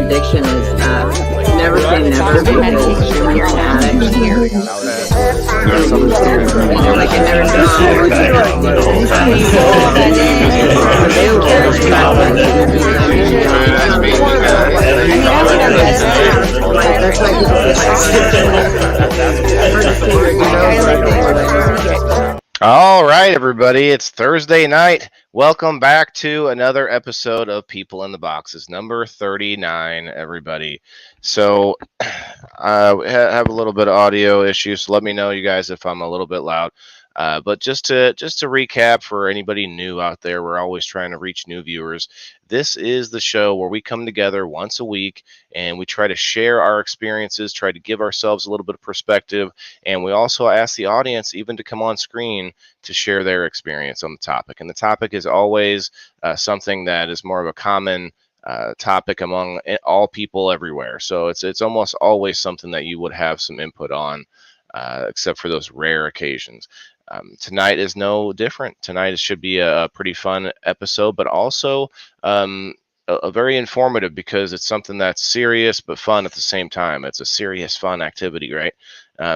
addiction is never say never, because when you're an addict, like I never All right, everybody, it's Thursday night. Welcome back to another episode of People in the Boxes, number 39, everybody. So we have a little bit of audio issues, so let me know, you guys, if I'm a little bit loud. But just to recap for anybody new out there, we're always trying to reach new viewers. This is the show where we come together once a week and we try to share our experiences, try to give ourselves a little bit of perspective, and we also ask the audience even to come on screen to share their experience on the topic. And the topic is always something that is more of a common topic among all people everywhere. So it's almost always something that you would have some input on, except for those rare occasions. Tonight is no different. Tonight should be a pretty fun episode, but also a very informative, because it's something that's serious but fun at the same time. It's a serious, fun activity, right?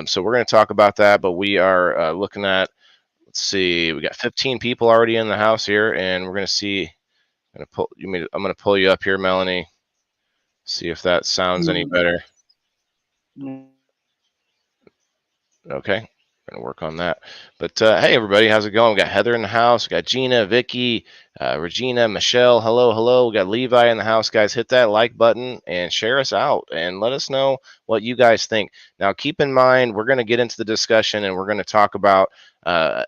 So we're going to talk about that, but we are looking at, let's see, we got 15 people already in the house here, and we're going to see. I'm going to pull you up here, Melanie. See if that sounds any better. Okay. Going to work on that. But hey, everybody, how's it going? We got Heather in the house. We got Gina, Vicky, Regina, Michelle. Hello. We got Levi in the house. Guys, hit that like button and share us out and let us know what you guys think. Now, keep in mind, we're going to get into the discussion and we're going to talk about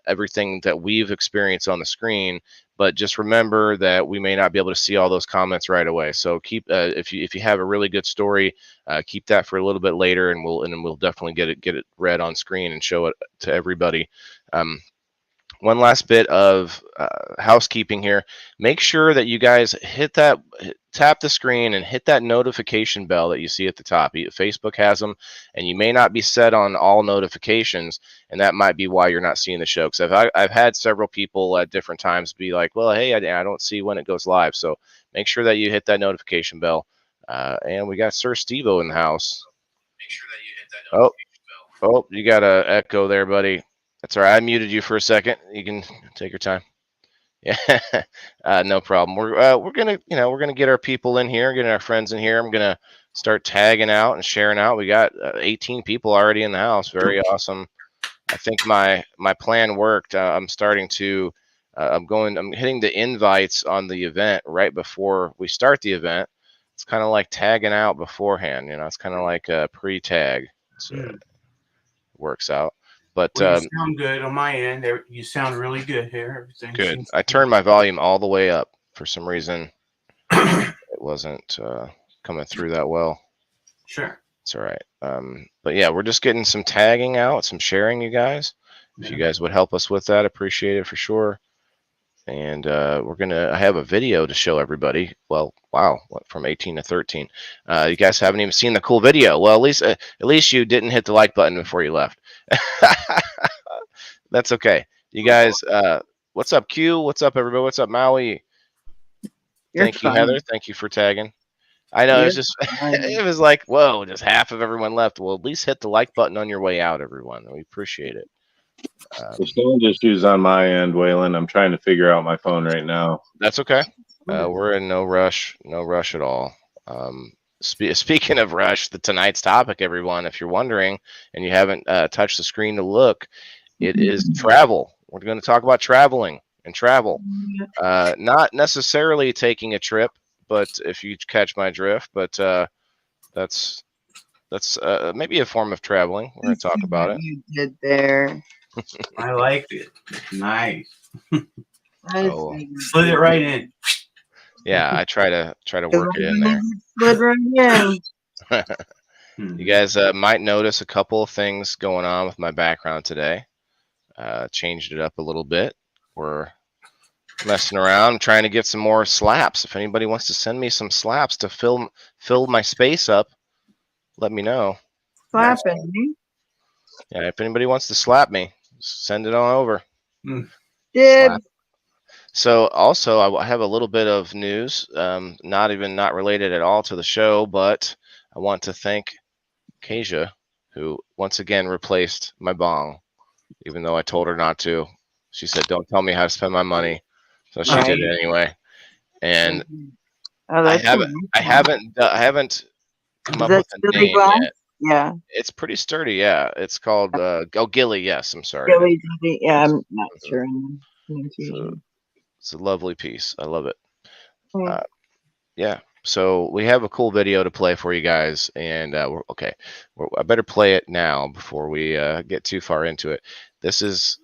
everything that we've experienced on the screen. But just remember that we may not be able to see all those comments right away. So keep if you have a really good story, keep that for a little bit later, and we'll definitely get it read on screen and show it to everybody. One last bit of housekeeping here. Make sure that you guys tap the screen and hit that notification bell that you see at the top. Facebook has them, and you may not be set on all notifications, and that might be why you're not seeing the show. Because I've had several people at different times be like, well, hey, I don't see when it goes live. So make sure that you hit that notification bell. And we got Sir Steve-O in the house. Make sure that you hit that notification bell. Oh, you got an echo there, buddy. That's all right. I muted you for a second. You can take your time. Yeah, no problem. We're gonna get our people in here, getting our friends in here. I'm gonna start tagging out and sharing out. We got 18 people already in the house. Very awesome. I think my plan worked. I'm hitting the invites on the event right before we start the event. It's kind of like tagging out beforehand. It's kind of like a pre-tag. So it works out. But well, you sound good on my end. You sound really good here. Everything good. I turned my volume all the way up. For some reason, it wasn't coming through that well. Sure. It's all right. But yeah, we're just getting some tagging out, some sharing, you guys. If you guys would help us with that, appreciate it for sure. And I have a video to show everybody. Well, wow, from 18 to 13. You guys haven't even seen the cool video. Well, at least you didn't hit the like button before you left. That's okay. You guys, what's up, Q? What's up, everybody? What's up, Maui? Thank you, Heather. Thank you for tagging. I know it was like, whoa, just half of everyone left. Well, at least hit the like button on your way out, everyone. We appreciate it. There's no issues on my end, Waylon. I'm trying to figure out my phone right now. That's okay. We're in no rush at all. Speaking of rush, tonight's topic, everyone, if you're wondering and you haven't touched the screen to look, it is travel. We're going to talk about traveling and travel. Not necessarily taking a trip, but if you catch my drift, but that's maybe a form of traveling. We're going to talk about it. You did there. I liked it. Nice. Slid it right in. Yeah, I try to work it in there. Slid right in. You guys might notice a couple of things going on with my background today. Changed it up a little bit. We're messing around, trying to get some more slaps. If anybody wants to send me some slaps to fill my space up, let me know. Slapping. Yeah, if anybody wants to slap me, send it on over. Dib. So also, I have a little bit of news, not related at all to the show, but I want to thank Kasia, who once again replaced my bong, even though I told her not to. She said, "Don't tell me how to spend my money," so she did it anyway. And Oh, I that's haven't, nice. I haven't come Is up that with a Gilly name glass? yet. Yeah. It's pretty sturdy, yeah. It's called Gilly. Yes, I'm sorry. Gilly, yeah, I'm not Mhm. sure. So it's a lovely piece. I love it. Okay. Yeah. So we have a cool video to play for you guys, and I better play it now before we get too far into it. This is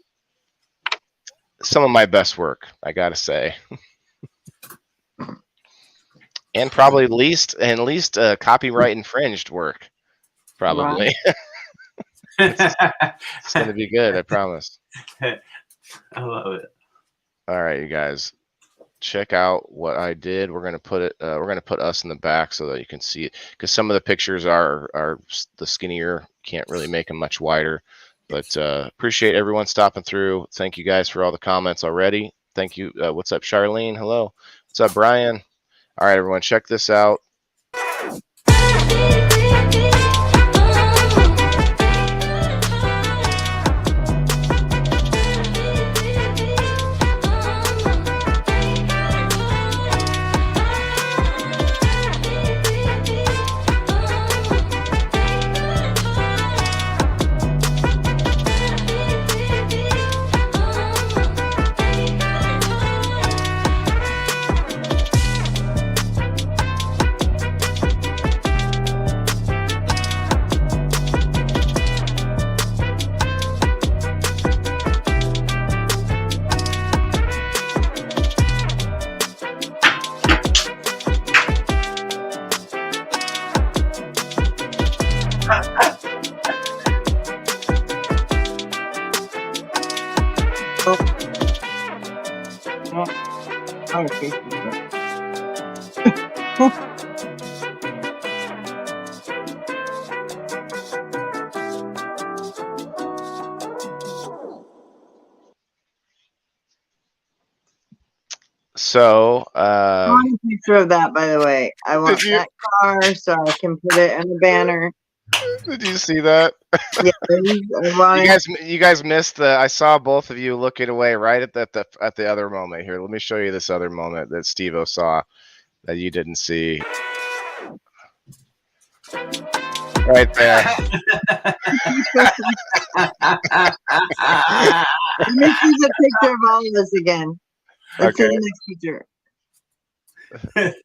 some of my best work, I gotta say, and probably least copyright infringed work. Probably. It's gonna be good, I promise. I love it. All right, you guys, check out what I did. We're gonna put it. We're gonna put us in the back so that you can see it, because some of the pictures are the skinnier. Can't really make them much wider. But appreciate everyone stopping through. Thank you guys for all the comments already. Thank you. What's up, Charlene? Hello. What's up, Brian? All right, everyone, check this out. Oh, okay. So, I want a picture of that, by the way. I want you- that car so I can put it in the banner. did you see that? Yeah, I want it. You guys missed the. I saw both of you looking away right at the other moment. Here, let me show you this other moment that Steve-O saw that you didn't see. Right there. Let me see the picture of all of us again. Let's see Okay. the next picture.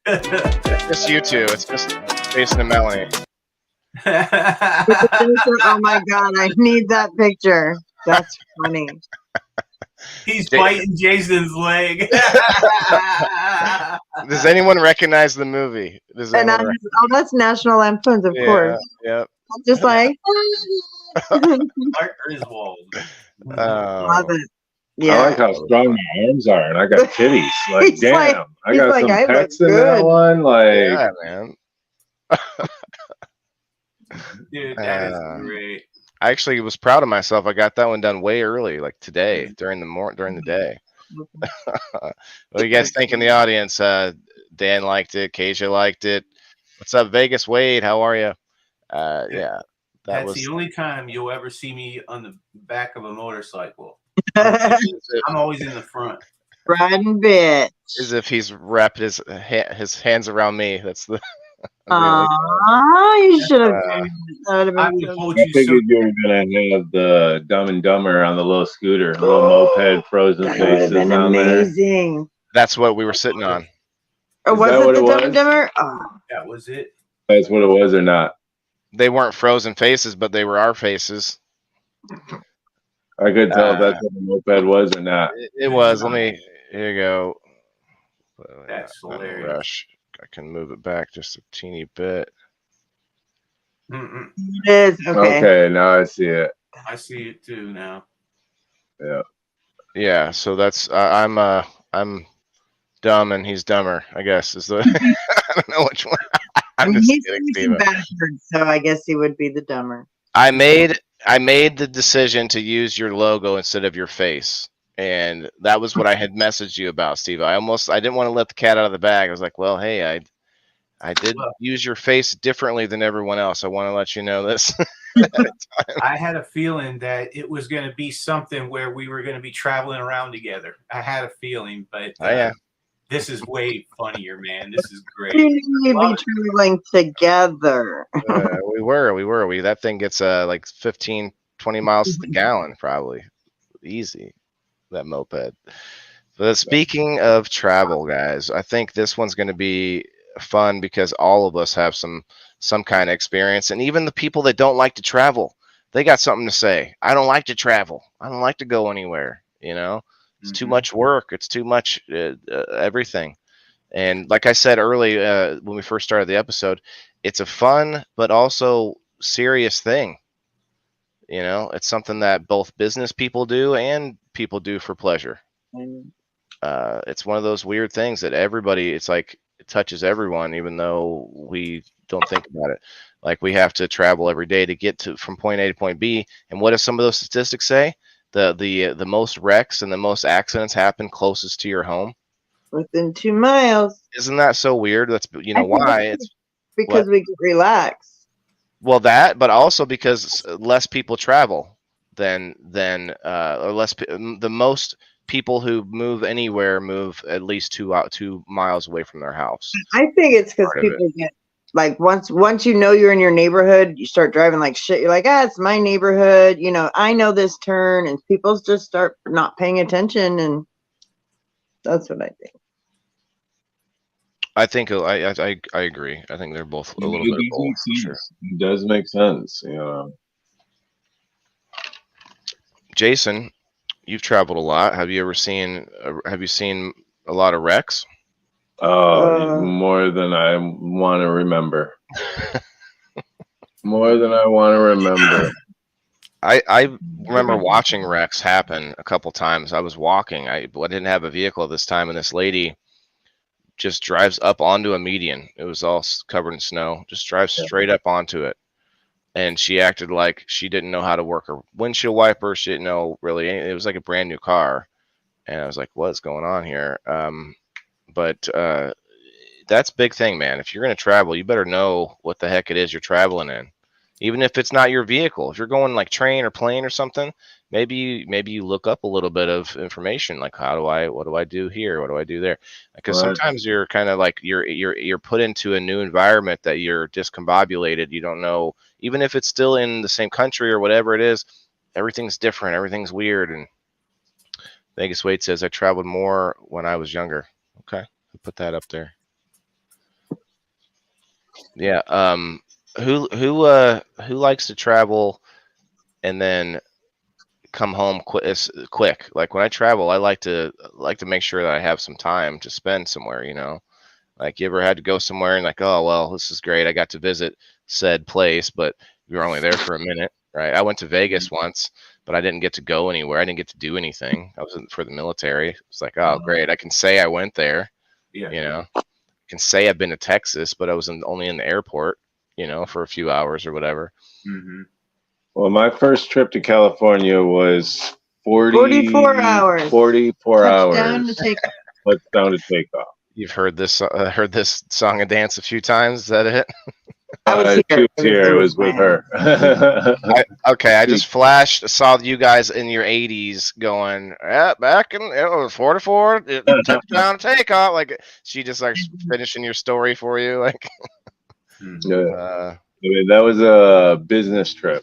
It's just you two. It's just Jason and Melanie. Oh my god, I need that picture. That's funny. He's biting Jason's leg. Does anyone recognize the movie? Does And anyone oh, that's National Lampoons, of course. Yep. I'm just like, Clark Griswold. love it. I Yeah. like how strong my arms are, and I got titties. Like, He's damn, like- I he's got like, some I look pecs in that good. one. Like, Yeah, man. Dude, that is great. I actually was proud of myself. I got that one done way early, like today, during the day. What do you guys think in the audience? Dan liked it. Kasia liked it. What's up, Vegas Wade? How are you? Yeah, That's the only time you'll ever see me on the back of a motorcycle. Riding I'm always in the front. bitch. as if he's wrapped his hands around me. That's the. Aw, you should have done that. That would I have would been so hold I you so. figured you were gonna have the Dumb and Dumber on the little scooter, little moped, frozen That would have faces been on there. amazing. That's what we were sitting on. Or Is was that it what the it Dumb and was? Dumber? Oh, That was it. That's what it was, or not? They weren't frozen faces, but they were our faces. I couldn't tell if that's what the moped was or not. It was. Let me. Here you go. That's Not in a hilarious. rush. I can move it back just a teeny bit. Mm-mm. it is. Okay. Okay, now I see it. I see it too now. Yeah. Yeah. So that's I'm dumb and he's dumber. I guess is the. I don't know which one. I'm just He's kidding, facing Steve. backwards, so I guess he would be the dumber. I made the decision to use your logo instead of your face. And that was what I had messaged you about, Steve. I didn't want to let the cat out of the bag. I was like, well, hey, I did use your face differently than everyone else. I want to let you know this. I had a feeling that it was going to be something where we were going to be traveling around together. I had a feeling, but this is way funnier, man. This is great. We'd be traveling together. We were. That thing gets like 15, 20 miles to the gallon, probably. Easy, that moped. But speaking of travel, guys, I think this one's going to be fun because all of us have some kind of experience, and even the people that don't like to travel, they got something to say. I don't like to travel. I don't like to go anywhere. You know, it's too much work. It's too much everything. And like I said early when we first started the episode, it's a fun but also serious thing. You know, it's something that both business people do and people do for pleasure. It's one of those weird things that everybody, it's like it touches everyone, even though we don't think about it. Like we have to travel every day to get from point A to point B. And what do some of those statistics say? The most wrecks and the most accidents happen closest to your home. Within 2 miles. Isn't that so weird? That's, you know, why? It's because we can relax. Well, that, but also because less people travel than or less. The most people who move anywhere move at least 2 miles away from their house. I think it's because people get like once you know you're in your neighborhood, you start driving like shit. You're like, it's my neighborhood. You know, I know this turn, and people just start not paying attention, and that's what I think. I think I agree. I think they're both a little bit of both. Sure. It does make sense, you know. Jason, you've traveled a lot. Have you seen a lot of wrecks? Oh, more than I want to remember. More than I want to remember. I remember watching wrecks happen a couple times. I was walking. I didn't have a vehicle this time, and this lady just drives up onto a median. It was all covered in snow. Just drives straight up onto it. And she acted like she didn't know how to work her windshield wiper. She didn't know really anything. It was like a brand new car. And I was like, what's going on here? But that's a big thing, man. If you're going to travel, you better know what the heck it is you're traveling in. Even if it's not your vehicle. If you're going like train or plane or something, maybe you look up a little bit of information, like what do I do here? What do I do there? Because sometimes you're kind of like you're put into a new environment that you're discombobulated. You don't know, even if it's still in the same country or whatever it is, everything's different, everything's weird. And Vegas Wade says I traveled more when I was younger. Okay, I'll put that up there. Yeah. Who likes to travel and then come home quick? Like when I travel, I like to make sure that I have some time to spend somewhere, you know. Like you ever had to go somewhere and like, oh well, this is great. I got to visit said place, but we were only there for a minute, right? I went to Vegas once, but I didn't get to go anywhere. I didn't get to do anything. I was for the military. It's like, oh great, I can say I went there. Yeah. You know, I can say I've been to Texas, but I was only in the airport, you know, for a few hours or whatever. Mm-hmm. Well, my first trip to California was 44 hours. 44 hours. Touchdown to take off. You've heard this song and dance a few times. Is that it? She was here. It was with her. I just saw you guys in your 80s going, back in it was 44, touchdown takeoff. Like she just like finishing your story for you. Like, I mean, that was a business trip.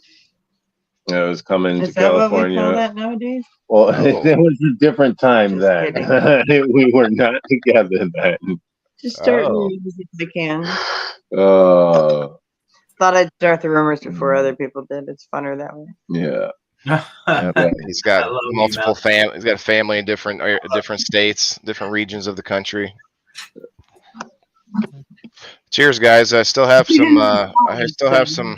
I was coming to California. What we call that nowadays? Well, it was a different time then. We were not together then. Just start music if I can. Thought I'd start the rumors before other people did. It's funner that way. Yeah. He's got multiple family. He's got a family in different states, different regions of the country. Cheers, guys! I still have some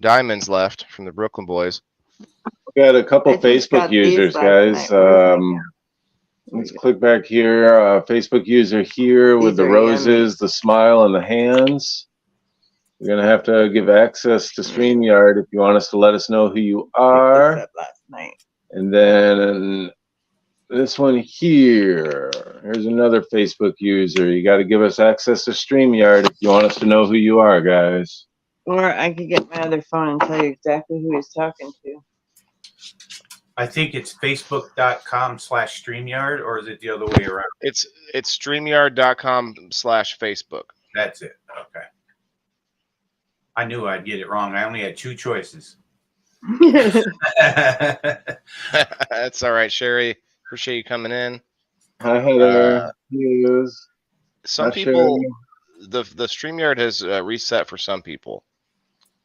diamonds left from the Brooklyn boys. We got a couple Facebook users, guys. Let's click back here. Facebook user here with the roses, the smile, and the hands. You're going to have to give access to StreamYard if you want us to let us know who you are. And then this one here. Here's another Facebook user. You got to give us access to StreamYard if you want us to know who you are, guys. Or I could get my other phone and tell you exactly who he's talking to. I think it's facebook.com/StreamYard, or is it the other way around? It's StreamYard.com/Facebook. That's it. Okay. I knew I'd get it wrong. I only had 2 choices. That's all right, Sherry. Appreciate you coming in. Hi, Heather. Some people, the StreamYard has reset for some people.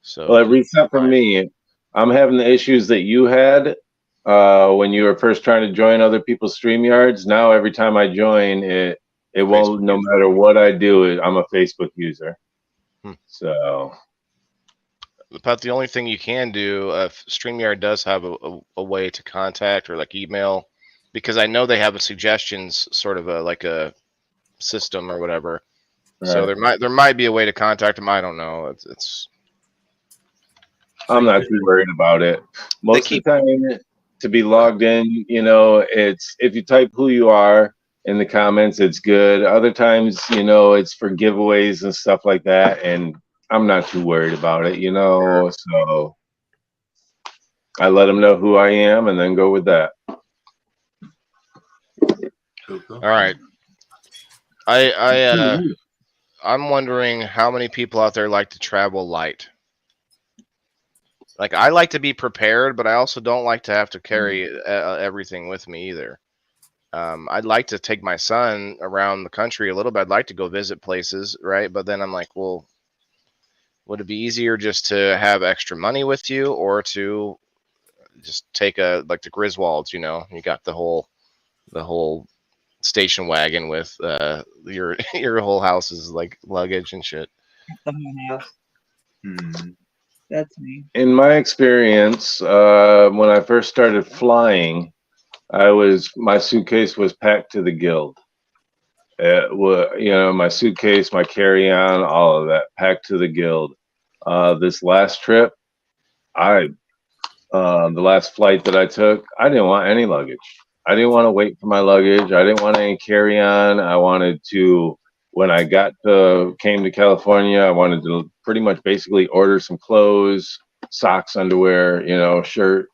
So well, it reset for me. I'm having the issues that you had when you were first trying to join other people's StreamYards. Now every time I join, it won't. No matter what I do, I'm a Facebook user. So. But the only thing you can do, StreamYard does have a way to contact or like email, because I know they have a suggestions sort of like a system or whatever. Right. So there might be a way to contact them. I don't know. It's I'm not too worried about it. Most of the time, to be logged in, it's if you type who you are in the comments, it's good. Other times, it's for giveaways and stuff like that, and I'm not too worried about it, so I let them know who I am and then go with that. All right. I'm wondering how many people out there like to travel light. Like, I like to be prepared, but I also don't like to have to carry everything with me either. I'd like to take my son around the country a little bit. I'd like to go visit places, right? But then I'm like, well, would it be easier just to have extra money with you, or to just take like the Griswolds, you got the whole station wagon with your whole house's like luggage and shit. The whole house. That's me. In my experience, when I first started flying, my suitcase was packed to the gild. My suitcase, my carry-on, all of that packed to the gild. This last trip, the last flight that I took, I didn't want any luggage. I didn't want to wait for my luggage. I didn't want any carry-on. I wanted to, when I came to California, I wanted to pretty much basically order some clothes, socks, underwear, shirt,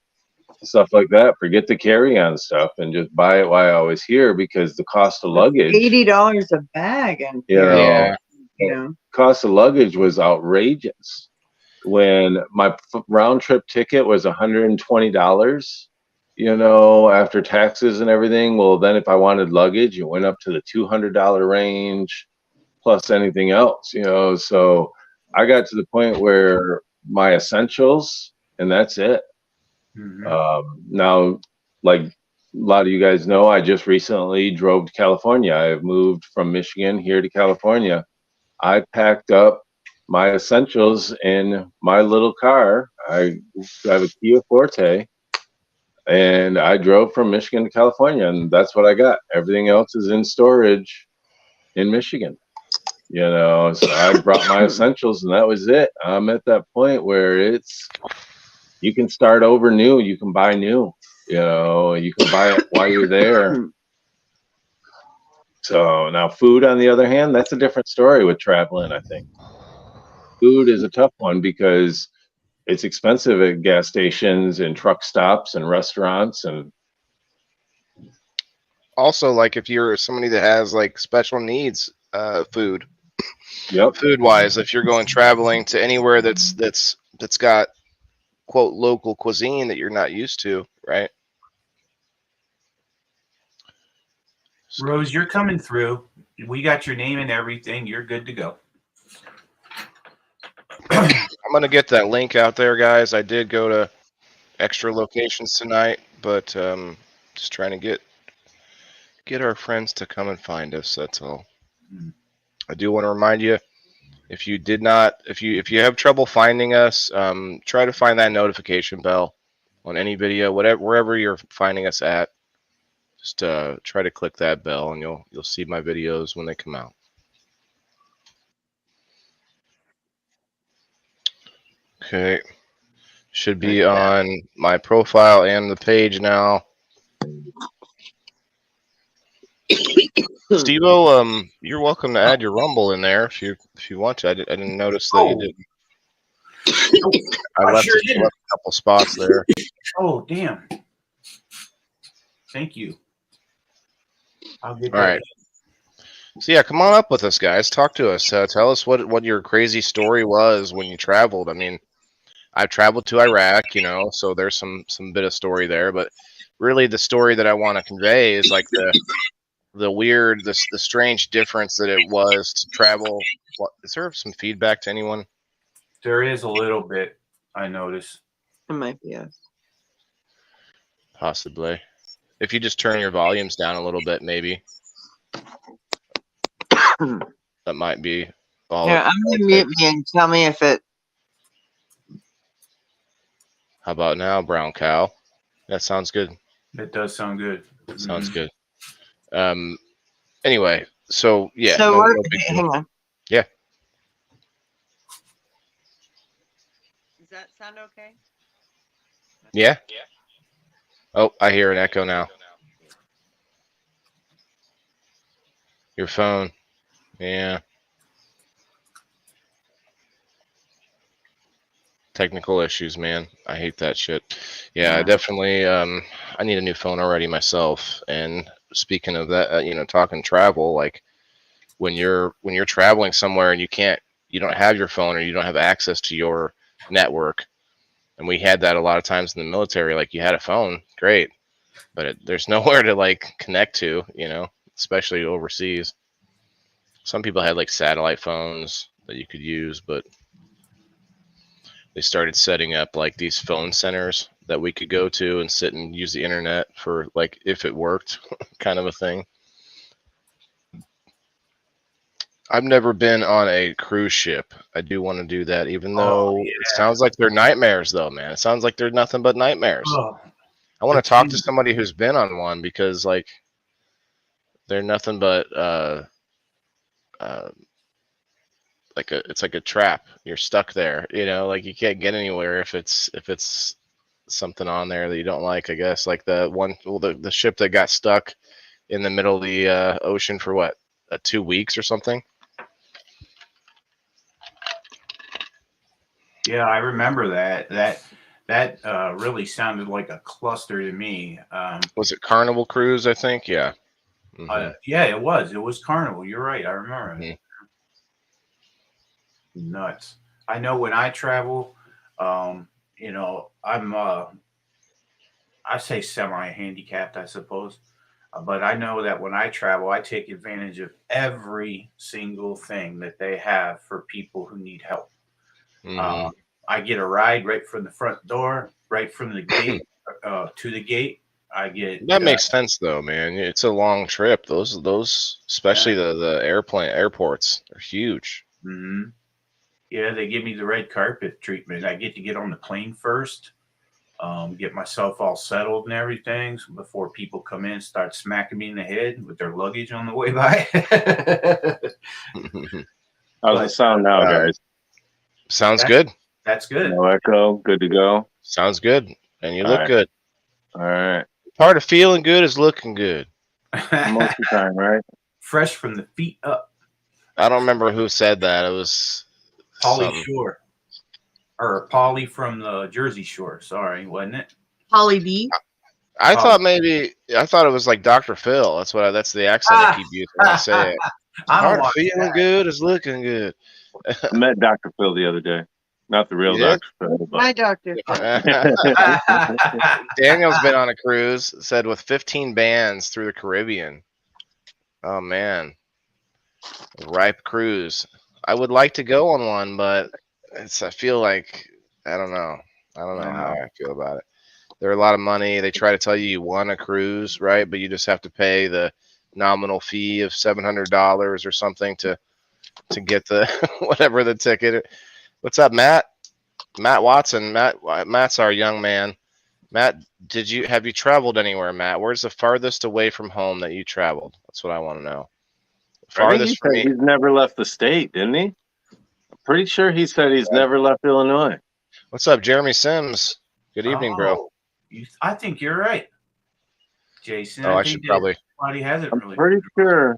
stuff like that. Forget the carry-on stuff and just buy it while I was here, because the cost of luggage, $80 a bag, and cost of luggage was outrageous. When my round trip ticket was $120, after taxes and everything. Well, then if I wanted luggage, it went up to the $200 range plus anything else, so I got to the point where my essentials, and that's it. Now, like a lot of you guys know, I just recently drove to California. I have moved from Michigan here to California. I packed up my essentials in my little car. I have a Kia Forte, and I drove from Michigan to California, and that's what I got. Everything else is in storage in Michigan. So I brought my essentials, and that was it. I'm at that point where you can start over new. You can buy new. You can buy it while you're there. So now food, on the other hand, that's a different story with traveling, I think. Food is a tough one because it's expensive at gas stations and truck stops and restaurants. And also, like, if you're somebody that has like special needs, food. Yep. Food wise, if you're going traveling to anywhere that's got quote local cuisine that you're not used to, right? Rose, you're coming through. We got your name and everything. You're good to go. I'm gonna get that link out there, guys. I did go to extra locations tonight, but just trying to get our friends to come and find us. That's all. I do want to remind you, if you have trouble finding us, try to find that notification bell on any video, wherever you're finding us at. Just try to click that bell, and you'll see my videos when they come out. Okay, should be on my profile and the page now. Steve-O, you're welcome to add your Rumble in there if you want to. I didn't notice that you didn't. I left a couple spots there. Oh, damn. Thank you. I'll get All right. So yeah, come on up with us, guys. Talk to us. Tell us what your crazy story was when you traveled. I mean, I've traveled to Iraq, so there's some bit of story there, but really the story that I want to convey is like the weird, the strange difference that it was to travel. Is there some feedback to anyone? There is a little bit, I notice. It might be us. Possibly. If you just turn your volumes down a little bit, maybe. That might be all. Here, I'm going to mute me and tell me if it. How about now, brown cow? That sounds good. That does sound good. Sounds good. Anyway, so yeah. So hang on. Yeah. Does that sound okay? Yeah. Oh, I hear an echo now. Your phone. Yeah. Technical issues, man. I hate that shit. Yeah, I definitely I need a new phone already myself. And speaking of that, talking travel, like when you're traveling somewhere and you don't have your phone or you don't have access to your network. And we had that a lot of times in the military. Like you had a phone, great, but there's nowhere to like connect to, especially overseas. Some people had like satellite phones that you could use, but they started setting up like these phone centers that we could go to and sit and use the internet for like if it worked kind of a thing. I've never been on a cruise ship. I do want to do that, even though it sounds like they're nightmares, though, man. It sounds like they're nothing but nightmares. I want to talk to somebody who's been on one because, like, they're nothing but it's like a trap. You're stuck there, like you can't get anywhere if it's something on there that you don't like. I guess like the ship that got stuck in the middle of the ocean for what, 2 weeks or something. Yeah, I remember that. That really sounded like a cluster to me. Was it Carnival Cruise? I think. Yeah. Mm-hmm. Yeah, it was. It was Carnival. You're right. I remember. Mm-hmm. Nuts. I know when I travel, I'm I say semi-handicapped, I suppose. But I know that when I travel, I take advantage of every single thing that they have for people who need help. Mm-hmm. I get a ride right from the front door, right from the gate to the gate. That makes sense though, man. It's a long trip. Those especially the airports are huge. Mm-hmm. Yeah, they give me the red carpet treatment. I get to get on the plane first, get myself all settled and everything before people come in and start smacking me in the head with their luggage on the way by. How's it sound now, guys? Sounds good. That's good. No echo. Good to go. Sounds good. And you look good. All right. Part of feeling good is looking good. Most of the time, right? Fresh from the feet up. I don't remember who said that. It was Pauly Shore. Or Pauly from the Jersey Shore. Sorry, wasn't it? Pauly B. I thought it was like Dr. Phil. That's the accent I keep using when I say it. Part of feeling good is looking good. I met Dr. Phil the other day. Not the real Dr. Phil. But... My Dr. Daniel's been on a cruise, said with 15 bands through the Caribbean. Oh, man. Ripe cruise. I would like to go on one, but I feel like, I don't know how I feel about it. They're a lot of money. They try to tell you won a cruise, right? But you just have to pay the nominal fee of $700 or something to get the whatever the ticket. What's up, Matt? Matt Watson. Matt's our young man. Matt, have you traveled anywhere, Matt? Where's the farthest away from home that you traveled? That's what I want to know. Farthest from me. He's never left the state, didn't he? I'm pretty sure he said he's never left Illinois. What's up, Jeremy Sims? Good evening, bro. I think you're right. Jason. Oh, I I think should that probably. everybody hasn't I'm really. pretty sure.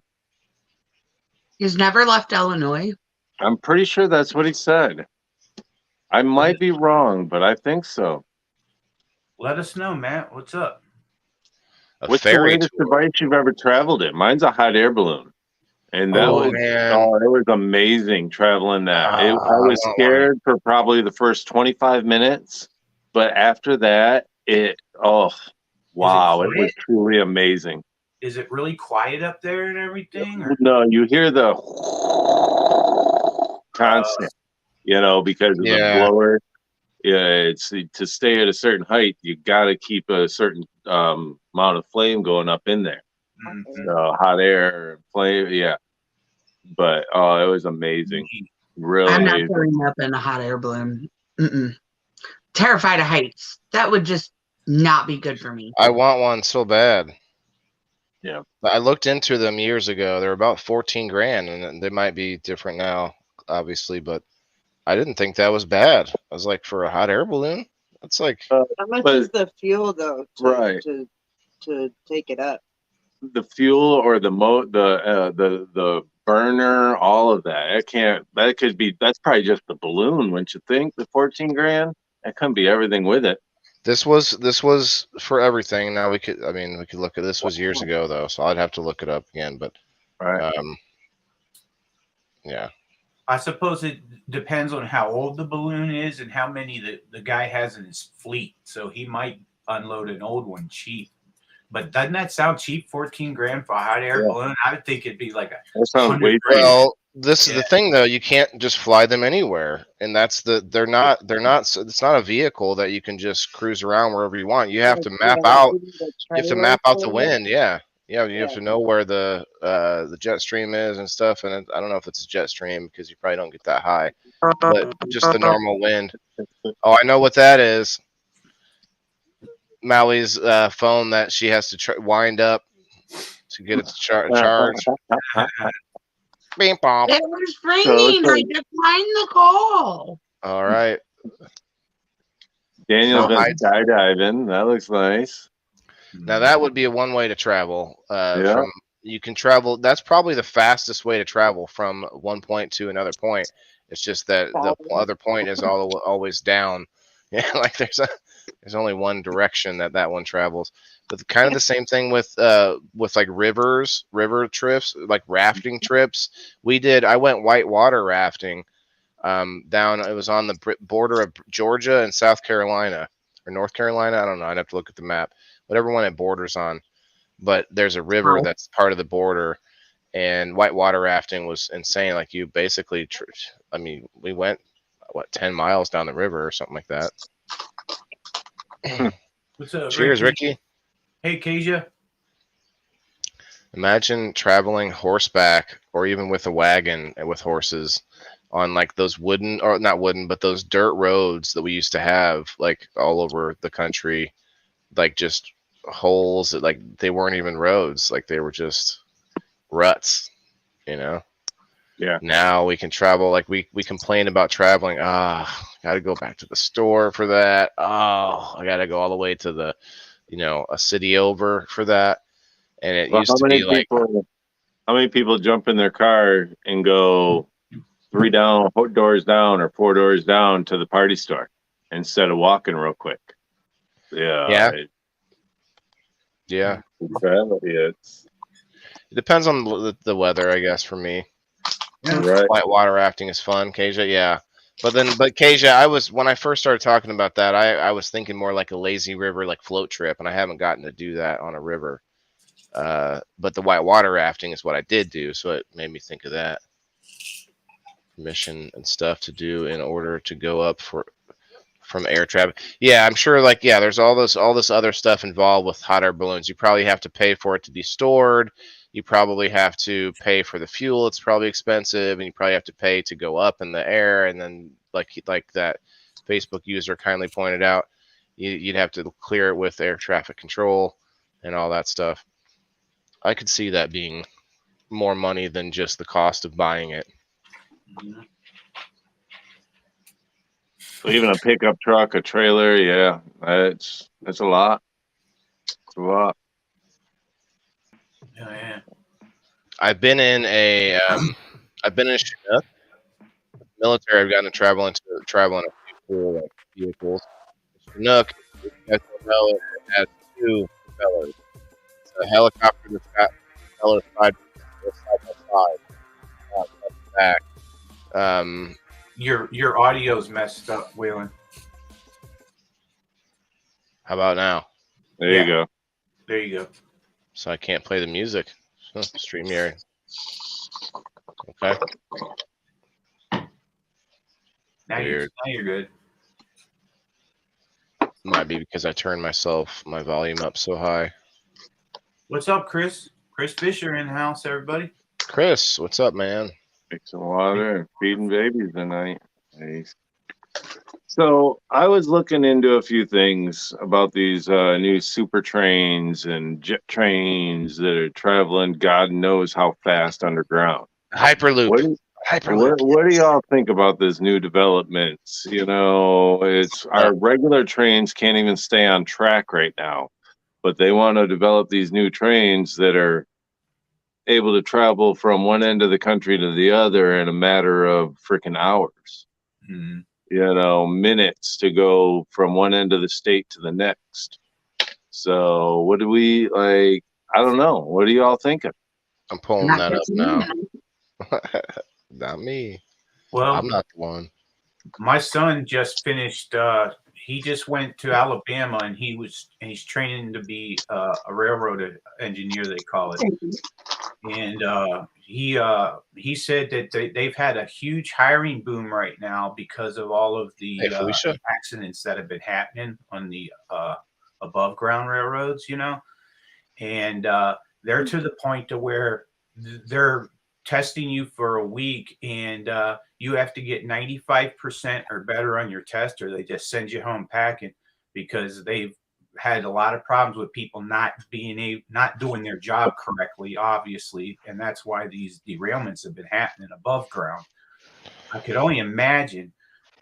He's never left Illinois. I'm pretty sure that's what he said. I might be wrong, but I think so. Let us know, Matt. What's up? A What's the ferry weirdest tour. device you've ever traveled in? Mine's a hot air balloon, and that Oh was man, it was amazing traveling that. I I was want one. scared for probably the first 25 minutes, but after that, wow, it was quiet? truly amazing. Is it really quiet up there and everything? Or? No, you hear the constant, because of the Yeah. blower. Yeah, it's to stay at a certain height, you got to keep a certain amount of flame going up in there. Mhm. Hot air, flame, yeah. But it was amazing, really I'm not amazing. going up in a hot air balloon. Mm-mm. Terrified of heights. That would just not be good for me. I want one so bad. Yeah. I looked into them years ago. They're about 14 grand, and they might be different now, obviously, but I didn't think that was bad. I was like, for a hot air balloon, that's like, How much But- is the fuel though? Right. To take it up. The fuel or the burner, all of that. That's probably just the balloon, wouldn't you think? The 14 grand? That couldn't be everything with it. this was for everything. Now we could look at this was years ago though, so I'd have to look it up again. But Right. yeah, I suppose it depends on how old the balloon is and how many the guy has in his fleet. So he might unload an old one cheap. But doesn't that sound cheap? 14 grand for a hot air balloon? I would think it'd be like That sounds 100 way grand. well, this is the thing though. You can't just fly them anywhere, and they're not. It's not a vehicle that you can just cruise around wherever you want. You have to map out. You have to map out the wind. Yeah. You have to know where the jet stream is and stuff. And I don't know if it's a jet stream because you probably don't get that high, but just the normal wind. Oh, I know what that is. Maui's phone that she has to wind up to get it to charge. Bing bong. It was ringing. I declined the call. All right. Daniel's No been heights. skydiving. That looks nice. Now that would be a one way to travel. Yeah. You can travel. That's probably the fastest way to travel from one point to another point. It's just that the other point is always down. Yeah, like there's only one direction that one travels. But kind of the same thing with like river trips, like rafting trips. I went whitewater rafting down. It was on the border of Georgia and South Carolina or North Carolina. I don't know. I'd have to look at the map. Whatever one it borders on. But there's a river that's part of the border, and whitewater rafting was insane. Like you basically, we went 10 miles down the river or something like that. What's up, Cheers, Ricky. Hey, Kasia. Imagine traveling horseback or even with a wagon with horses on like those not wooden, but those dirt roads that we used to have like all over the country, like just holes that like they weren't even roads, like they were just ruts, Yeah. Now we can travel, like we complain about traveling. Gotta go back to the store for that. I gotta go all the way to the a city over for that. And it used to be like, how many people jump in their car and go 3 doors down or 4 doors down to the party store instead of walking real quick? Yeah. It depends on the weather, I guess, for me. Right. Whitewater rafting is fun, Kasia. Yeah. But Kasia, when I first started talking about that, I was thinking more like a lazy river, like float trip, and I haven't gotten to do that on a river. But the whitewater rafting is what I did do, so it made me think of that. Permission and stuff to do in order to go up from air traffic. Yeah, I'm sure. There's all this other stuff involved with hot air balloons. You probably have to pay for it to be stored. You probably have to pay for the fuel. It's probably expensive, and you probably have to pay to go up in the air. And then, like that Facebook user kindly pointed out, you'd have to clear it with air traffic control and all that stuff. I could see that being more money than just the cost of buying it. So even a pickup truck, a trailer, yeah, that's a lot. It's a lot. I've been in a Chinook. Military. I've gotten to travel in a few cool like, vehicles. The Chinook, if you guys don't know, it has two propellers. It's a helicopter that's got propellers side by side, front and back. Your audio's messed up, Waylon. How about now? There you go. There you go. So I can't play the music. StreamYard. Okay. Now you're good. Might be because I turned my volume up so high. What's up, Chris? Chris Fisher in the house, everybody. Chris, what's up, man? Mixing water and feeding babies tonight. Nice. So I was looking into a few things about these new super trains and jet trains that are traveling God knows how fast underground. Hyperloop. What do y'all think about this new developments? You know, it's our regular trains can't even stay on track right now, but they want to develop these new trains that are able to travel from one end of the country to the other in a matter of freaking hours. Mm-hmm. You know, minutes to go from one end of the state to the next. So what do we like? I don't know. What do y'all thinking? I'm pulling Not that up just now. me. Not me. Well, I'm not the one. my son just finished. He just went to Alabama, and he's training to be a railroad engineer, they call it. And he said that they've had a huge hiring boom right now because of all of the accidents that have been happening on the above ground railroads, you know, and they're to the point to where they're testing you for a week, and you have to get 95% or better on your test, or they just send you home packing, because they've had a lot of problems with people not doing their job correctly, obviously, and that's why these derailments have been happening above ground. I could only imagine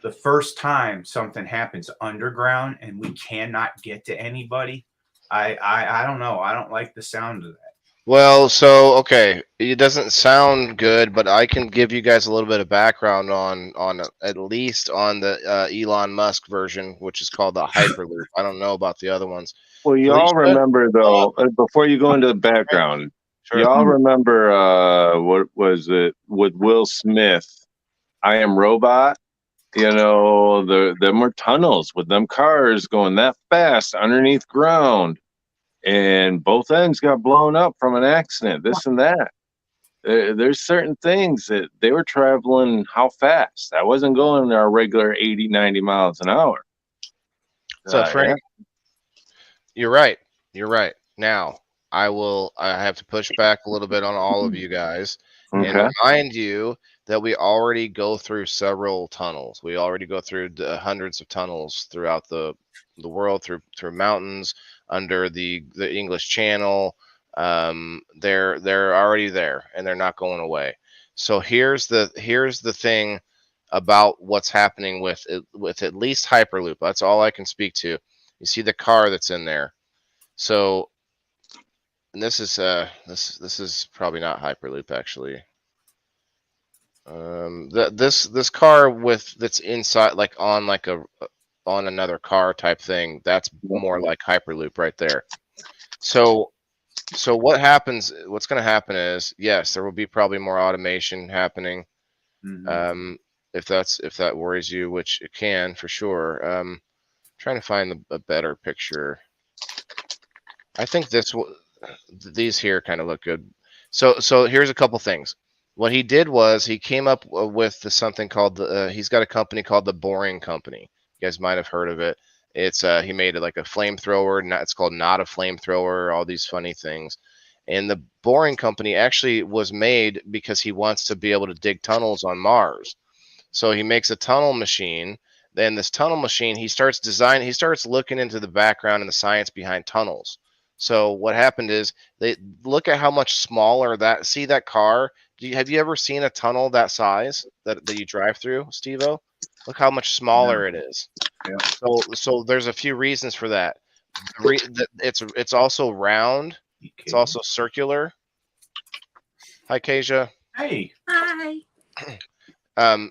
the first time something happens underground and we cannot get to anybody. I don't know. I don't like the sound of that. Well, so okay, it doesn't sound good, but I can give you guys a little bit of background on at least on the Elon Musk version, which is called the Hyperloop. I don't know about the other ones. Well, y'all remember though, before you go into the background, y'all remember what was it with Will Smith? I Am Robot. You know, them were tunnels with them cars going that fast underneath ground. And both ends got blown up from an accident, this and that. There's certain things that they were traveling how fast. I wasn't going our regular 80, 90 miles an hour. So, Frank, you're right. You're right. Now, I have to push back a little bit on all of you guys and remind you that we already go through several tunnels. We already go through hundreds of tunnels throughout the world, through mountains, under the English Channel. They're already there, and they're not going away. So here's the thing about what's happening with at least Hyperloop. That's all I can speak to. You see the car that's in there. So, and this is this is probably not Hyperloop actually. This car that's inside, like on another car type thing, that's more like Hyperloop right there. So what's going to happen is, yes, there will be probably more automation happening. Mm-hmm. If that worries you, which it can for sure. Trying to find a better picture. I think these here kind of look good. So here's a couple things. What he did was he came up with something called he's got a company called the Boring Company. You guys might have heard of it. It's he made it like a flamethrower. It's called Not a Flamethrower. All these funny things. And the Boring Company actually was made because he wants to be able to dig tunnels on Mars. So he makes a tunnel machine. Then this tunnel machine, he starts looking into the background and the science behind tunnels. So what happened is they look at how much smaller that car. Have you ever seen a tunnel that size that you drive through, Steve-O? Look how much smaller it is. Yeah. So there's a few reasons for that. It's also round. It's also circular. Hi, Kasia. Hey. Hi.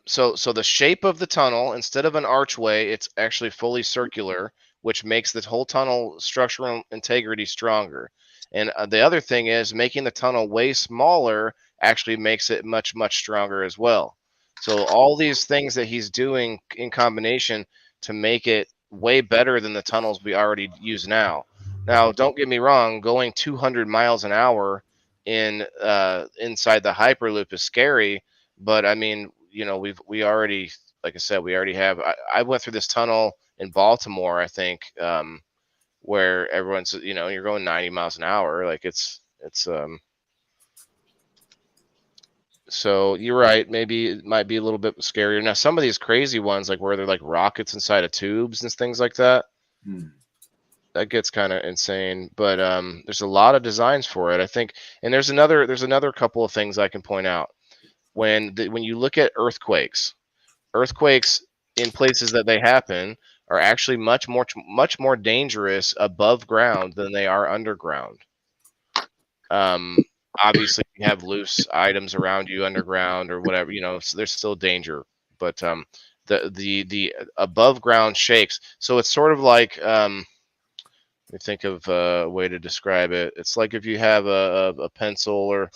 So the shape of the tunnel, instead of an archway, it's actually fully circular, which makes the whole tunnel structural integrity stronger. And the other thing is making the tunnel way smaller actually makes it much, much stronger as well. So all these things that he's doing in combination to make it way better than the tunnels we already use now. Now, don't get me wrong, going 200 miles an hour in inside the Hyperloop is scary, but I mean, you know, we already, like I said, we already have. I went through this tunnel in Baltimore, I think, where everyone's, you know, you're going 90 miles an hour, like it's. So you're right. Maybe it might be a little bit scarier. Now, some of these crazy ones, like where they're like rockets inside of tubes and things like that, that gets kind of insane. But there's a lot of designs for it, I think. And there's another couple of things I can point out. When you look at earthquakes in places that they happen are actually much more dangerous above ground than they are underground. Obviously, you have loose items around you underground or whatever, you know, so there's still danger. But the above ground shakes. So it's sort of like let me think of a way to describe it. It's like if you have a pencil or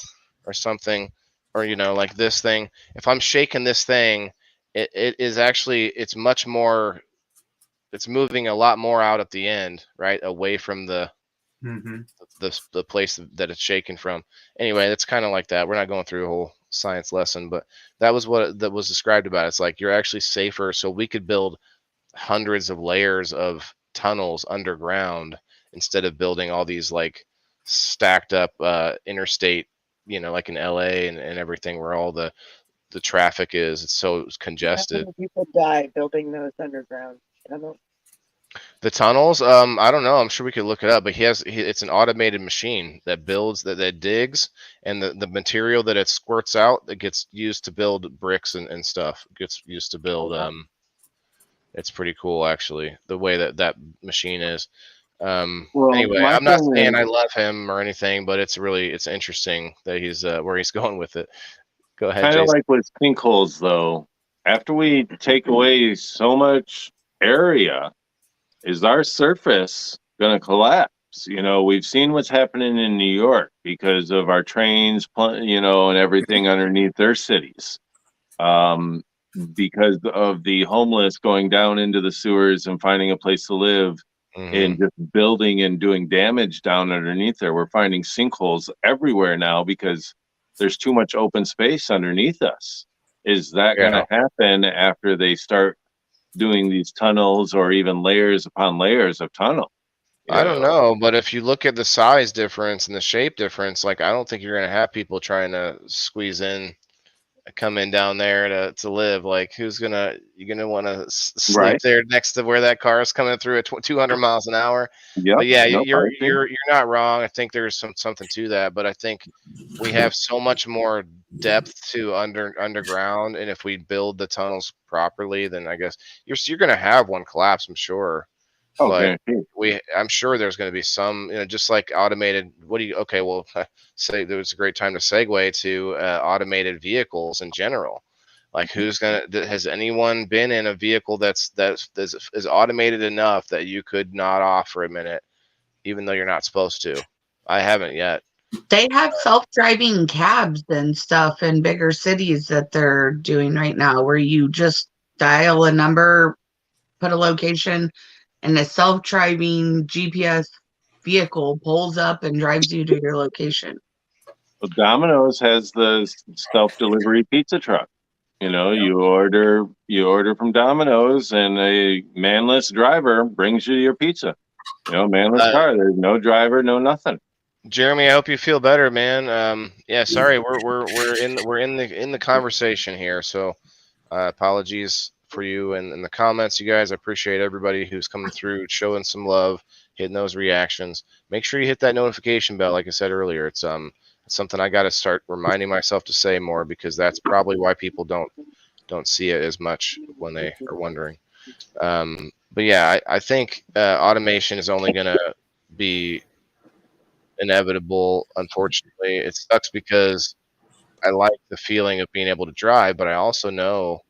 something, or you know, like this thing. If I'm shaking this thing, it is actually, it's much more, it's moving a lot more out at the end, right, away from the place that it's shaken from. Anyway, it's kind of like that. We're not going through a whole science lesson, but that was what that was described about. It's like you're actually safer, so we could build hundreds of layers of tunnels underground instead of building all these like stacked up interstate, you know, like in LA and everything, where all the traffic is. It's so congested. How many people die building those underground tunnels? The tunnels, I don't know. I'm sure we could look it up, but it's an automated machine that builds, that digs, and the material that it squirts out that gets used to build bricks and stuff gets used to build. It's pretty cool, actually, the way that machine is. Well, Anyway, my I'm not thing saying is, I love him or anything, but it's interesting that he's where he's going with it. Go ahead, kind of Jason. like with sinkholes, though. After we take away so much area, is our surface going to collapse? You know, we've seen what's happening in New York because of our trains, you know, and everything underneath their cities. Because of the homeless going down into the sewers and finding a place to live and just building and doing damage down underneath there. We're finding sinkholes everywhere now because there's too much open space underneath us. Is that going to happen after they start doing these tunnels or even layers upon layers of tunnel? I don't know, but if you look at the size difference and the shape difference, like I don't think you're going to have people trying to squeeze in, come in down there to live. Like you're gonna want to sleep there next to where that car is coming through at 200 miles an hour. Yep. But yeah, you're not wrong. I think there's something to that, but I think we have so much more depth to underground, and if we build the tunnels properly, then I guess you're gonna have one collapse, I'm sure. But I'm sure there's going to be some, you know, just like automated. Okay, well, say there was a great time to segue to automated vehicles in general. Like, has anyone been in a vehicle that's is automated enough that you could nod off for a minute, even though you're not supposed to? I haven't yet. They have self-driving cabs and stuff in bigger cities that they're doing right now, where you just dial a number, put a location, and a self-driving GPS vehicle pulls up and drives you to your location. Well, Domino's has the self-delivery pizza truck. You know, you order from Domino's, and a manless driver brings you your pizza. You know, manless car. There's no driver, no nothing. Jeremy, I hope you feel better, man. Yeah, sorry, we're in the conversation here, so apologies for you and the comments, you guys. I appreciate everybody who's coming through, showing some love, hitting those reactions. Make sure you hit that notification bell, like I said earlier. It's something I got to start reminding myself to say more, because that's probably why people don't see it as much when they are wondering. But yeah, I think automation is only going to be inevitable. Unfortunately, it sucks because I like the feeling of being able to drive, but I also know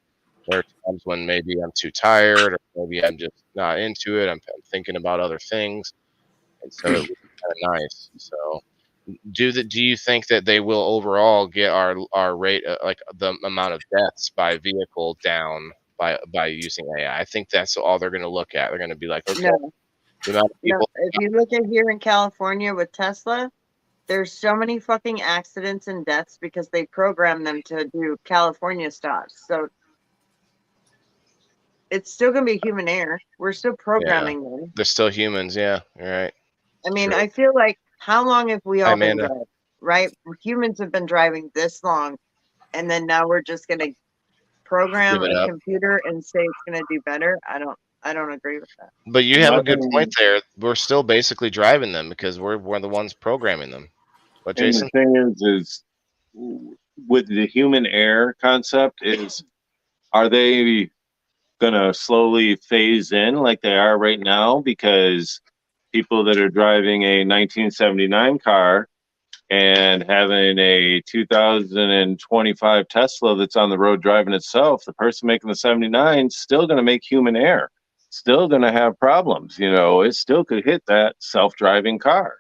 there are times when maybe I'm too tired, or maybe I'm just not into it. I'm thinking about other things, and so it would be kind of nice. So, do you think that they will overall get our rate, like the amount of deaths by vehicle down by using AI? I think that's all they're going to look at. They're going to be like, okay, No, the amount of no. people. If you look at here in California with Tesla, there's so many fucking accidents and deaths because they program them to do California stops. So it's still gonna be human error. We're still programming them. They're still humans. Yeah, you're right. I mean, True. I feel like how long have we Hi, all been Amanda. driving? Right? Humans have been driving this long, and then now we're just gonna program Give it a up. computer and say it's gonna do better. I don't agree with that. But you have a good Nothing- point there. We're still basically driving them because we're the ones programming them. But And Jason, the thing is with the human error concept is, are they going to slowly phase in like they are right now? Because people that are driving a 1979 car and having a 2025 Tesla that's on the road driving itself, the person making the 79 is still going to make human error, still going to have problems. You know, it still could hit that self-driving car.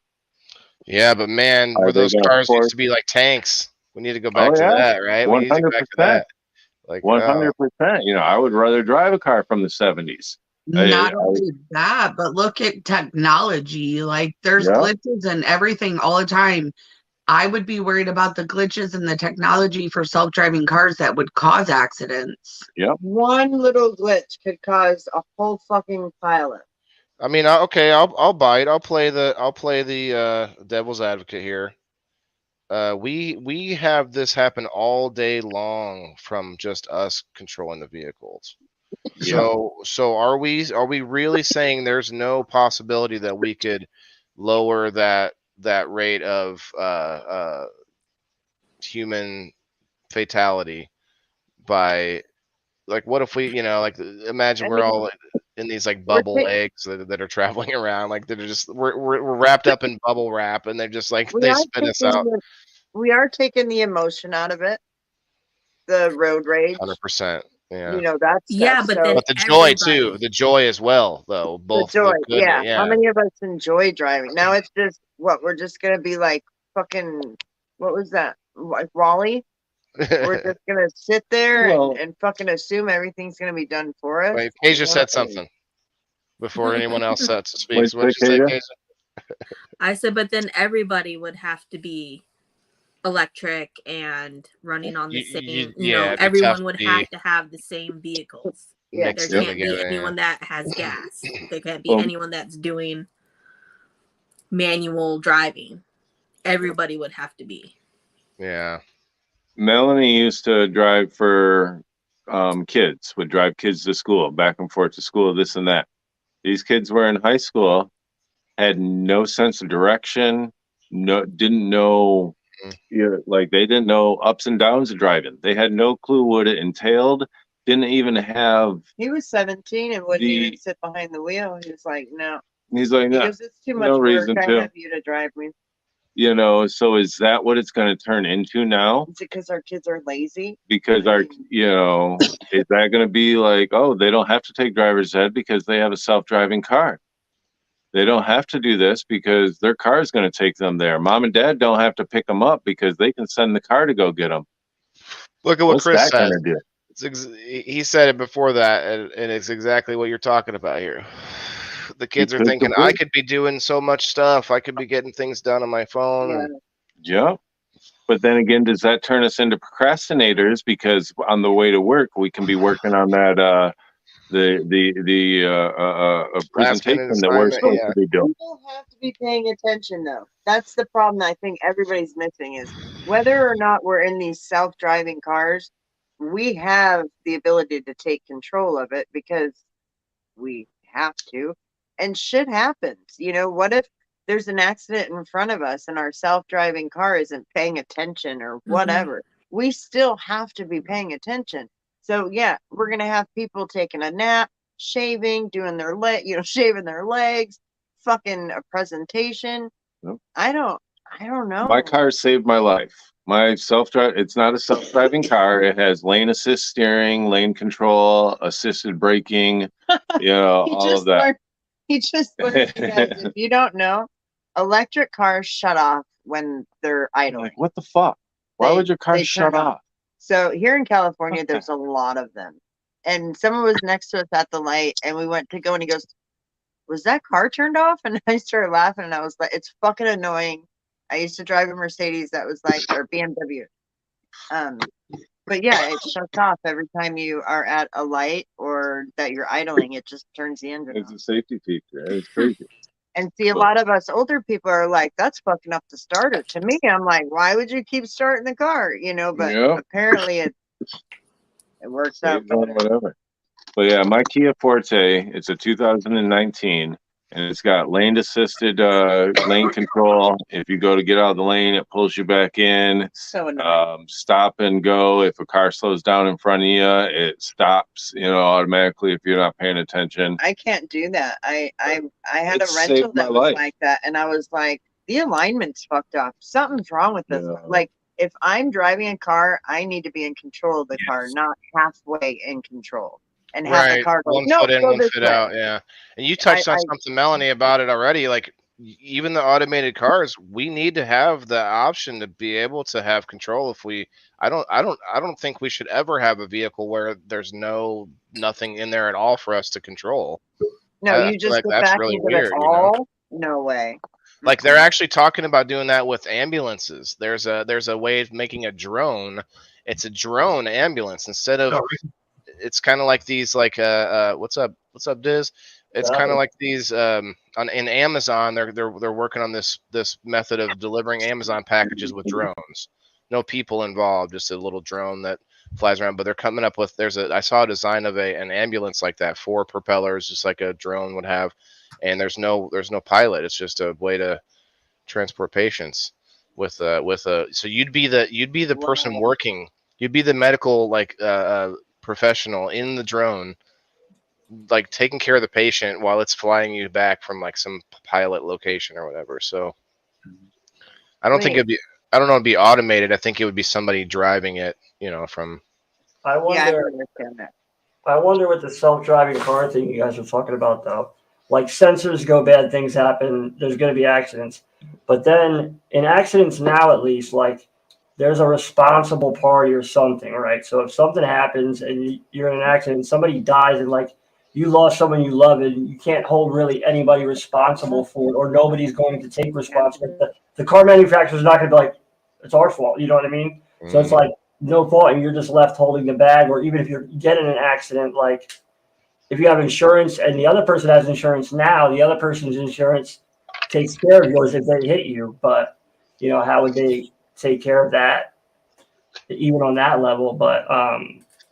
yeah, but man, Are where they those gonna cars used force- to be like tanks. We need to go back Oh to yeah, that, right? We need to go back to 100%. that. Like, 100%. You know, I would rather drive a car from the 70s. Not only that, but look at technology. Like there's Yeah. glitches and everything all the time. I would be worried about the glitches in the technology for self-driving cars that would cause accidents. One little glitch could cause a whole fucking pileup. I mean, okay, I'll buy it. I'll play the devil's advocate here. We have this happen all day long from just us controlling the vehicles. So are we really saying there's no possibility that we could lower that rate of human fatality by, like, what if we, like, imagine we're all in these like bubble eggs that are traveling around, like they're just we're wrapped up in bubble wrap, and they're just like they spit us out. We are taking the emotion out of it, the road rage. 100%. Yeah. You know, that's but then But the joy too, everybody- the joy as well, though. Both the joy. the good, How many of us enjoy driving? Now it's just what we're just gonna be like fucking. What was that? Like Wally? We're just gonna sit there and fucking assume everything's gonna be done for us. Wait, Kasia said something before anyone else speaks. What did you say, Kasia? I said, but then everybody would have to be electric and running on the same. Everyone would have to have the same vehicles. There can't be anyone that has gas. There can't be anyone that's doing manual driving. Everybody would have to be. Yeah. Melanie used to drive for kids, would drive kids to school, back and forth to school, this and that. These kids were in high school, had no sense of direction, didn't know, like they didn't know ups and downs of driving. They had no clue what it entailed. Didn't even have. He was 17 and wouldn't even sit behind the wheel. He was like, no. He's like, no. Because it's too much work. I have you to drive me. You know, so is that what it's going to turn into now? Is it because our kids are lazy? Because is that going to be like, oh, they don't have to take driver's ed because they have a self-driving car. They don't have to do this because their car is going to take them there. Mom and dad don't have to pick them up because they can send the car to go get them. Look at what What's Chris that says. He said it before that, and it's exactly what you're talking about here. The kids are thinking, I could be doing so much stuff. I could be getting things done on my phone. Yeah. But then again, does that turn us into procrastinators? Because on the way to work, we can be working on that presentation that we're supposed to be doing. People have to be paying attention, though. That's the problem I think everybody's missing is whether or not we're in these self-driving cars, we have the ability to take control of it because we have to. And shit happens. You know, what if there's an accident in front of us and our self-driving car isn't paying attention or whatever? We still have to be paying attention. So yeah, we're gonna have people taking a nap, shaving, doing their shaving their legs, fucking a presentation. Nope. I I don't know. My car saved my life. My self-drive, it's not a self-driving car. It has lane assist steering, lane control, assisted braking, all of that. He just learned, you guys, if you don't know, electric cars shut off when they're idling. Like, what the fuck? Why would your car shut off? So here in California, there's a lot of them. And someone was next to us at the light, and we went to go, and he goes, "Was that car turned off?" And I started laughing, and I was like, "It's fucking annoying." I used to drive a Mercedes that was like, or BMW. But yeah, it shuts off every time you are at a light or that you're idling. It just turns the engine off. It's a safety feature. It's crazy. And see, a lot of us older people are like, "That's fucking up the starter." To me, I'm like, "Why would you keep starting the car?" But apparently it works out. Whatever. But yeah, my Kia Forte, it's a 2019, and it's got lane assisted lane control. If you go to get out of the lane, it pulls you back in. So annoying. Stop and go. If a car slows down in front of you, it stops, automatically if you're not paying attention. I can't do that. I had a rental that was like that, and I was like, the alignment's fucked up. Something's wrong with this. Yeah. Like, if I'm driving a car, I need to be in control of the car, not halfway in control. And have the car go, one foot in, one foot out. Yeah. And you touched on something, Melanie, about it already. Like, even the automated cars, we need to have the option to be able to have control. If we, I don't think we should ever have a vehicle where there's nothing in there at all for us to control. No, you just get back really into weird, it all. No way. Like, they're actually talking about doing that with ambulances. There's a way of making a drone. It's a drone ambulance instead of. It's kind of like these, like what's up, Diz? It's kind of like these in Amazon. They're working on this method of delivering Amazon packages with drones. No people involved, just a little drone that flies around. But they're coming up with I saw a design of an ambulance like that, 4 propellers, just like a drone would have, and there's no pilot. It's just a way to transport patients with a. So you'd be the person working. You'd be the medical professional in the drone, like taking care of the patient while it's flying you back from like some pilot location or whatever. So I don't think it'd be automated. I think it would be somebody driving it, from. I wonder with the self-driving car thing you guys are talking about, though. Like, sensors go bad, things happen, there's going to be accidents. But then in accidents now, at least, like, there's a responsible party or something, right? So if something happens and you're in an accident, somebody dies, and like you lost someone you love, and you can't hold really anybody responsible for it, or nobody's going to take responsibility. The car manufacturer's not going to be like, it's our fault. You know what I mean? Mm-hmm. So it's like no fault, and you're just left holding the bag. Or even if you're getting an accident, like if you have insurance and the other person has insurance now, the other person's insurance takes care of yours if they hit you. But how would they take care of that even on that level? But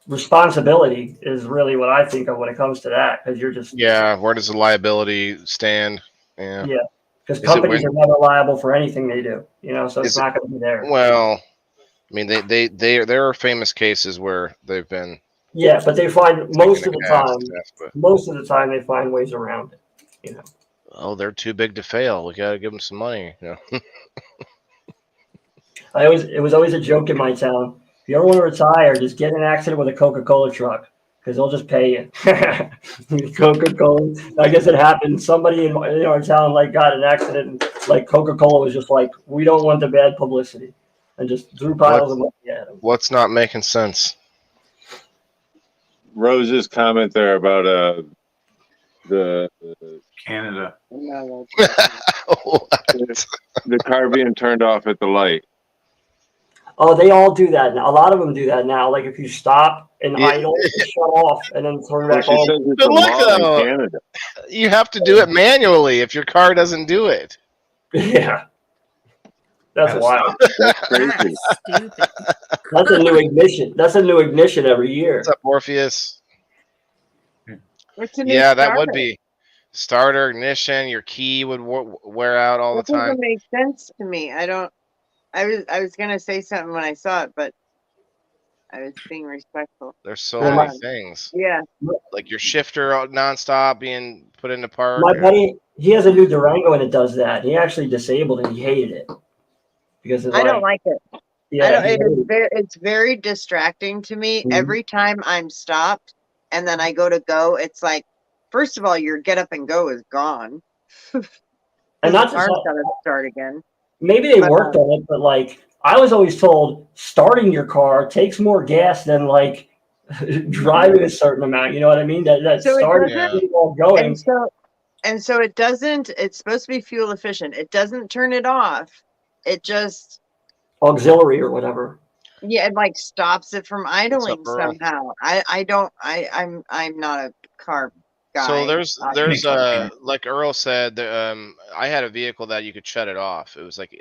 responsibility is really what I think of when it comes to that, because you're just where does the liability stand? Because companies are never liable for anything they do, so it's not going to be there. Well, I mean, there are famous cases where they've been but they find most of the time they find ways around it. Oh, they're too big to fail, we got to give them some money. It was always a joke in my town. If you ever want to retire, just get in an accident with a Coca-Cola truck, because they'll just pay you. Coca-Cola. I guess it happened. Somebody in our town got an accident, and Coca-Cola was just like, we don't want the bad publicity, and just threw piles of money at them. What's not making sense? Rose's comment there about the Canada. The car being turned off at the light. Oh, they all do that now. A lot of them do that now. Like if you stop and idle, shut off, and then turn back on. But look, Canada. You have to do it manually if your car doesn't do it. Yeah. That's wild. That's crazy. That's a new ignition. That's a new ignition every year. What's up, Morpheus? That would be starter, ignition. Your key would wear out all the time. That doesn't make sense to me. I was gonna say something when I saw it, but I was being respectful. There's so many things. Yeah. Like your shifter nonstop being put into park. My buddy, he has a new Durango and it does that. He actually disabled it. He hated it. because it's I don't like it. yeah, I don't, it's very distracting to me. Every time I'm stopped and then I go, it's like, first of all, your get up and go is gone. and The not car's just got to start again. maybe they worked on it, but like I was always told, starting your car takes more gas than like driving a certain amount. You know what I mean? That So it starting doesn't, all going. and so it doesn't. It's supposed to be fuel efficient. It doesn't turn it off. It just Auxiliary or whatever. Yeah, it like stops it from idling Earl? somehow. I'm not a car guy. So there's like Earl said, I had a vehicle that you could shut it off. It was like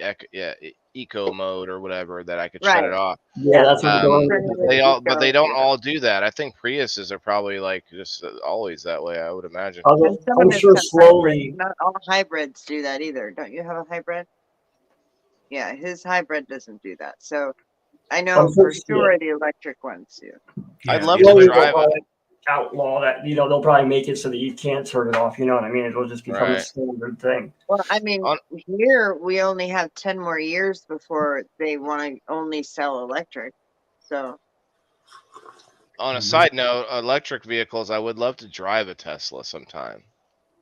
eco mode or whatever that I could shut it off. Yeah, that's what but they don't all do that. I think Priuses are probably like just always that way. I would imagine. I'm sure slowly. Not all hybrids do that either. Don't you have a hybrid? Yeah, his hybrid doesn't do that. So I know for sure the electric ones do. I'd love to drive it. Outlaw that, they'll probably make it so that you can't turn it off. You know what I mean? It'll just become a standard thing. Well, I mean, here we only have 10 more years before they want to only sell electric. So, on a side note, electric vehicles, I would love to drive a Tesla sometime,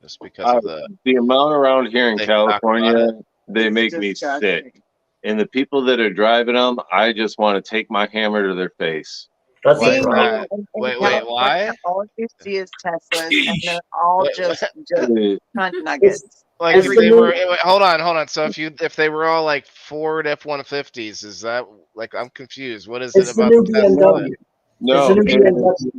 just because of the amount around here in California, they make me sick. And the people that are driving them, I just want to take my hammer to their face. That's wait, why? All you see is Teslas, and they're all just nuggets. Like if they were, hold on. So if they were all like Ford F-150s, is that like, I'm confused? What is it about Tesla? No,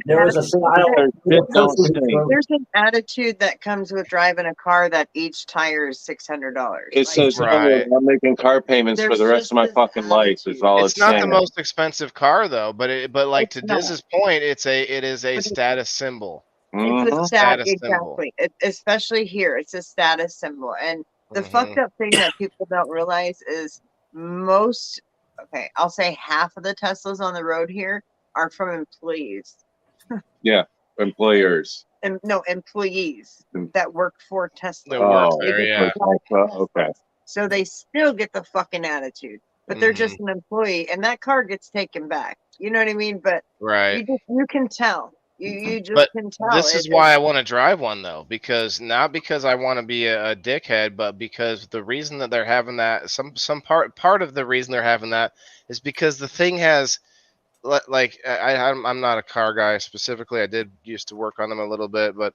there is a style. There's an attitude that comes with driving a car that each tire is $600. It says, I'm making car payments for the rest of my fucking life. Is all it's not saying. the most expensive car though, but like to Diz's point, it is a status symbol. It's a status exactly. Especially here, it's a status symbol. And the fucked up thing that people don't realize is I'll say half of the Teslas on the road here are from employees. Yeah, employers. And no, employees that work for Tesla. Okay. So they still get the fucking attitude, but they're just an employee, and that car gets taken back. You know what I mean? But you can tell. You just can tell. This is why I want to drive one though, because not because I want to be a dickhead, but because the reason that they're having that, some part of the reason they're having that is because the thing has, like, I'm not a car guy specifically. I did used to work on them a little bit, but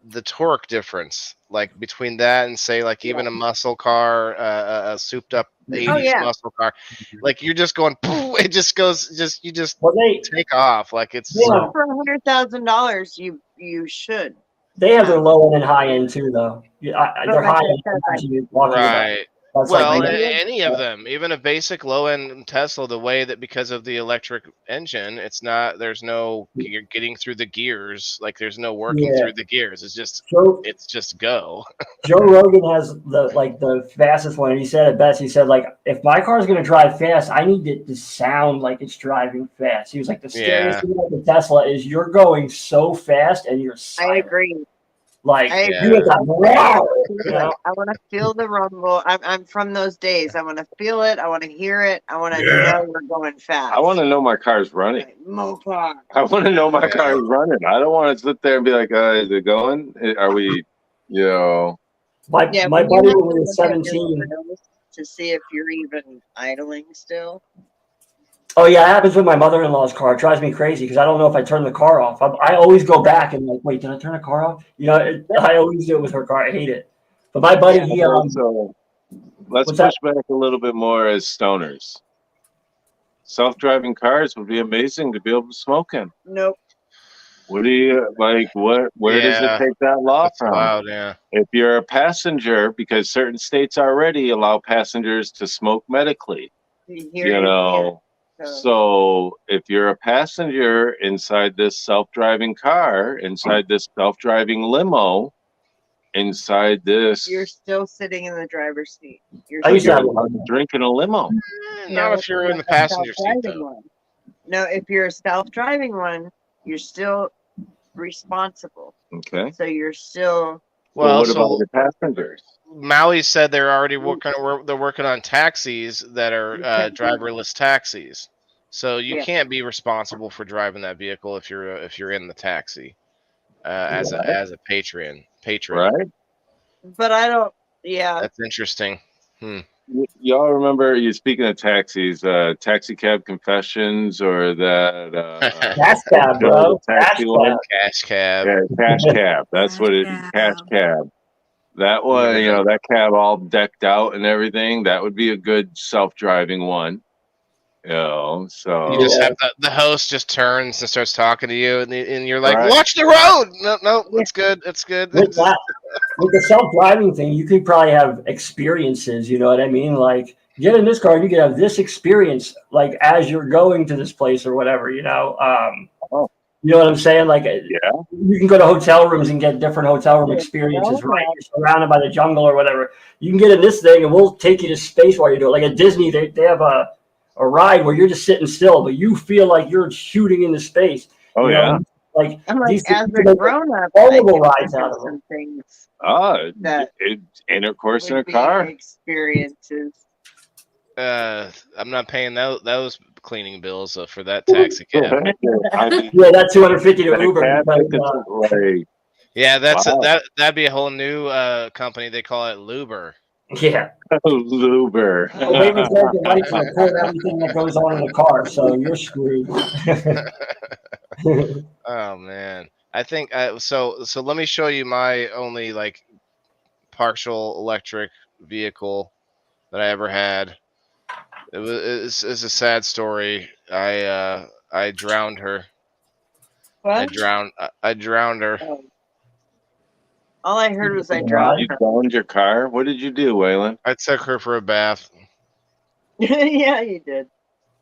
the torque difference, like between that and say like even a muscle car, a souped up 80s muscle car, like you're just going, poof, it just goes, you just take off like it's for $100,000. You should. They have their low end and high end too, though. They're high end, right? Well, any of them, even a basic low-end Tesla, the way that because of the electric engine, there's no you're getting through the gears, like there's no working through the gears. It's just go. Joe Rogan has the fastest one, and he said it best. He said, like, if my car is going to drive fast, I need it to sound like it's driving fast. He was like, the scariest thing about the Tesla is you're going so fast and you're silent. I agree. Like, I want to feel the rumble. I'm from those days. I want to feel it. I want to hear it. I want to know we're going fast. I want to know my car's running. Mopar. I want to know my car's running. I don't want to sit there and be like, is it going? Are we, My buddy when we were 17. To see if you're even idling still. Oh yeah, it happens with my mother-in-law's car. It drives me crazy because I don't know if I turn the car off. I always go back and like, wait, did I turn the car off? I always do it with her car. I hate it. But my buddy, let's push back a little bit more as stoners. Self-driving cars would be amazing to be able to smoke in. Nope. What do you like? Where does it take that law from? Loud, yeah. If you're a passenger, because certain states already allow passengers to smoke medically, So if you're a passenger inside this self-driving car, inside this self-driving limo, inside this, you're still sitting in the driver's seat. You're drinking a limo. Not if you're in the passenger seat, though. No, if you're a self-driving one, you're still responsible. Okay. So you're still. Well, what about the passengers? Maui said they're already working on taxis that are driverless taxis. So you can't be responsible for driving that vehicle if you're in the taxi as a patron. Right. But I don't. Yeah. That's interesting. Y'all remember you speaking of taxis, Taxi Cab Confessions, or that Cash Cab, bro. Taxi one? Cash Cab. Yeah, Cash Cab. That's what it is. Cash Cab. That one, you know, that cab all decked out and everything. That would be a good self-driving one. You know, so you just have the host just turns and starts talking to you, and you're like, Right. "Watch the road!" No, it's good. It's good. With the self-driving thing, you could probably have experiences. You know what I mean? Like, get in this car, and you could have this experience, like as you're going to this place or whatever. You know, you know what I'm saying? Like, you can go to hotel rooms and get different hotel room experiences. Right, you're surrounded by the jungle or whatever. You can get in this thing, and we'll take you to space while you do it. Like at Disney, they have a ride where you're just sitting still, but you feel like you're shooting into space. Oh, you know? Like, I'm like, these as a grown up, horrible rides out of them. Things that intercourse in a car experiences. I'm not paying those cleaning bills for that taxi cab. Yeah, that's $250 to Uber. Like, yeah, that'd be a whole new company. They call it Luber. Yeah. Luber. They reserve the right to record everything that goes on in the car, so you're screwed. Oh man, I think so. Let me show you my only like partial electric vehicle that I ever had. It's a sad story. I drowned her. What? I drowned her. Oh. All I heard was I drowned You her. drowned your car? What did you do, Waylon? I took her for a bath. Yeah, you did.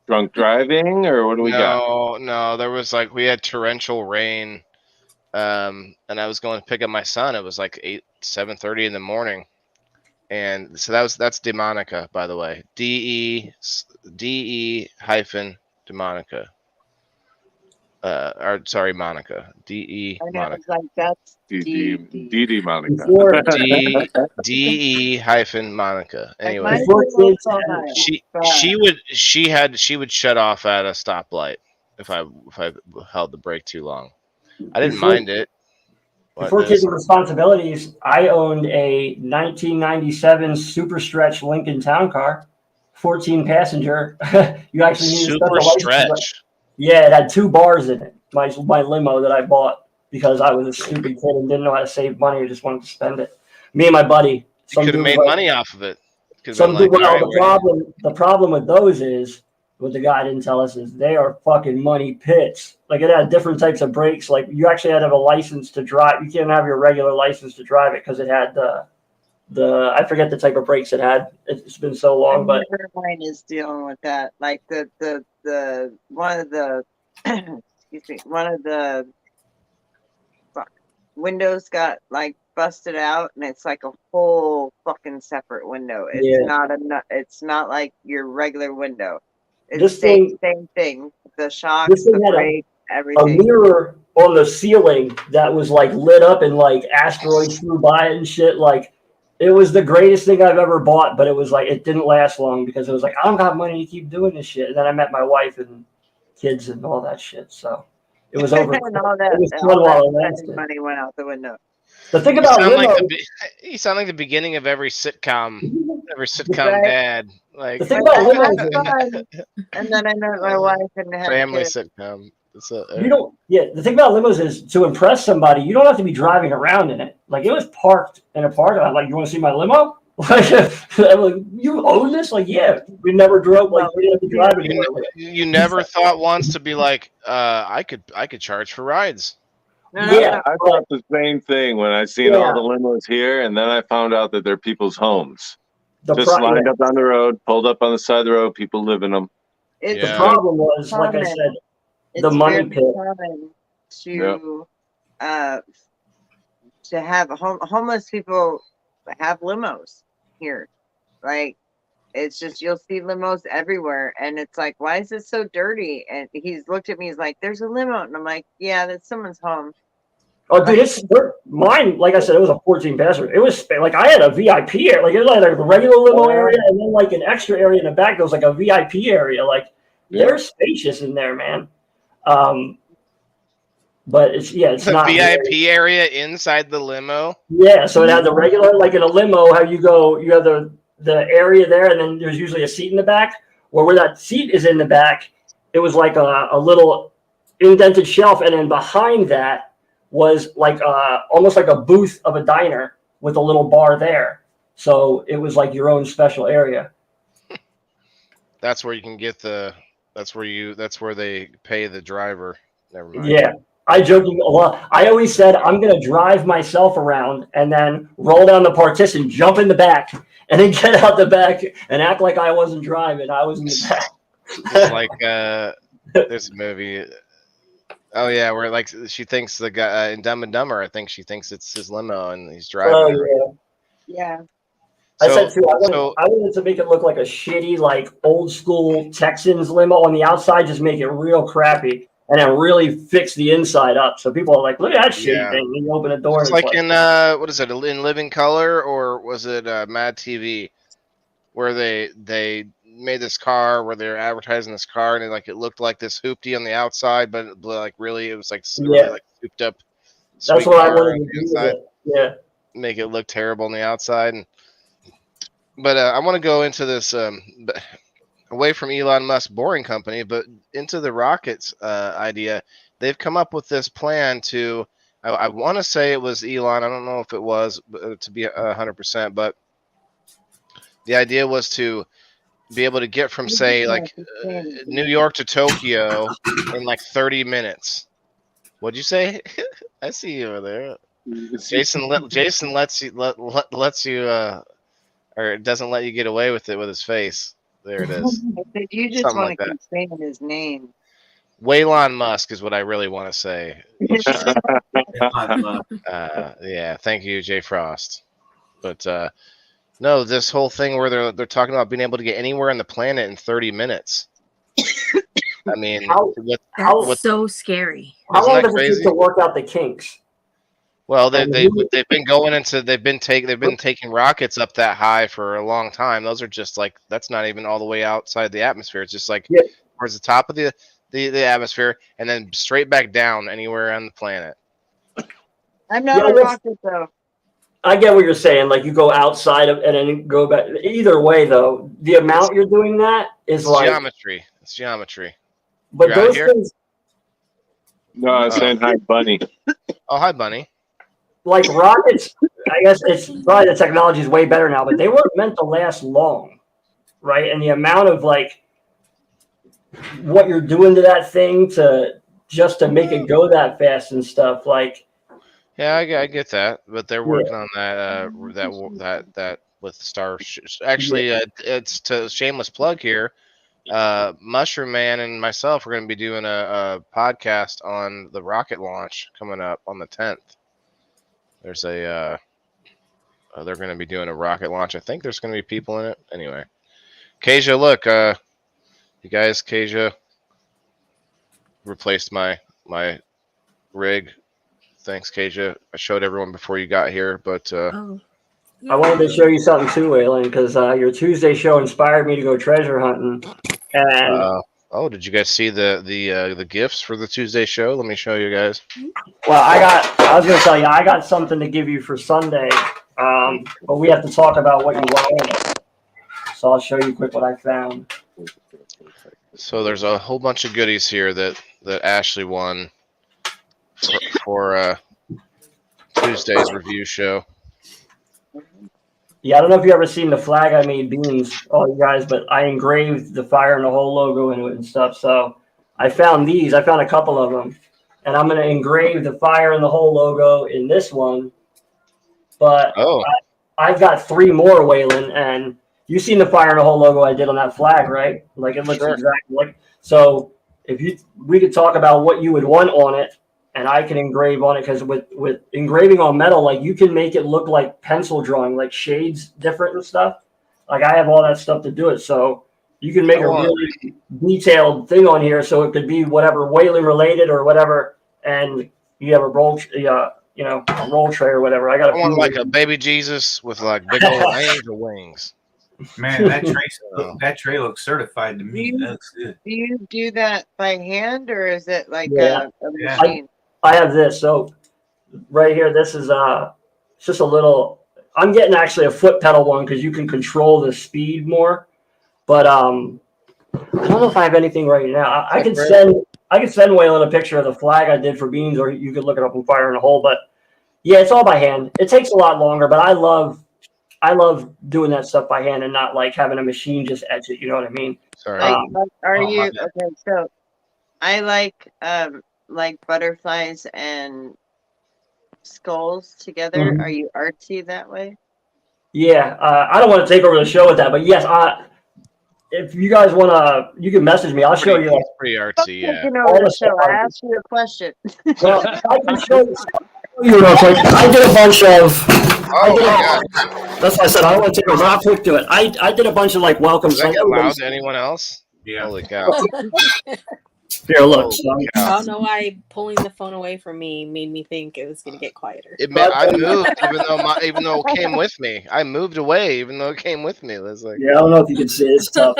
Drunk driving, or what do we got? No, there was like we had torrential rain, and I was going to pick up my son. It was like 7:30 in the morning, and so that's Demonica, by the way. DE hyphen Demonica. Or sorry, Monica. DE Monica. Like that's DD Monica. DE hyphen Monica. Anyway, she would shut off at a stoplight if I held the brake too long. I didn't mind it. Before taking responsibilities, I owned a 1997 Super Stretch Lincoln Town Car, 14 passenger. You actually need Super Stretch. Yeah, it had 2 bars in it. My limo that I bought because I was a stupid kid and didn't know how to save money. I just wanted to spend it. Me and my buddy. You could have made money off of it. The problem with those is, what the guy didn't tell us is they are fucking money pits. Like it had different types of brakes. Like you actually had to have a license to drive. You can't have your regular license to drive it because it had the I forget the type of brakes it had. It's been so long, but mine is dealing with that. Like the one of the excuse me, one of the windows got like busted out, and it's like a whole fucking separate window. It's not like your regular window. It's the same thing. The shocks, the brake, everything. A mirror on the ceiling that was like lit up and like asteroids flew by and shit. Like it was the greatest thing I've ever bought, but it was like it didn't last long because it was like I don't got money to keep doing this shit. And then I met my wife and kids and all that shit. So it was over. And all that, it was fun while it lasted. Money went out the window. The thing about you sound like the beginning of every sitcom dad. Like the thing about limos, and then I met my wife and had family kids. sitcom. The thing about limos is to impress somebody, you don't have to be driving around in it. Like it was parked in a parking lot. Like, you want to see my limo? Like, you own this? Like, yeah, we never drove. Like, we didn't have to drive anywhere. You never thought once to be like, I could charge for rides. Yeah, I thought the same thing when I seen all the limos here, and then I found out that they're people's homes. Just lined up on the road, pulled up on the side of the road, people live in them. The problem was, like I said, the money pit. To have homeless people have limos here. Like, it's just, you'll see limos everywhere, and it's like, why is it so dirty? And he's looked at me, he's like, there's a limo, and I'm like, yeah, that's someone's home. Oh, dude, mine. Like I said, it was a 14 passenger. It was like I had a VIP area. Like it was like a regular limo area, and then like an extra area in the back. There was like a VIP area. Like they're spacious in there, man. But it's not VIP area inside the limo. Yeah, so it had the regular, like in a limo, how you go, you have the area there, and then there's usually a seat in the back. Where that seat is in the back, it was like a little indented shelf, and then behind that was like almost like a booth of a diner with a little bar there. So it was like your own special area. That's where you can get that's where they pay the driver. Never mind. Yeah. I joking a lot. I always said I'm gonna drive myself around and then roll down the partition, jump in the back, and then get out the back and act like I wasn't driving. I was in the back. It's like there's a movie. Oh yeah, where like she thinks the guy in Dumb and Dumber. I think she thinks it's his limo and he's driving. Oh yeah. I said too. I wanted to make it look like a shitty, like old school Texans limo on the outside. Just make it real crappy. And then really fix the inside up, so people are like, "Look at that shitty thing." And you open the door. It's like in what is it? In Living Color, or was it Mad TV, where they made this car where they're advertising this car, and it looked like this hoopty on the outside, but like really it was like really like souped up. That's what I wanted to do with it. Yeah. Make it look terrible on the outside, but I want to go into this. Away from Elon Musk's boring company, but into the rockets idea. They've come up with this plan to, I want to say it was Elon. I don't know if it was to be 100%, but the idea was to be able to get from, say, like New York to Tokyo in like 30 minutes. What'd you say? I see you over there. Jason lets you, or doesn't let you get away with it with his face. There it is. You just want to keep saying his name. Waylon Musk is what I really want to say. Yeah, thank you, Jay Frost. But no, this whole thing where they're talking about being able to get anywhere on the planet in 30 minutes. I mean, that's so scary. How long does it take to work out the kinks? Well, they've been going into they've been taking rockets up that high for a long time. Those are just like that's not even all the way outside the atmosphere. It's just like towards the top of the atmosphere and then straight back down anywhere on the planet. I'm not a rocket though. I get what you're saying. Like you go outside of and then go back. Either way, though, the amount you're doing that is like geometry. It's geometry. But those things. No, I was saying hi, Bunny. Oh, hi, Bunny. Like rockets, I guess it's probably the technology is way better now, but they weren't meant to last long, right? And the amount of like what you're doing to that thing to make it go that fast and stuff, like. Yeah, I get that, but they're working on that with Star. Actually, it's to shameless plug here. Mushroom Man and myself are going to be doing a podcast on the rocket launch coming up on the 10th. There's they're going to be doing a rocket launch. I think there's going to be people in it. Anyway, Kasia, look, you guys, Kasia replaced my rig. Thanks, Kasia. I showed everyone before you got here, but I wanted to show you something too, Waylon, because your Tuesday show inspired me to go treasure hunting. And did you guys see the gifts for the Tuesday show? Let me show you guys. Well, I was going to tell you, I got something to give you for Sunday, but we have to talk about what you want. So I'll show you quick what I found. So there's a whole bunch of goodies here that Ashley won for Tuesday's review show. Yeah, I don't know if you ever seen the flag I made, Beans, all you guys, but I engraved the fire and the whole logo into it and stuff. So I found these. I found a couple of them. And I'm going to engrave the fire and the whole logo in this one. But I've got 3 more, Waylon. And you've seen the fire and the whole logo I did on that flag, right? Like it looks exactly like. So we could talk about what you would want on it. And I can engrave on it because with engraving on metal, like you can make it look like pencil drawing, like shades different and stuff. Like I have all that stuff to do it. So you can make a really detailed thing on here. So it could be whatever Waylon related or whatever. And you have a a roll tray or whatever. I got I want like a baby Jesus with like big old angel wings. Man, that tray looks certified to me. That's good. Do you do that by hand or is it like Yeah. a machine? I have this. So right here, this is it's just a little. I'm getting actually a foot pedal one because you can control the speed more. But I don't know if I have anything right now. I can send Waylon a picture of the flag I did for Beans, or you could look it up on Fire in a Hole. But yeah, it's all by hand. It takes a lot longer, but I love doing that stuff by hand and not like having a machine just etch it. You know what I mean? Sorry. Are you okay? So I like butterflies and skulls together. Mhm. Are you artsy that way? Yeah, I don't want to take over the show with that, but yes, if you guys want to, you can message me. I'll show you. It's pretty artsy, yeah. Over the show. I asked you a question. Well, I can show you real quick. I did a bunch of. That's why I said I don't want to take over. I'll quick to it. I did a bunch of like welcome. Does that get loud to anyone else? Yeah. Holy cow. Here, look. I don't know why pulling the phone away from me made me think it was going to get quieter. I moved even though it came with me. I moved away even though it came with me. It's like, yeah, I don't know if you can see it. It's tough.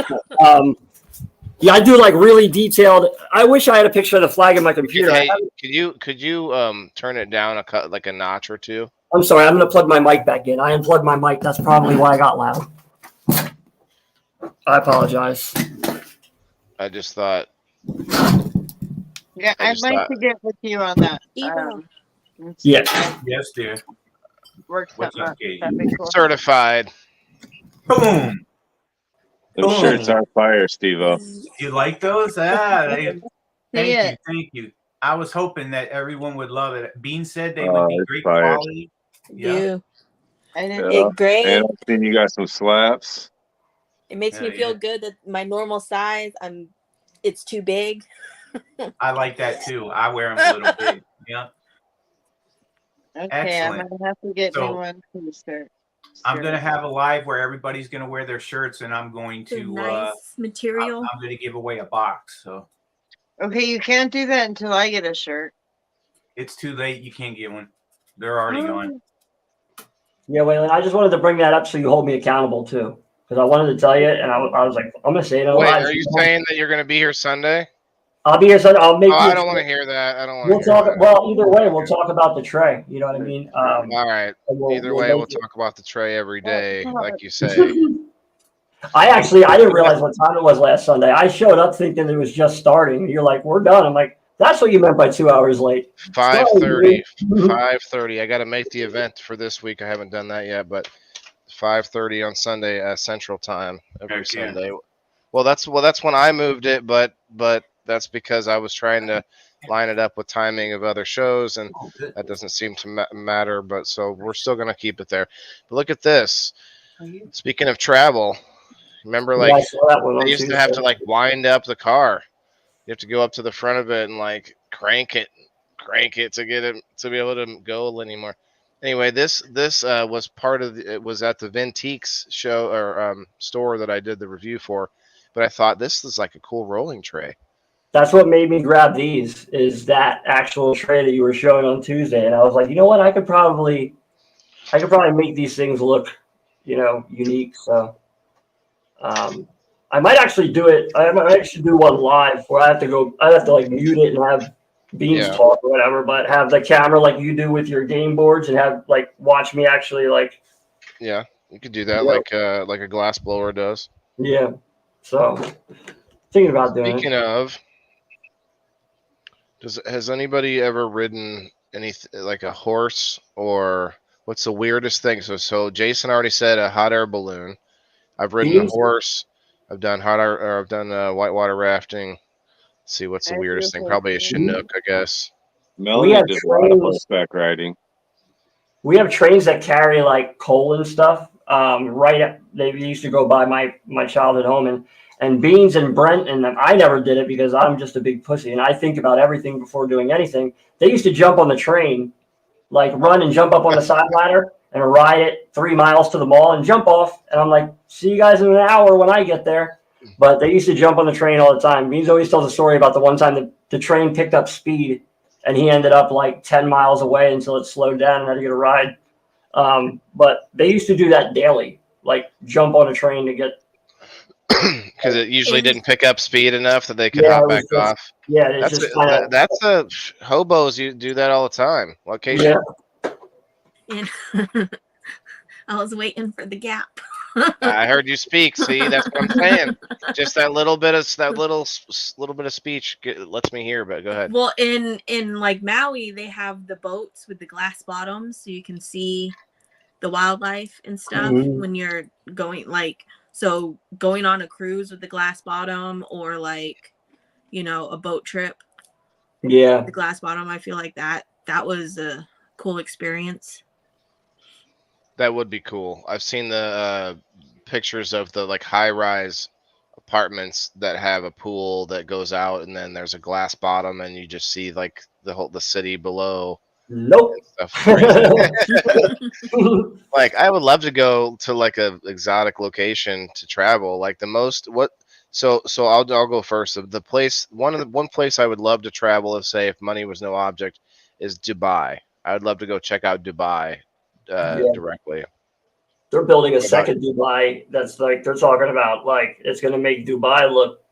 Yeah, I do like really detailed. I wish I had a picture of the flag in my computer. Hey, could you turn it down like a notch or two? I'm sorry. I'm going to plug my mic back in. I unplugged my mic. That's probably why I got loud. I apologize. I just thought. Yeah, I'd like to get with you on that. Yeah. Yes, dear. Work something out. Katie? That'd be cool. Certified. Boom. The shirts are fire, Steve-O. You like those? Thank you. I was hoping that everyone would love it. Bean said they would be great quality. Yeah. It's great. And I've seen you got some slaps. It makes me feel good that my normal size, it's too big. I like that too. I wear them a little big. Yeah. Okay, Excellent. I'm gonna have to get me one for the shirt. I'm gonna have a live where everybody's gonna wear their shirts, and I'm going to nice material. I'm gonna give away a box. So. Okay, you can't do that until I get a shirt. It's too late. You can't get one. They're already gone. Yeah, Waylon, I just wanted to bring that up so you hold me accountable too, because I wanted to tell you, and I was like, I'm gonna say it. Wait, are you saying that you're gonna be here Sunday? I'll be here Sunday. I'll make. I don't want to hear that. I don't want. We'll talk. Well, either way, we'll talk about the tray. You know what I mean? All right. Either way, we'll talk about the tray every day, like you say. I didn't realize what time it was last Sunday. I showed up thinking it was just starting. You're like, we're done. I'm like, that's what you meant by 2 hours late. 5:30. 5:30. I got to make the event for this week. I haven't done that yet, but 5:30 on Sunday Central Time every Sunday. Well, that's when I moved it, but that's because I was trying to line it up with timing of other shows, and that doesn't seem to matter. But so we're still going to keep it there. But look at this. Speaking of travel, remember like they used to have to like wind up the car. You have to go up to the front of it and like crank it to get it to be able to go anymore. Anyway, this was part of it was at the Vintiques show or store that I did the review for, but I thought this is like a cool rolling tray. That's what made me grab these, is that actual tray that you were showing on Tuesday. And I was like, you know what? I could probably make these things look, unique. So I might actually do it. I might actually do one live where I have to like mute it and have Beans talk or whatever, but have the camera like you do with your game boards and have like watch me actually like. Yeah, you could do that like a glass blower does. Yeah. So thinking about doing Speaking of, has anybody ever ridden like a horse, or what's the weirdest thing? So Jason already said a hot air balloon. I've ridden a horse. I've done whitewater rafting. Let's see what's the weirdest thing? Probably a Chinook, I guess. Melanie did a lot of horseback riding. We have trains that carry like coal and stuff. They used to go by my childhood home, and Beans and Brent and them. I never did it because I'm just a big pussy and I think about everything before doing anything. They used to jump on the train, like run and jump up on the side ladder and ride it 3 miles to the mall and jump off. And I'm like, see you guys in an hour when I get there. But they used to jump on the train all the time. Beans always tells a story about the one time the train picked up speed and he ended up like 10 miles away until it slowed down and had to get a ride. But they used to do that daily, like jump on a train to get. Because it usually didn't pick up speed enough that they could hop back off. Yeah, it's just kind of. That's hobos. You do that all the time. What case? Yeah. And I was waiting for the gap. I heard you speak. See, that's what I'm saying. Just that little bit of speech lets me hear. But go ahead. Well, in like Maui, they have the boats with the glass bottoms, so you can see the wildlife and stuff when you're going going on a cruise with the glass bottom, or like, you know, a boat trip. Yeah, the glass bottom. I feel like that was a cool experience. That would be cool. I've seen the pictures of the like high-rise apartments that have a pool that goes out, and then there's a glass bottom, and you just see like the city below. Nope. Like, I would love to go to like a exotic location to travel. Like so I'll go first. One place I would love to travel, if money was no object, is Dubai. I would love to go check out Dubai directly. They're building a second Dubai that's like, they're talking about like it's going to make Dubai look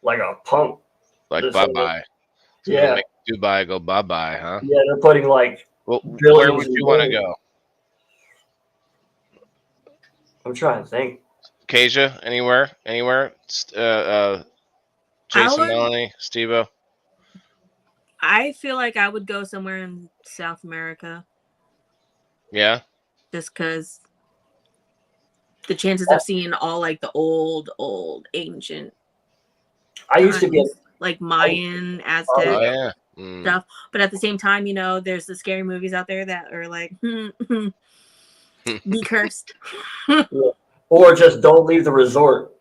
like a pump. Like bye-bye. Yeah. Make Dubai go bye-bye, huh? Yeah, they're putting like where would you want to go? I'm trying to think. Kasia, anywhere? Jason, Melanie, Steve-O? I feel like I would go somewhere in South America. Yeah? Just because the chances of seeing all like the old ancient I used to be like Mayan, Aztec stuff. But at the same time, you know, there's the scary movies out there that are like, be cursed. Or just don't leave the resort.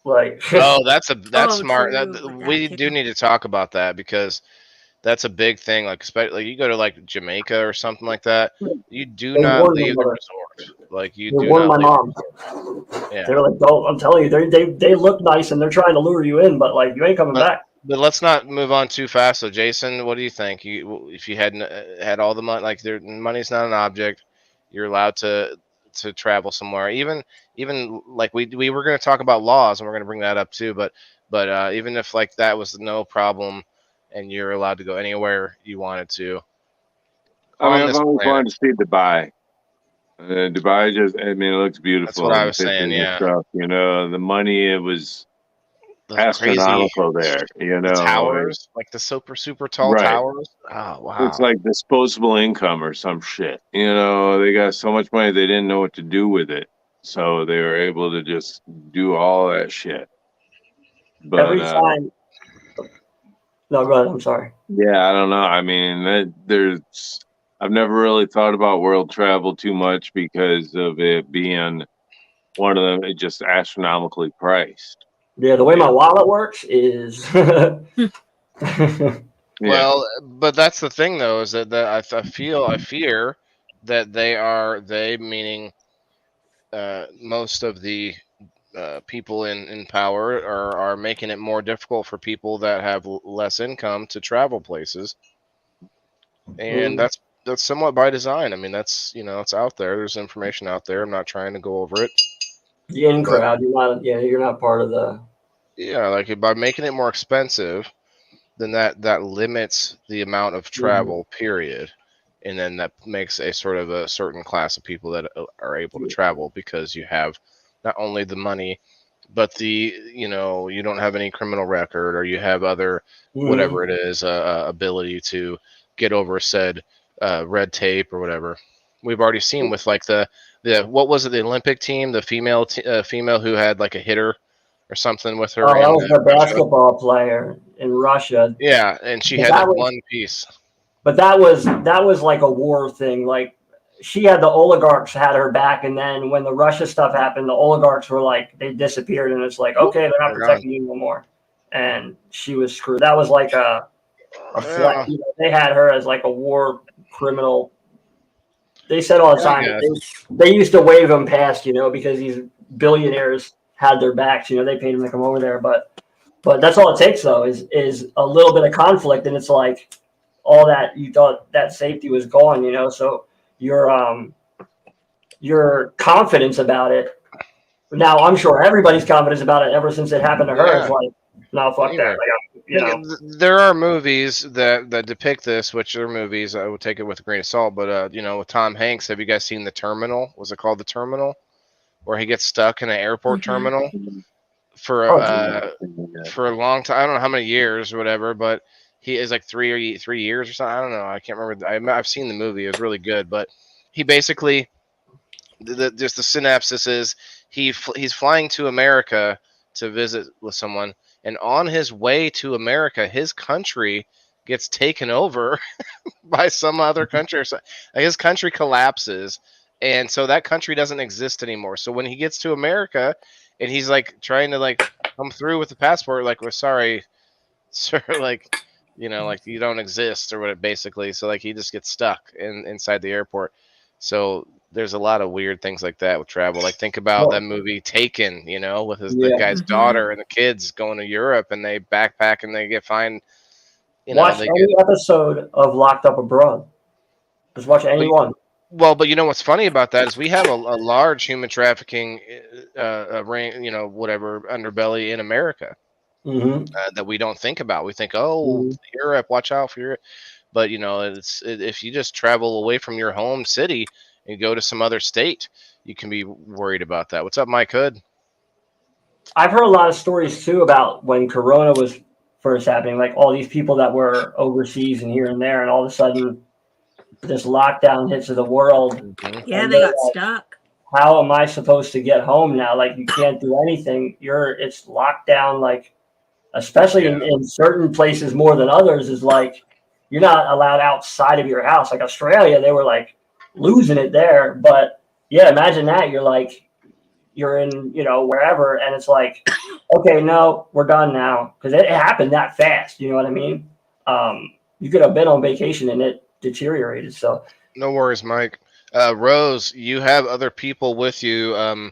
Like, that's smart. We do need to talk about that, because that's a big thing. Like, especially you go to like Jamaica or something like that, you do not leave the resort. Like, you do not. My mom. Yeah. They're like, don't. I'm telling you, they look nice and they're trying to lure you in, but like you ain't coming back. But let's not move on too fast. So, Jason, what do you think? If you had all the money, like money's not an object, you're allowed to travel somewhere. Even like we were going to talk about laws, and we're going to bring that up too. But even if like that was no problem, and you're allowed to go anywhere you wanted to. I've always wanted to see Dubai. Dubai it looks beautiful. That's what I was saying, yeah. Stuff, you know, the money, it was astronomical there, you know. The towers, like the super tall towers. Oh, wow. It's like disposable income or some shit. You know, they got so much money, they didn't know what to do with it. So they were able to just do all that shit. But every time. No, go ahead. I'm sorry. Yeah, I don't know. I mean, I've never really thought about world travel too much because of it being one of them just astronomically priced. Yeah, the way my wallet works is. Well, but that's the thing, though, is that I fear that they meaning most of the people in power are making it more difficult for people that have less income to travel places, and that's somewhat by design. I mean, that's, you know, it's out there. There's information out there. I'm not trying to go over it. The in crowd, you're not part of the. Yeah, like by making it more expensive, then that limits the amount of travel, period. And then that makes a sort of a certain class of people that are able to travel, because you have not only the money, but you don't have any criminal record, or you have other, whatever it is, ability to get over said red tape or whatever. We've already seen with like the what was it, the Olympic team, the female who had like a hitter or something with her. Oh, that was the basketball player in Russia. Yeah, and she had like one piece. But that was like a war thing. Like, she had the oligarchs had her back, and then when the Russia stuff happened, the oligarchs were like, they disappeared, and it's like, okay, they're not protecting you no more, and she was screwed. That was like a flag. You know, they had her as like a war criminal. They said all the time they used to wave them past, you know, because these billionaires had their backs. You know, they paid them to come over there, but that's all it takes though is a little bit of conflict, and it's like all that you thought that safety was gone, you know. So your confidence about it. Now I'm sure everybody's confidence about it ever since it happened to her is like, no, fuck that. Like, you know. There are movies that depict this, which are movies. I would take it with a grain of salt, but you know, with Tom Hanks, have you guys seen The Terminal? Was it called The Terminal, where he gets stuck in an airport terminal for a long time? I don't know how many years or whatever, but he is like 3 years or something. I don't know. I can't remember. I've seen the movie. It was really good, but he basically just the synopsis is he's flying to America to visit with someone. And on his way to America, his country gets taken over by some other country. Or so, like his country collapses, and so that country doesn't exist anymore. So when he gets to America, and he's like trying to like come through with the passport, like, we're sorry, sir, like, you know, like you don't exist or what, basically. So like he just gets stuck inside the airport. So there's a lot of weird things like that with travel. Like think about that movie Taken, you know, with the guy's daughter and the kids going to Europe, and they backpack and they get fined. You know, watch any episode of Locked Up Abroad. Just watch any one. Well, but you know what's funny about that is we have a large human trafficking, you know, whatever underbelly in America that we don't think about. We think, Europe, watch out for Europe. But you know, if you just travel away from your home city and go to some other state, you can be worried about that. What's up, Mike Hood? I've heard a lot of stories too about when Corona was first happening, like all these people that were overseas and here and there, and all of a sudden this lockdown hits of the world. Yeah, they got stuck. How am I supposed to get home now? Like you can't do anything. It's locked down, like especially in certain places more than others, is like you're not allowed outside of your house. Like Australia, they were like losing it there. But yeah, imagine that. You're in, you know, wherever, and it's like, okay, no, we're done now. Because it happened that fast. You know what I mean? You could have been on vacation and it deteriorated. So no worries, Mike. Rose, you have other people with you.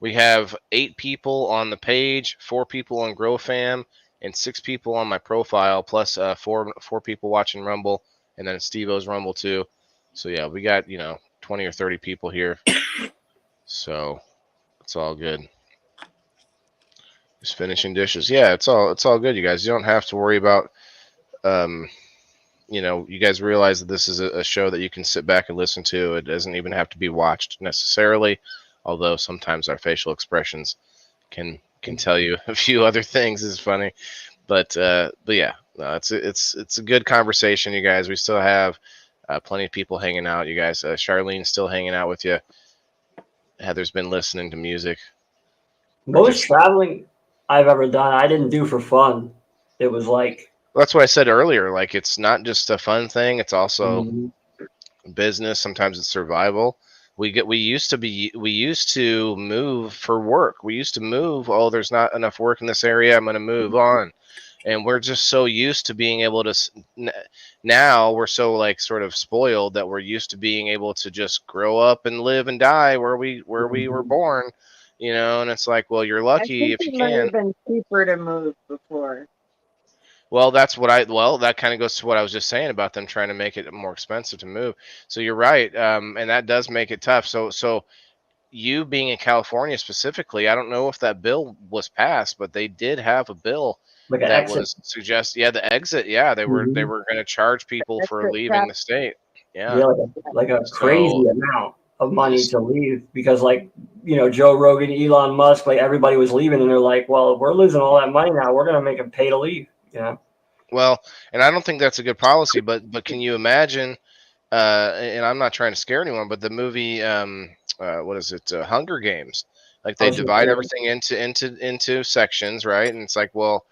We have 8 people on the page, 4 people on GrowFam, and 6 people on my profile, plus 4 people watching Rumble, and then Steve-O's Rumble too. So yeah, we got, you know, 20 or 30 people here. So it's all good. Just finishing dishes. Yeah, it's all good, you guys. You don't have to worry about you know, you guys realize that this is a show that you can sit back and listen to. It doesn't even have to be watched necessarily, although sometimes our facial expressions can tell you a few other things. Is funny, but yeah, no, it's a good conversation, you guys. We still have plenty of people hanging out. You guys, Charlene's still hanging out with you. Heather's been listening to music. Most traveling I've ever done, I didn't do for fun. It was like, that's what I said earlier. Like, it's not just a fun thing; it's also business. Sometimes it's survival. We used to move for work. We used to move. Oh, there's not enough work in this area. I'm going to move on. And we're just so used to being able to. Now we're so like sort of spoiled that we're used to being able to just grow up and live and die where we were born. You know, and it's like, well, you're lucky if you can. It might have been cheaper to move before. Well, that kind of goes to what I was just saying about them trying to make it more expensive to move. So you're right. And that does make it tough. So you being in California specifically, I don't know if that bill was passed, but they did have a bill like that was the exit. Yeah. They were going to charge people for leaving the state. Yeah. Like a crazy amount of money to leave because, like, you know, Joe Rogan, Elon Musk, like everybody was leaving and they're like, well, if we're losing all that money now, we're going to make them pay to leave. Yeah. Well, and I don't think that's a good policy, but can you imagine? And I'm not trying to scare anyone, but the movie, what is it? Hunger Games. Like they divide everything into sections, right? And it's like, well,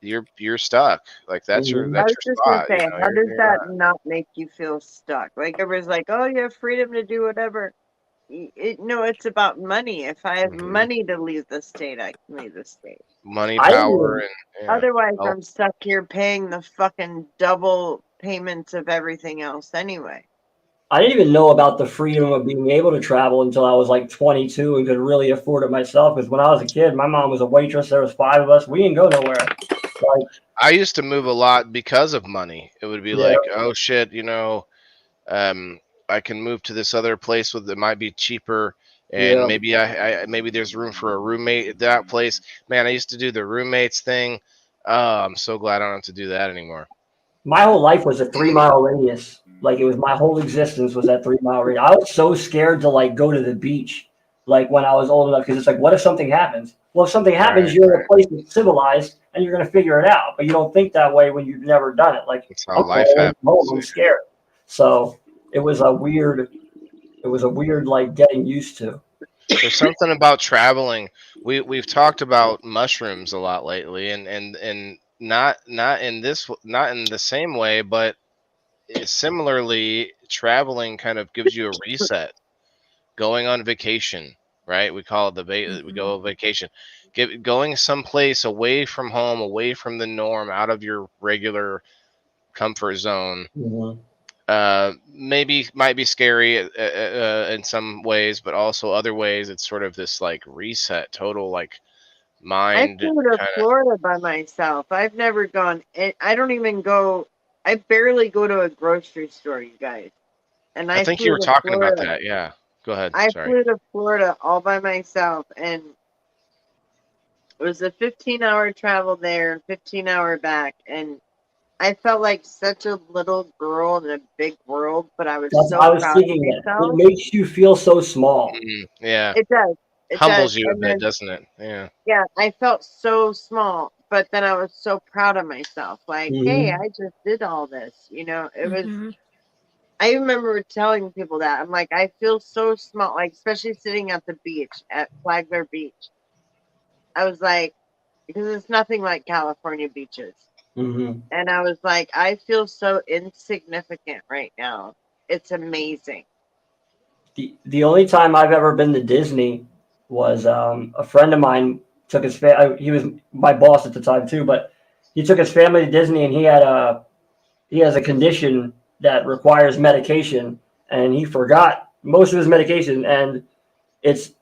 you're stuck. Like that's your spot. Say, how does that not make you feel stuck? Like everybody's like, oh, you have freedom to do whatever. No, it's about money. If I have money to leave the state, I can leave the state. Money, power, and otherwise I'm stuck here paying the fucking double payments of everything else anyway. I didn't even know about the freedom of being able to travel until I was like 22 and could really afford it myself. Because when I was a kid, my mom was a waitress. There was 5 of us. We didn't go nowhere. I used to move a lot because of money. It would be like, oh shit, I can move to this other place that might be cheaper, and maybe maybe there's room for a roommate at that place. Man, I used to do the roommates thing. I'm so glad I don't have to do that anymore. My whole life was a 3-mile radius. Like it was my whole existence was that 3-mile radius. I was so scared to like go to the beach, like when I was old enough, because it's like, what if something happens? Well, if something happens, you're in a place that's civilized and you're gonna figure it out. But you don't think that way when you've never done it. Like that's how life happens. I'm scared. So it was a weird like getting used to. There's something about traveling. We've talked about mushrooms a lot lately, and not in the same way, but similarly, traveling kind of gives you a reset. Going on vacation, right? We call it we go on vacation. Going someplace away from home, away from the norm, out of your regular comfort zone. Maybe might be scary in some ways, but also other ways it's sort of this like reset, total like mind. I flew to Florida by myself. I've never gone. I don't even go. I barely go to a grocery store, you guys. And I think you were talking about that. Yeah, go ahead. I flew to Florida all by myself, and it was a 15-hour travel there, 15-hour back, and I felt like such a little girl in a big world, but I was proud of myself. It makes you feel so small. Yeah. It does. It humbles you a bit, doesn't it? Yeah. Yeah, I felt so small, but then I was so proud of myself. Like, hey, I just did all this. It was. I remember telling people that. I'm like, I feel so small, like especially sitting at the beach at Flagler Beach. I was like, because it's nothing like California beaches. And I was like, I feel so insignificant right now. It's amazing. The only time I've ever been to Disney was a friend of mine took his family. He was my boss at the time too, but he took his family to Disney, and he has a condition that requires medication, and he forgot most of his medication, and it's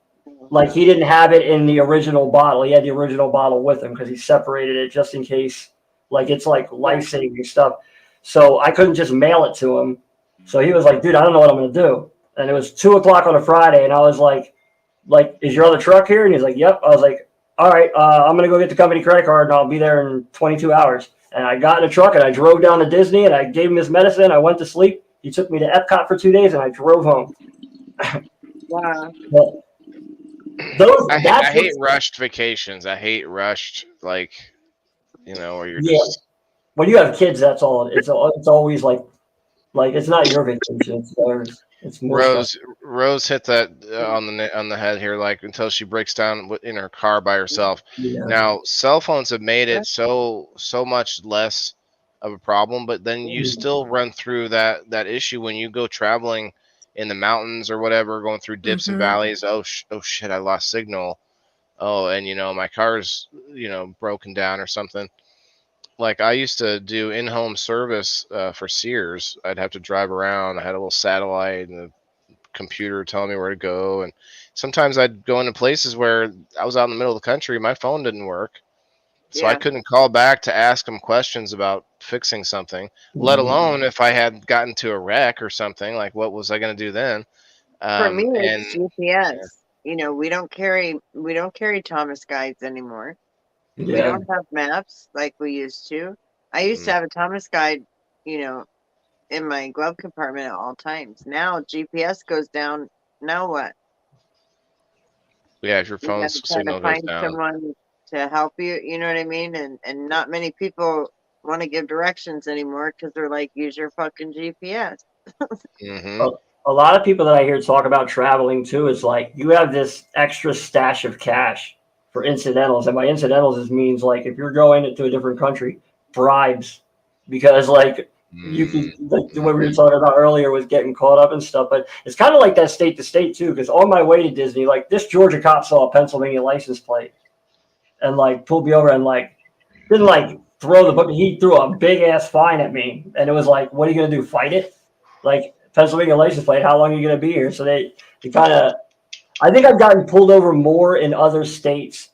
like he didn't have it in the original bottle. He had the original bottle with him because he separated it just in case. Like it's like life-saving stuff. So I couldn't just mail it to him. So he was like, dude, I don't know what I'm going to do. And it was 2:00 on a Friday. And I was like, is your other truck here? And he's like, yep. I was like, all right, I'm going to go get the company credit card and I'll be there in 22 hours. And I got in a truck and I drove down to Disney and I gave him his medicine. I went to sleep. He took me to Epcot for 2 days and I drove home. Wow. I hate rushed vacations. I hate rushed, where you're just. When you have kids, that's all. It's always like it's not your vacation. It's theirs. It's more Rose hit that on the head here, like until she breaks down in her car by herself. Yeah. Now, cell phones have made it so much less of a problem, but then you still run through that issue when you go traveling in the mountains or whatever, going through dips and valleys. Oh shit, I lost signal. Oh, and my car's broken down or something. Like I used to do in-home service for Sears. I'd have to drive around. I had a little satellite and a computer telling me where to go. And sometimes I'd go into places where I was out in the middle of the country. My phone didn't work. So I couldn't call back to ask them questions about fixing something, let alone if I had gotten to a wreck or something. Like, what was I going to do then? For me, it's GPS. We don't carry Thomas guides anymore. Yeah. We don't have maps like we used to. I used to have a Thomas guide, in my glove compartment at all times. Now GPS goes down. Now what? Yeah, if your phone's signal goes down. Someone to help you, you know what I mean? And not many people want to give directions anymore because they're like, use your fucking GPS. A lot of people that I hear talk about traveling too is like, you have this extra stash of cash for incidentals. And by incidentals, it means like if you're going into a different country, bribes, because you can, like what we were talking about earlier was getting caught up and stuff. But it's kind of like that state to state too, because on my way to Disney, like this Georgia cop saw a Pennsylvania license plate and pulled me over and didn't throw the book. He threw a big ass fine at me, and it was like, what are you gonna do? Fight it? Like Pennsylvania license plate. How long are you gonna be here? So they kind of. I think I've gotten pulled over more in other states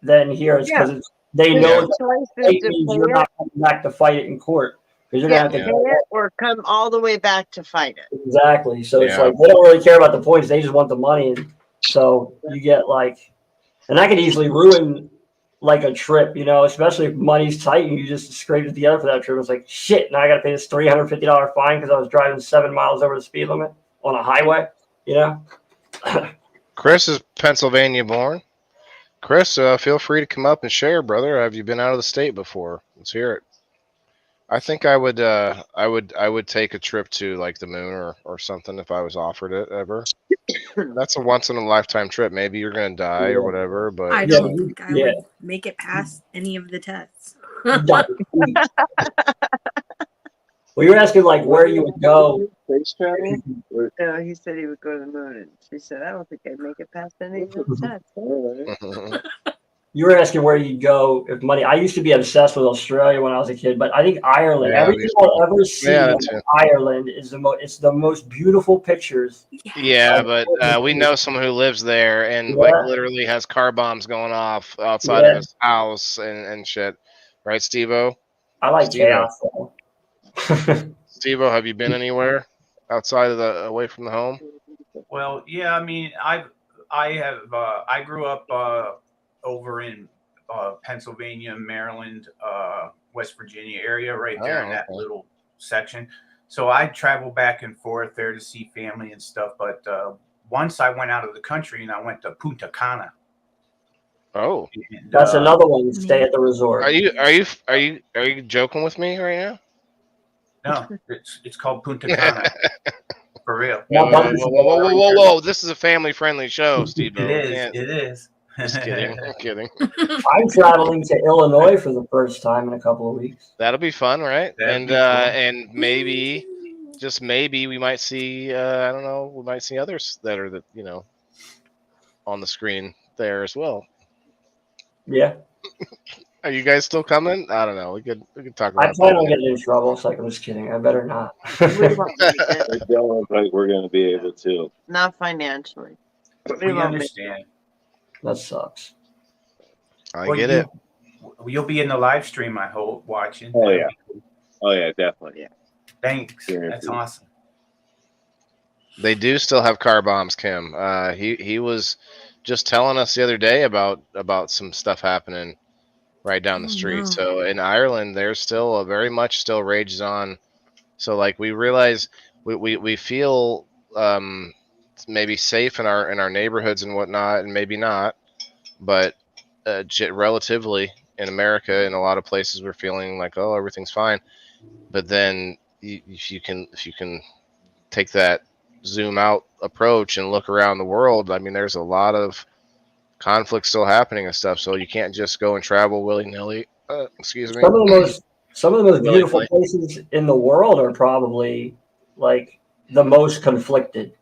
than here. It's because they know that choices to means pay you're it, not coming back to fight it in court because you're gonna have to pay it or come all the way back to fight it. exactly. So it's like they don't really care about the points; they just want the money. And so you get like, and that could easily ruin like a trip, you know, especially if money's tight and you just scrape it together for that trip. It's like shit. Now I got to pay this $350 fine because I was driving 7 miles over the speed limit on a highway. You know. Chris is Pennsylvania born. Chris, feel free to come up and share, brother. Have you been out of the state before? Let's hear it. I think I would take a trip to like the moon or something if I was offered it ever. That's a once in a lifetime trip. Maybe you're gonna die or whatever, but I don't think I would make it past any of the tests. Well, you're asking like where you would go. Space travel? No, he said he would go to the moon, and she said, "I don't think I'd make it past any of the tests." You were asking where you'd go if money. I used to be obsessed with Australia when I was a kid, but I think Ireland. Everything I'll ever see in Ireland is it's the most beautiful pictures. Yeah, but we know someone who lives there and like literally has car bombs going off outside of his house and shit. Right, Steve-O? I like chaos. Steve-O, have you been anywhere outside of away from the home? Well, yeah, I mean, I grew up over in Pennsylvania, Maryland, West Virginia area, right there in that little section. So I travel back and forth there to see family and stuff. But once I went out of the country and I went to Punta Cana. Oh, and, that's another one. Stay at the resort. Are you joking with me right now? No, it's called Punta Cana. For real. Whoa. This is a family-friendly show, Steve. It is. Just kidding. I'm kidding. I'm traveling to Illinois for the first time in a couple of weeks. That'll be fun, right? And maybe, just maybe, we might see, I don't know, we might see others that are, on the screen there as well. Yeah. Are you guys still coming? I don't know. We could talk about I plan on getting in trouble. It's like, I'm just kidding. I better not. I don't think we're going to be able to. Not financially. We understand. That sucks. I get it. You'll be in the live stream, I hope, watching. Oh, yeah. Oh, yeah, definitely. Yeah. Thanks. That's awesome. They do still have car bombs, Kim. He was just telling us the other day about some stuff happening right down the street. So in Ireland, there's still very much still rages on. So like we realize we feel maybe safe in our neighborhoods and whatnot, and maybe not, but relatively in America, in a lot of places, we're feeling like, oh, everything's fine. But then if you can take that zoom out approach and look around the world, I mean, there's a lot of conflict still happening and stuff. So you can't just go and travel willy-nilly. Excuse me. Some of the most beautiful places in the world are probably like the most conflicted.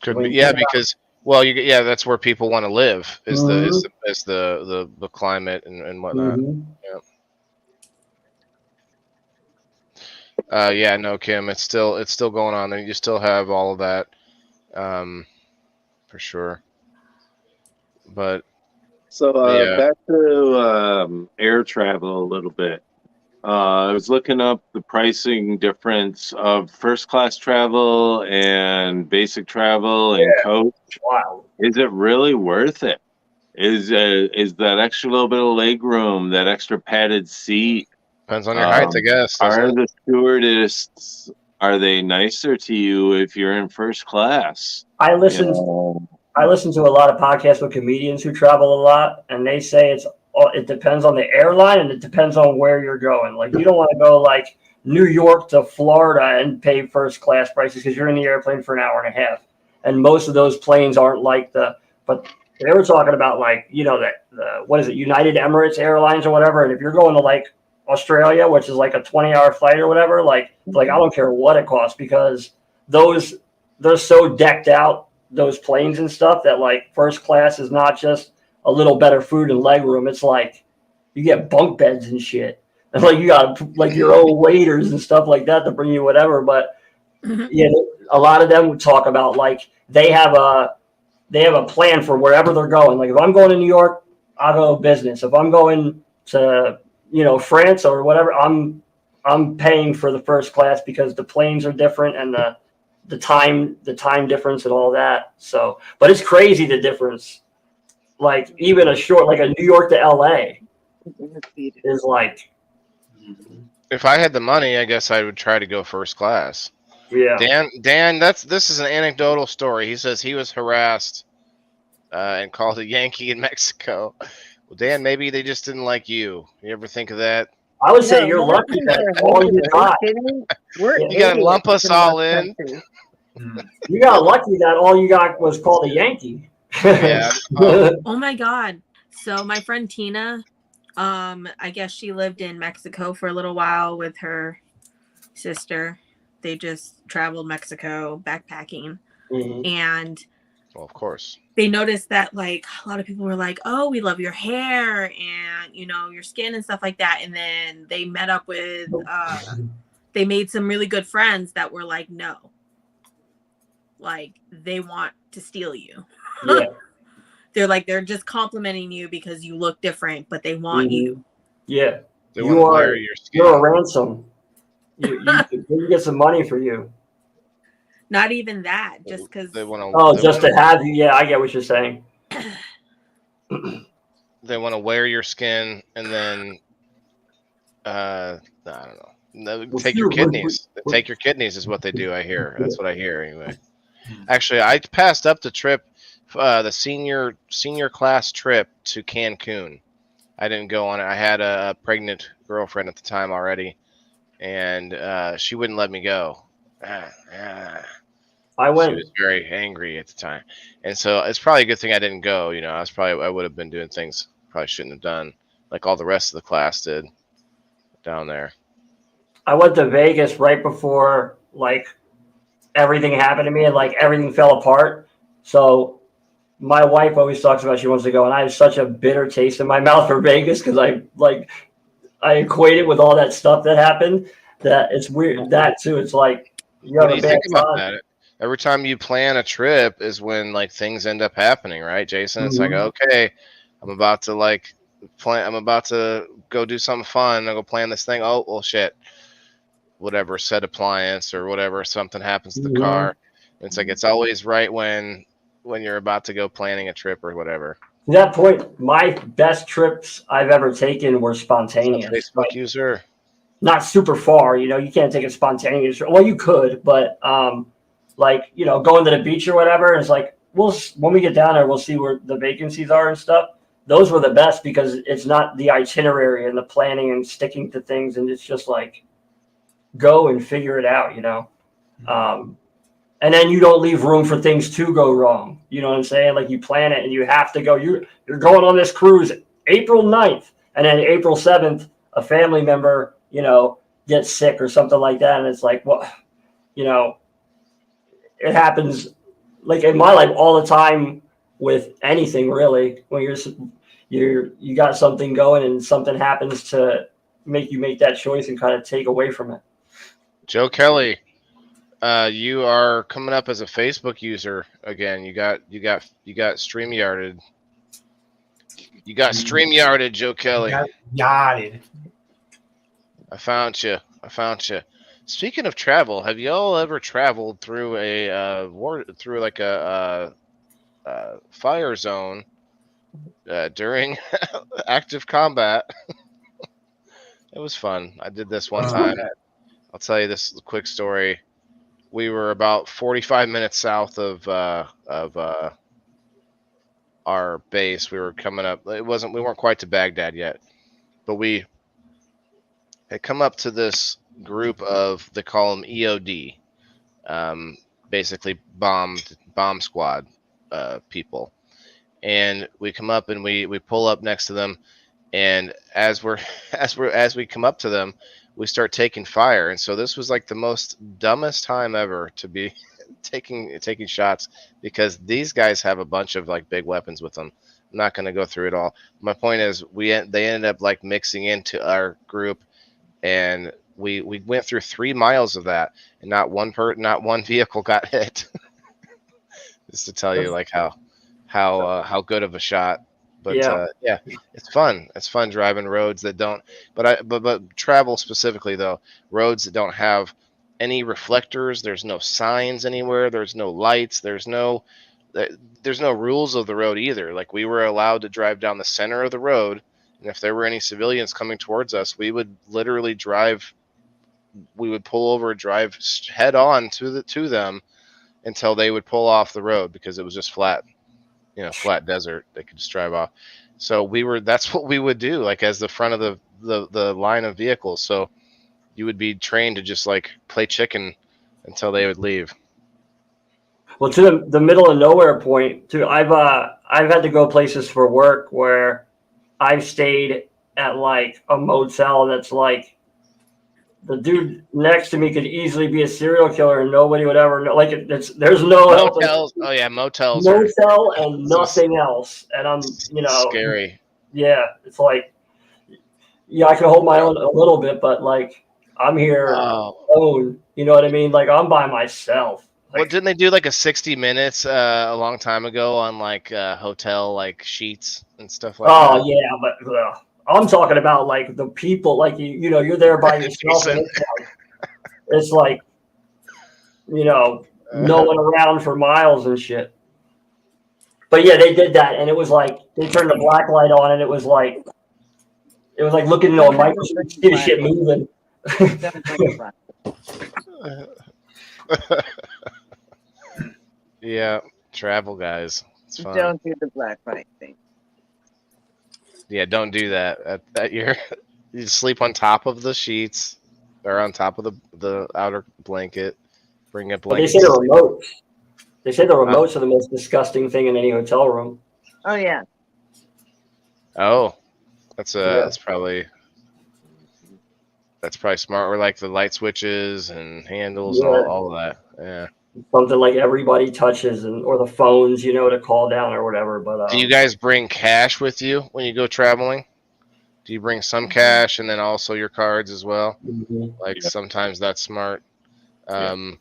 Could be, yeah, because that's where people want to live is the climate and whatnot. Yeah. No, Kim, it's still going on there. You still have all of that, for sure. But so back to air travel a little bit. I was looking up the pricing difference of first class travel and basic travel and coach. Wow. Is it really worth it? Is that extra little bit of leg room, that extra padded seat? Depends on your height, I guess. Are the stewardess, are they nicer to you if you're in first class? I listen to a lot of podcasts with comedians who travel a lot, and they say it depends on the airline and it depends on where you're going. Like you don't want to go like New York to Florida and pay first class prices because you're in the airplane for an hour and a half. And most of those planes aren't like but they were talking about like, what is it? United Emirates Airlines or whatever. And if you're going to like Australia, which is like a 20-hour flight or whatever, like I don't care what it costs because they're so decked out, those planes and stuff, that like first class is not just a little better food and leg room. It's like you get bunk beds and shit, and like you got like your own waiters and stuff like that to bring you whatever. But a lot of them would talk about like they have a plan for wherever they're going. Like if I'm going to New York, I'll go business. If I'm going to, you know, France or whatever, I'm paying for the first class because the planes are different and the time difference and all that. So, but it's crazy the difference. Like even a short, like a New York to LA is like. If I had the money, I guess I would try to go first class. Yeah. Dan, this is an anecdotal story. He says he was harassed and called a Yankee in Mexico. Well, Dan, maybe they just didn't like you. You ever think of that? I would say you're lucky that all you got. You gotta lump us all in. You got lucky that all you got was called a Yankee. Yeah. Oh my God. So my friend Tina, I guess she lived in Mexico for a little while with her sister. They just traveled Mexico backpacking. Mm-hmm. And well, of course, they noticed that like a lot of people were like, oh, we love your hair and, you know, your skin and stuff like that. And then they met up with, they made some really good friends that were like, no, like they want to steal you. Yeah. They're just complimenting you because you look different, but they want you. Yeah. they want to wear your skin. You're a ransom. You get some money for you. Not even that, just because they want to. Oh, just to have you. Yeah, I get what you're saying. They want to wear your skin and then, I don't know. Take your kidneys. Take your kidneys is what they do. I hear. That's what I hear anyway. Actually, I passed up the trip, the senior class trip to Cancun. I didn't go on it. I had a pregnant girlfriend at the time already, and she wouldn't let me go. I went. She was very angry at the time, and so it's probably a good thing I didn't go. You know, I would have been doing things probably shouldn't have done, like all the rest of the class did down there. I went to Vegas right before like everything happened to me and like everything fell apart. So my wife always talks about she wants to go, and I have such a bitter taste in my mouth for Vegas because I equate it with all that stuff that happened. That it's weird. That too. It's like you have a bad time. Every time you plan a trip is when like things end up happening, right, Jason? It's like, okay, I'm about to go do something fun. I'll go plan this thing. Oh, well, shit. Whatever, set appliance or whatever, something happens to the car. It's like it's always right when you're about to go planning a trip or whatever. To that point, my best trips I've ever taken were spontaneous. Facebook user. Not super far, you know, you can't take it spontaneous. Well, you could, but like, you know, going to the beach or whatever, it's like, when we get down there, we'll see where the vacancies are and stuff. Those were the best because it's not the itinerary and the planning and sticking to things. And it's just like, go and figure it out, you know? And then you don't leave room for things to go wrong. You know what I'm saying? Like you plan it and you have to go, you're going on this cruise April 9th. And then April 7th, a family member, you know, gets sick or something like that. And it's like, well, you know, it happens like in my life all the time with anything really, when you got something going and something happens to make you make that choice and kind of take away from it. Joe Kelly, you are coming up as a Facebook user again. You got StreamYarded. You got StreamYarded, Joe Kelly. Yarded. I found you. Speaking of travel, have y'all ever traveled through a fire zone during active combat? It was fun. I did this one time. I'll tell you this quick story. We were about 45 minutes south of our base. We were coming up. We weren't quite to Baghdad yet, but we had come up to this group of, they call them EOD, basically bomb squad people. And we come up and we pull up next to them, and as we come up to them, we start taking fire. And so this was like the most dumbest time ever to be taking shots, because these guys have a bunch of like big weapons with them. I'm not going to go through it all. My point is they ended up like mixing into our group, and we went through 3 miles of that, and not one vehicle got hit. Just to tell you like how good of a shot But yeah, it's fun. It's fun driving roads that don't. But travel specifically though, roads that don't have any reflectors. There's no signs anywhere. There's no lights. There's no rules of the road either. Like we were allowed to drive down the center of the road, and if there were any civilians coming towards us, we would literally drive. We would pull over, drive head on to them until they would pull off the road because it was just flat. Flat desert. They could just drive off. So that's what we would do, like as the front of the line of vehicles. So you would be trained to just like play chicken until they would leave. Well, to the middle of nowhere point too. I've had to go places for work where I've stayed at like a motel that's like the dude next to me could easily be a serial killer and nobody would ever know. Like there's no motels. Oh yeah, motels. Motel and nothing else. And I'm scary. Yeah, it's like I can hold my own a little bit, but like I'm here alone. You know what I mean? Like I'm by myself. Well, didn't they do like a 60 Minutes a long time ago on like hotel like sheets and stuff like that? Oh yeah, but I'm talking about like the people, like you're there by yourself. And it's like no one around for miles and shit. But yeah, they did that, and it was like they turned the black light on, and it was like looking into a microscope, see the shit moving. Yeah, travel guys. It's fun. Don't do the black light thing. Yeah, don't do that. You sleep on top of the sheets or on top of the outer blanket. Bring a blanket. They say the remotes. They say the remotes are the most disgusting thing in any hotel room. Oh yeah. Oh, that's probably smart. Or like the light switches and handles, all of that. Yeah. Something like everybody touches, or the phones, to call down or whatever. But do you guys bring cash with you when you go traveling? Do you bring some cash and then also your cards as well? Mm-hmm. Like sometimes that's smart. And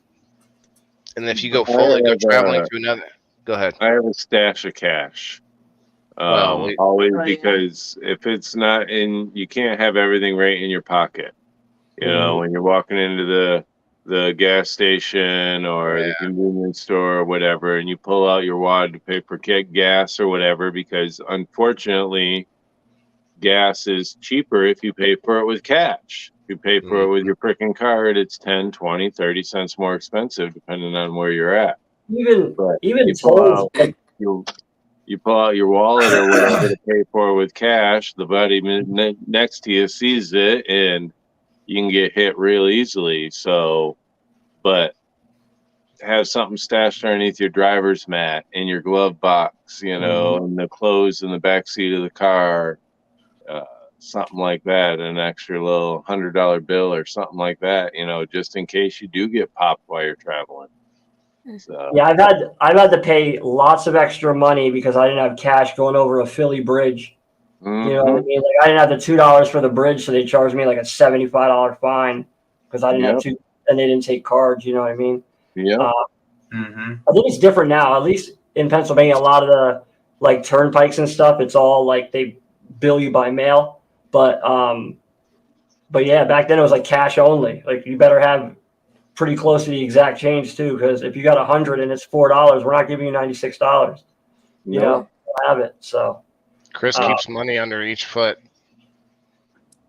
if you go traveling to another, go ahead. I have a stash of cash. Always, because if it's not you can't have everything right in your pocket. When you're walking into the gas station or the convenience store or whatever, and you pull out your wallet to pay for gas or whatever, because unfortunately gas is cheaper if you pay for it with cash. If you pay for it with your freaking card, it's 10, 20, 30 cents more expensive depending on where you're at. Even you pull out your wallet or whatever to pay for it with cash, the buddy next to you sees it and you can get hit real easily. So, but have something stashed underneath your driver's mat, in your glove box, and the clothes in the back seat of the car, something like that, an extra little $100 bill or something like that, just in case you do get popped while you're traveling. So. Yeah, I've had to pay lots of extra money because I didn't have cash going over a Philly bridge. Mm-hmm. You know what I mean? Like I didn't have the $2 for the bridge, so they charged me like a $75 fine because I didn't have two, and they didn't take cards. You know what I mean? Yeah. I think it's different now. At least in Pennsylvania, a lot of the like turnpikes and stuff, it's all like they bill you by mail. But yeah, back then it was like cash only. Like you better have pretty close to the exact change too, because if you got 100 and it's $4, we're not giving you $96. You know, have it. So. Chris keeps money under each foot.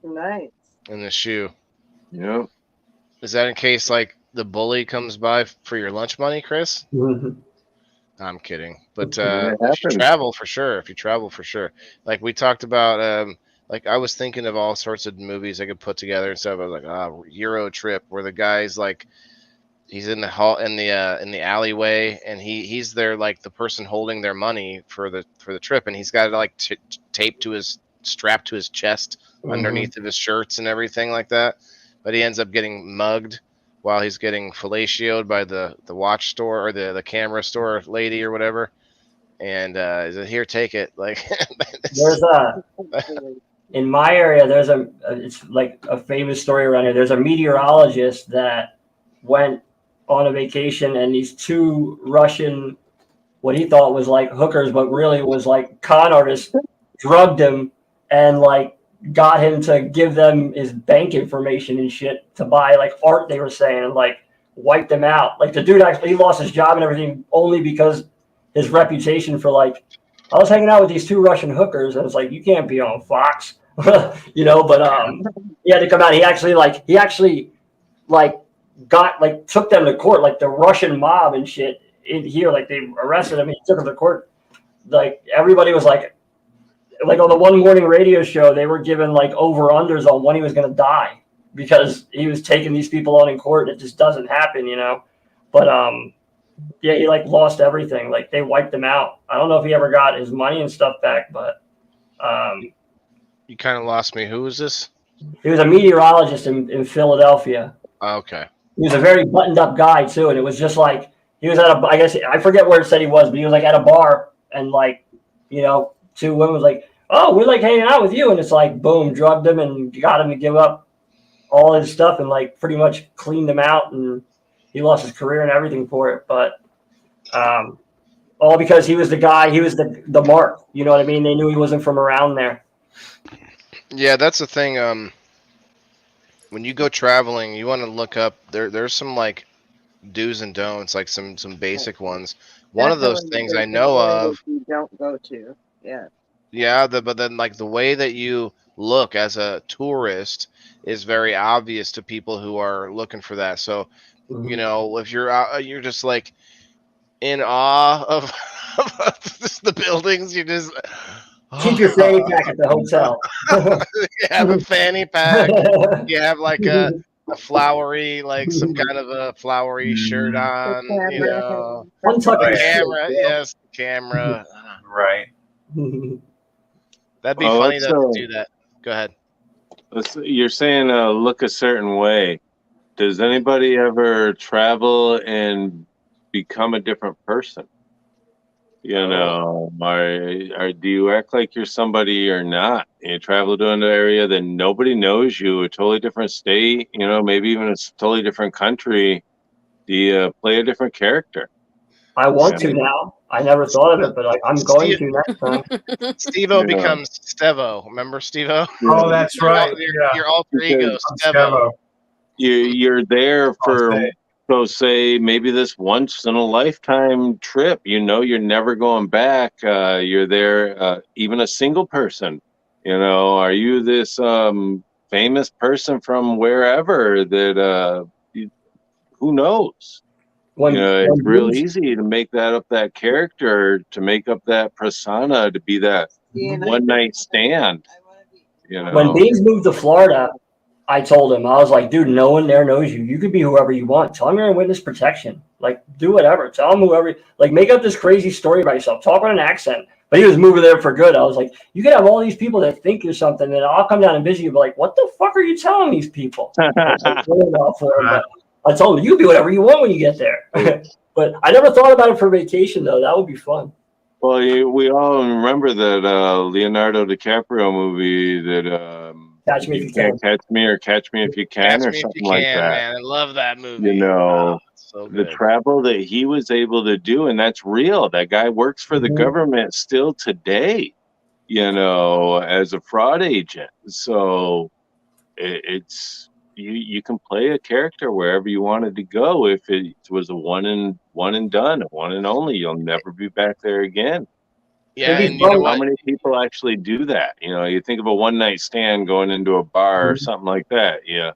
Nice. In the shoe. Yep. Is that in case like the bully comes by for your lunch money, Chris? Mm-hmm. I'm kidding. But if you travel for sure. Like we talked about, like I was thinking of all sorts of movies I could put together and stuff. I was like, Euro Trip, where the guy's like, he's in the hall in the alleyway, and he's there like the person holding their money for the trip, and he's got it like strapped to his chest underneath of his shirts and everything like that. But he ends up getting mugged while he's getting fellatioed by the watch store or the camera store lady or whatever. And is it here? Take it. Like there's in my area. There's it's like a famous story around here. There's a meteorologist that went on a vacation, and these two Russian, what he thought was like hookers, but really was like con artists, drugged him, and like got him to give them his bank information and shit to buy like art, they were saying, and like wiped him out. Like the dude actually, he lost his job and everything only because his reputation for like, I was hanging out with these 2 Russian hookers, and it's like, you can't be on Fox, you know. But he had to come out. He actually took them to court, like the Russian mob and shit in here. Like they arrested him. He took him to court. Like everybody was like on the one morning radio show, they were giving like over unders on when he was going to die because he was taking these people on in court. And it just doesn't happen, you know. But yeah, he like lost everything. Like they wiped him out. I don't know if he ever got his money and stuff back, but you kind of lost me. Who was this? He was a meteorologist in Philadelphia. Okay. He was a very buttoned up guy too, and it was just like he was at I guess I forget where it said he was, but he was like at a bar, and like, you know, 2 women was like, oh, we're like hanging out with you, and it's like boom, drugged him and got him to give up all his stuff and like pretty much cleaned him out, and he lost his career and everything for it. But all because he was the guy, he was the mark, you know what I mean? They knew he wasn't from around there. Yeah, that's the thing. When you go traveling, you want to look up there's some like do's and don'ts, like some basic ones. One of those things I know of. You don't go to. Yeah. Yeah, but then like the way that you look as a tourist is very obvious to people who are looking for that. So, you know, if you're just like in awe of just the buildings, you just keep your fanny pack at the hotel. You have a fanny pack. You have like a flowery, like some kind of a flowery shirt on. You know, the camera. Yes, the camera. Right. That'd be funny to do that. Go ahead. You're saying look a certain way. Does anybody ever travel and become a different person? You know, do you act like you're somebody or not? You travel to an area that nobody knows you, a totally different state, you know, maybe even a totally different country. Do you play a different character? I want to now. I never thought of it, but I'm going to next time. Steve-O becomes Stevo. Remember Steve-O? Oh, that's right. Your alter ego, Stevo. You're there for, so say maybe this once in a lifetime trip, you know, you're never going back. You're there, even a single person, you know, are you this famous person from wherever that, who knows? It's real easy to make that character, to make up that persona, to be that one night stand. You know, when Beans moved to Florida, I told him, I was like, dude, no one there knows you. You could be whoever you want. Tell him you're in witness protection. Like, do whatever. Tell him whoever. Like, make up this crazy story about yourself. Talk with an accent. But he was moving there for good. I was like, you could have all these people that think you're something, and I'll come down and visit you. But like, what the fuck are you telling these people? I told him, you can be whatever you want when you get there. But I never thought about it for vacation, though. That would be fun. Well, we all remember that Leonardo DiCaprio movie that Catch Me If You Can. Catch Me or Catch Me If You Can or something like that. Man, I love that movie. You know, so the travel that he was able to do, and that's real. That guy works for the government still today, you know, as a fraud agent. So it's you can play a character wherever you wanted to go. If it was a one and done, one and only, you'll never be back there again. Yeah, and you know how many people actually do that? You know, you think of a one night stand going into a bar or something like that. Yeah.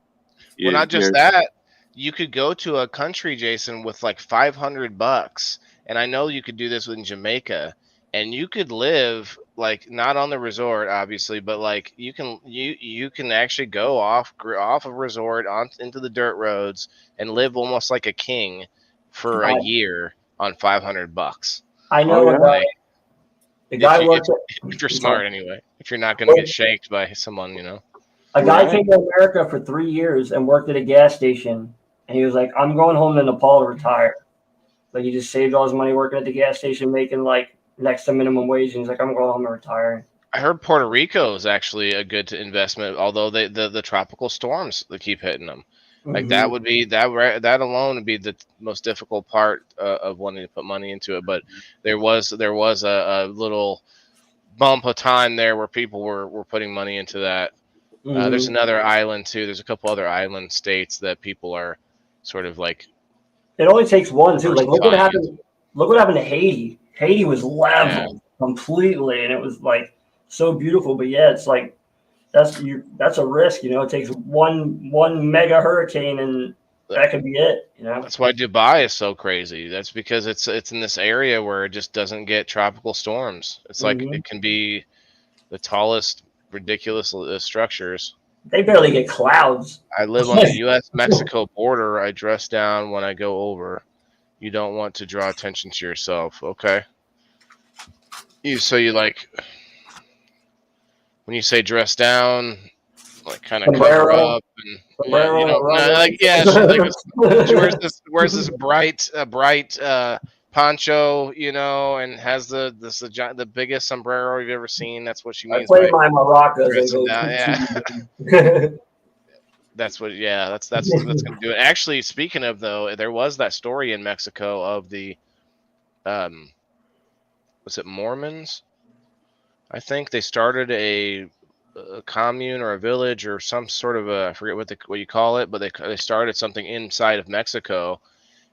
Well, not just that. You could go to a country, Jason, with like $500, and I know you could do this in Jamaica, and you could live like not on the resort, obviously, but like you can actually go off a resort into the dirt roads and live almost like a king for a year on $500. I know a guy. The guy worked. If you're smart, anyway. If you're not going to get shaked by someone, you know. A guy came to America for 3 years and worked at a gas station, and he was like, "I'm going home to Nepal to retire." Like he just saved all his money working at the gas station, making like next to minimum wage, and he's like, "I'm going home to retire." I heard Puerto Rico is actually a good investment, although the tropical storms that keep hitting them. Like that would be that alone would be the most difficult part of wanting to put money into it. But there was a little bump of time there where people were putting money into that. There's another island too. There's a couple other island states that people are sort of like. It only takes one too. Like look what happened. Look what happened to Haiti. Haiti was leveled completely, and it was like so beautiful. But yeah, it's like that's a risk. It takes one mega hurricane, and that could be it. That's why Dubai is so crazy. That's because it's in this area where it just doesn't get tropical storms. It's like it can be the tallest, ridiculous structures. They barely get clouds. I live on the U.S.-Mexico border. I dress down when I go over. You don't want to draw attention to yourself, okay? So like when you say dress down, like kind of cover up, and she wears this bright poncho, and has the biggest sombrero you've ever seen. That's what she means. I play my maracas. That's what. Yeah, that's gonna do it. Actually, speaking of though, there was that story in Mexico of the, was it Mormons? I think they started a commune or a village or some sort of I forget what you call it, but they started something inside of Mexico,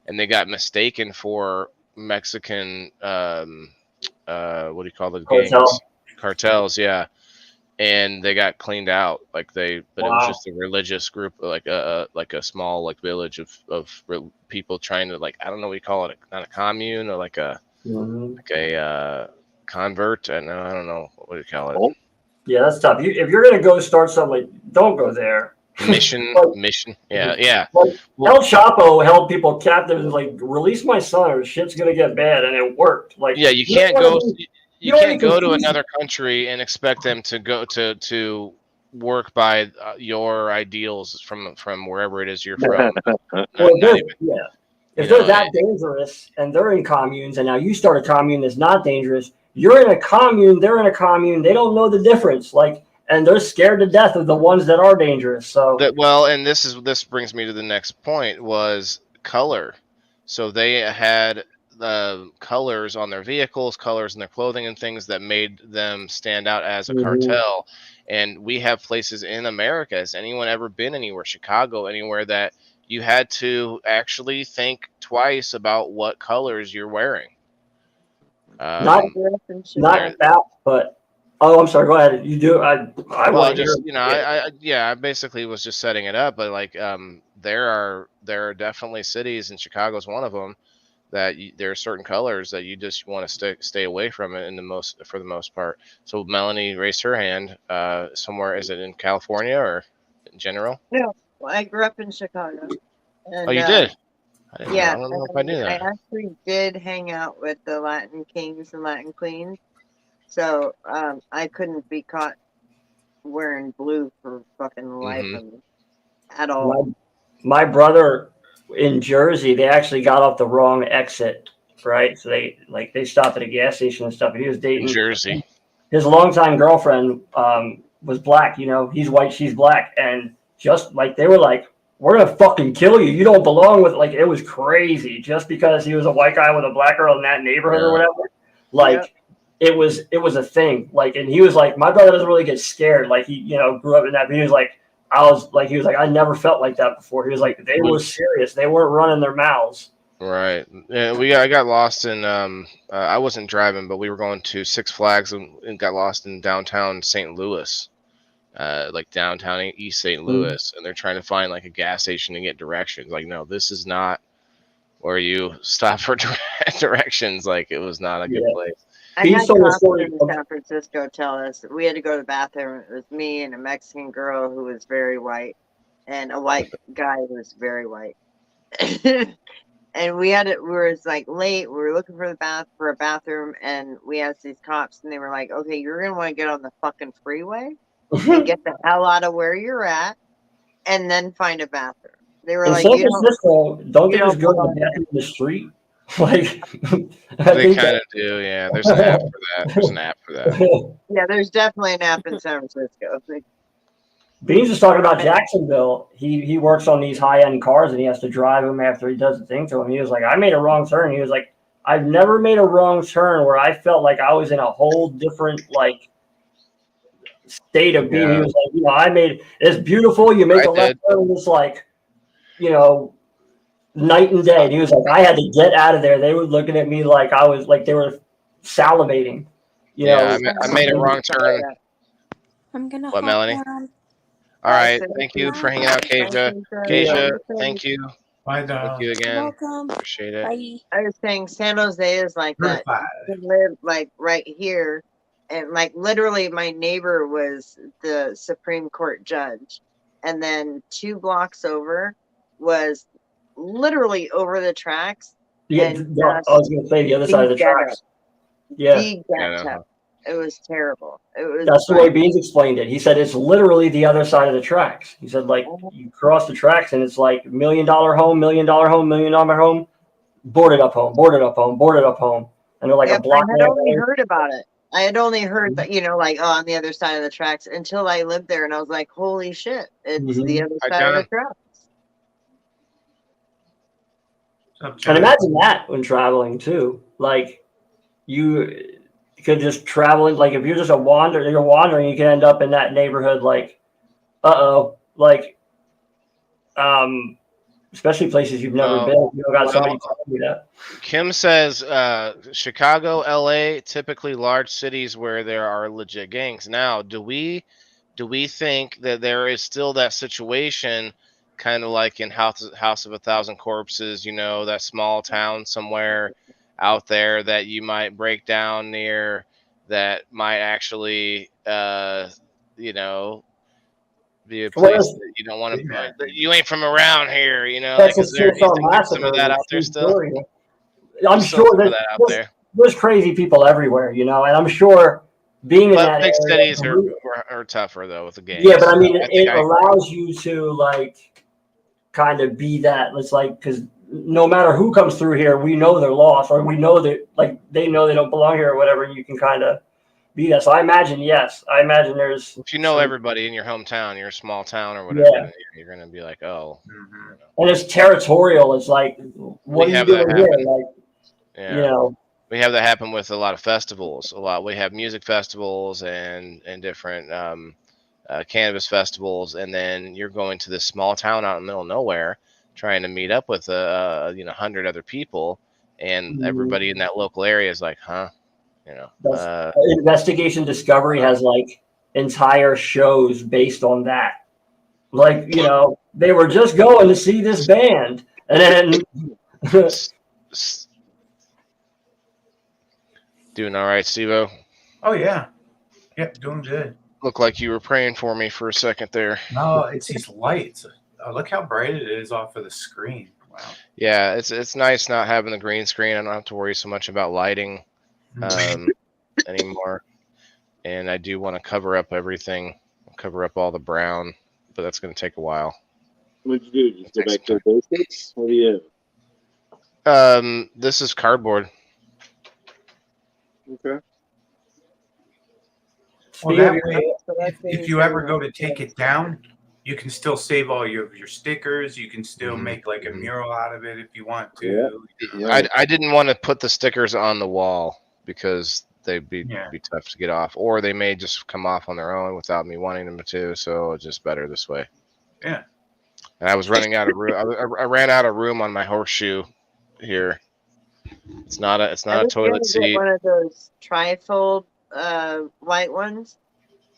and they got mistaken for Mexican what do you call the gangs? Cartels, yeah. And they got cleaned out, but it was just a religious group, like a small village of people trying to I don't know what you call it, not a commune or like a convert, and I don't know what you call it. Yeah, that's tough. If you're gonna go start something, don't go there. Mission, yeah. El Chapo held people captive and release my son or shit's gonna get bad, and it worked. You can't go. You can't go to another country and expect them to go to work by your ideals from wherever it is you're from. If they're that dangerous and they're in communes, and now you start a commune that's not dangerous, you're in a commune, they're in a commune, they don't know the difference. And they're scared to death of the ones that are dangerous. So and this brings me to the next point was color. So they had colors on their vehicles, colors in their clothing, and things that made them stand out as a cartel. And we have places in America. Has anyone ever been anywhere, Chicago, anywhere that you had to actually think twice about what colors you're wearing? Not that, but I'm sorry. Go ahead. You do. I basically was just setting it up, but there are definitely cities, and Chicago's one of them, that there are certain colors that you just want to stay away from it for the most part. So Melanie raised her hand. Somewhere, is it in California or in general? No, I grew up in Chicago. And, you did? I don't know if I knew that. I actually did hang out with the Latin kings and Latin queens, so I couldn't be caught wearing blue for fucking the life of me at all. My brother in Jersey, they actually got off the wrong exit, right? So they stopped at a gas station and stuff. And he was dating Jersey. His longtime girlfriend was black. He's white, she's black, and just they were like, we're gonna fucking kill you. You don't belong with it was crazy just because he was a white guy with a black girl in that neighborhood or whatever. It was a thing. And he was like, my brother doesn't really get scared. He grew up in that. But he was like, I never felt like that before. He was like, they were serious. They weren't running their mouths. Right. Yeah. I got lost in. I wasn't driving, but we were going to Six Flags and got lost in downtown St. Louis. Downtown East St. Louis, and they're trying to find a gas station to get directions. No, this is not where you stop for directions. It was not a good place. I had cops in San Francisco tell us we had to go to the bathroom. It was me and a Mexican girl who was very white, and a white guy who was very white. And we were late. We were looking for a bathroom, and we asked these cops, and they were like, "Okay, you're gonna want to get on the fucking freeway and get the hell out of where you're at, and then find a bathroom." They were like, San Francisco, don't they just go to the bathroom in the street? They kind of do, yeah. There's an app for that. Yeah, there's definitely an app in San Francisco. Beans was talking about Jacksonville. He works on these high-end cars, and he has to drive them after he does the thing to him. He was like, I made a wrong turn. He was like, I've never made a wrong turn where I felt like I was in a whole different like state of being. Yeah. He was like, you know, I made it's beautiful. You make a left turn, it's like, you know, night and day. And he was like, I had to get out of there. They were looking at me like I was like they were salivating. You know, I made a wrong turn. I'm gonna. What, Melanie? All right. Thank you for hanging out, Keisha. Keisha, thank you. Bye, Thank you again. Welcome. Appreciate it. Bye. I was saying San Jose is like that. You can live like right here, and like literally, my neighbor was the Supreme Court judge, and then 2 blocks over was literally over the tracks. Yeah, and I was going to say the other side of the tracks. Yeah, it was terrible. It was. That's the way Beans explained it. He said it's literally the other side of the tracks. He said like you cross the tracks and it's like $1 million home, $1 million home, $1 million home, boarded up home, boarded up home, boarded up home, and they're like a block. I had only heard about it. I had only heard that, you know, like on the other side of the tracks until I lived there, and I was like, holy shit, it's the other side of the tracks. And imagine that when traveling too. Like you could just travel, like if you're just you're wandering, you can end up in that neighborhood like, like, especially places you've never been. You got somebody telling you that. Kim says Chicago, LA, typically large cities where there are legit gangs. Now, do we think that there is still that situation, kind of like in House of a Thousand Corpses, you know, that small town somewhere out there that you might break down near, that might actually, you know, be a place that you don't want to. You ain't from around here, you know. That's like, there's some of that out there still. I'm sure there's crazy people everywhere, you know, and I'm sure being in that big area, cities are tougher though with the gangs. Yeah, but I mean, it allows you to like kind of be that. It's like because no matter who comes through here, we know they're lost, or we know that like they know they don't belong here or whatever. You can kind of be that. So I imagine there's. If you know everybody in your hometown, your small town or whatever, you're gonna be like, oh. And it's territorial. It's like, what are you doing here? Like, you know. We have that happen with a lot of festivals. We have music festivals and different cannabis festivals, and then you're going to this small town out in the middle of nowhere, trying to meet up with 100 other people, and everybody in that local area is like, huh, you know. Investigation Discovery has like entire shows based on that. Like, you know, they were just going to see this band, and then. Doing all right, Steve-O? Oh, yeah. Yep, doing good. Look like you were praying for me for a second there. No, it's these lights. Look how bright it is off of the screen. Wow. Yeah, it's nice not having the green screen. I don't have to worry so much about lighting anymore. And I do want to cover up everything, cover up all the brown, but that's going to take a while. What'd you do? Just go back to the basics? What do you have? This is cardboard. Okay. Well, that way, if you ever go to take it down, you can still save all your stickers. You can still make like a mural out of it if you want to. Yeah. I didn't want to put the stickers on the wall because they'd be tough to get off, or they may just come off on their own without me wanting them to. So it's just better this way. Yeah. And I was running out of room. I ran out of room on my horseshoe here. It's not a toilet seat. One of those trifold white ones,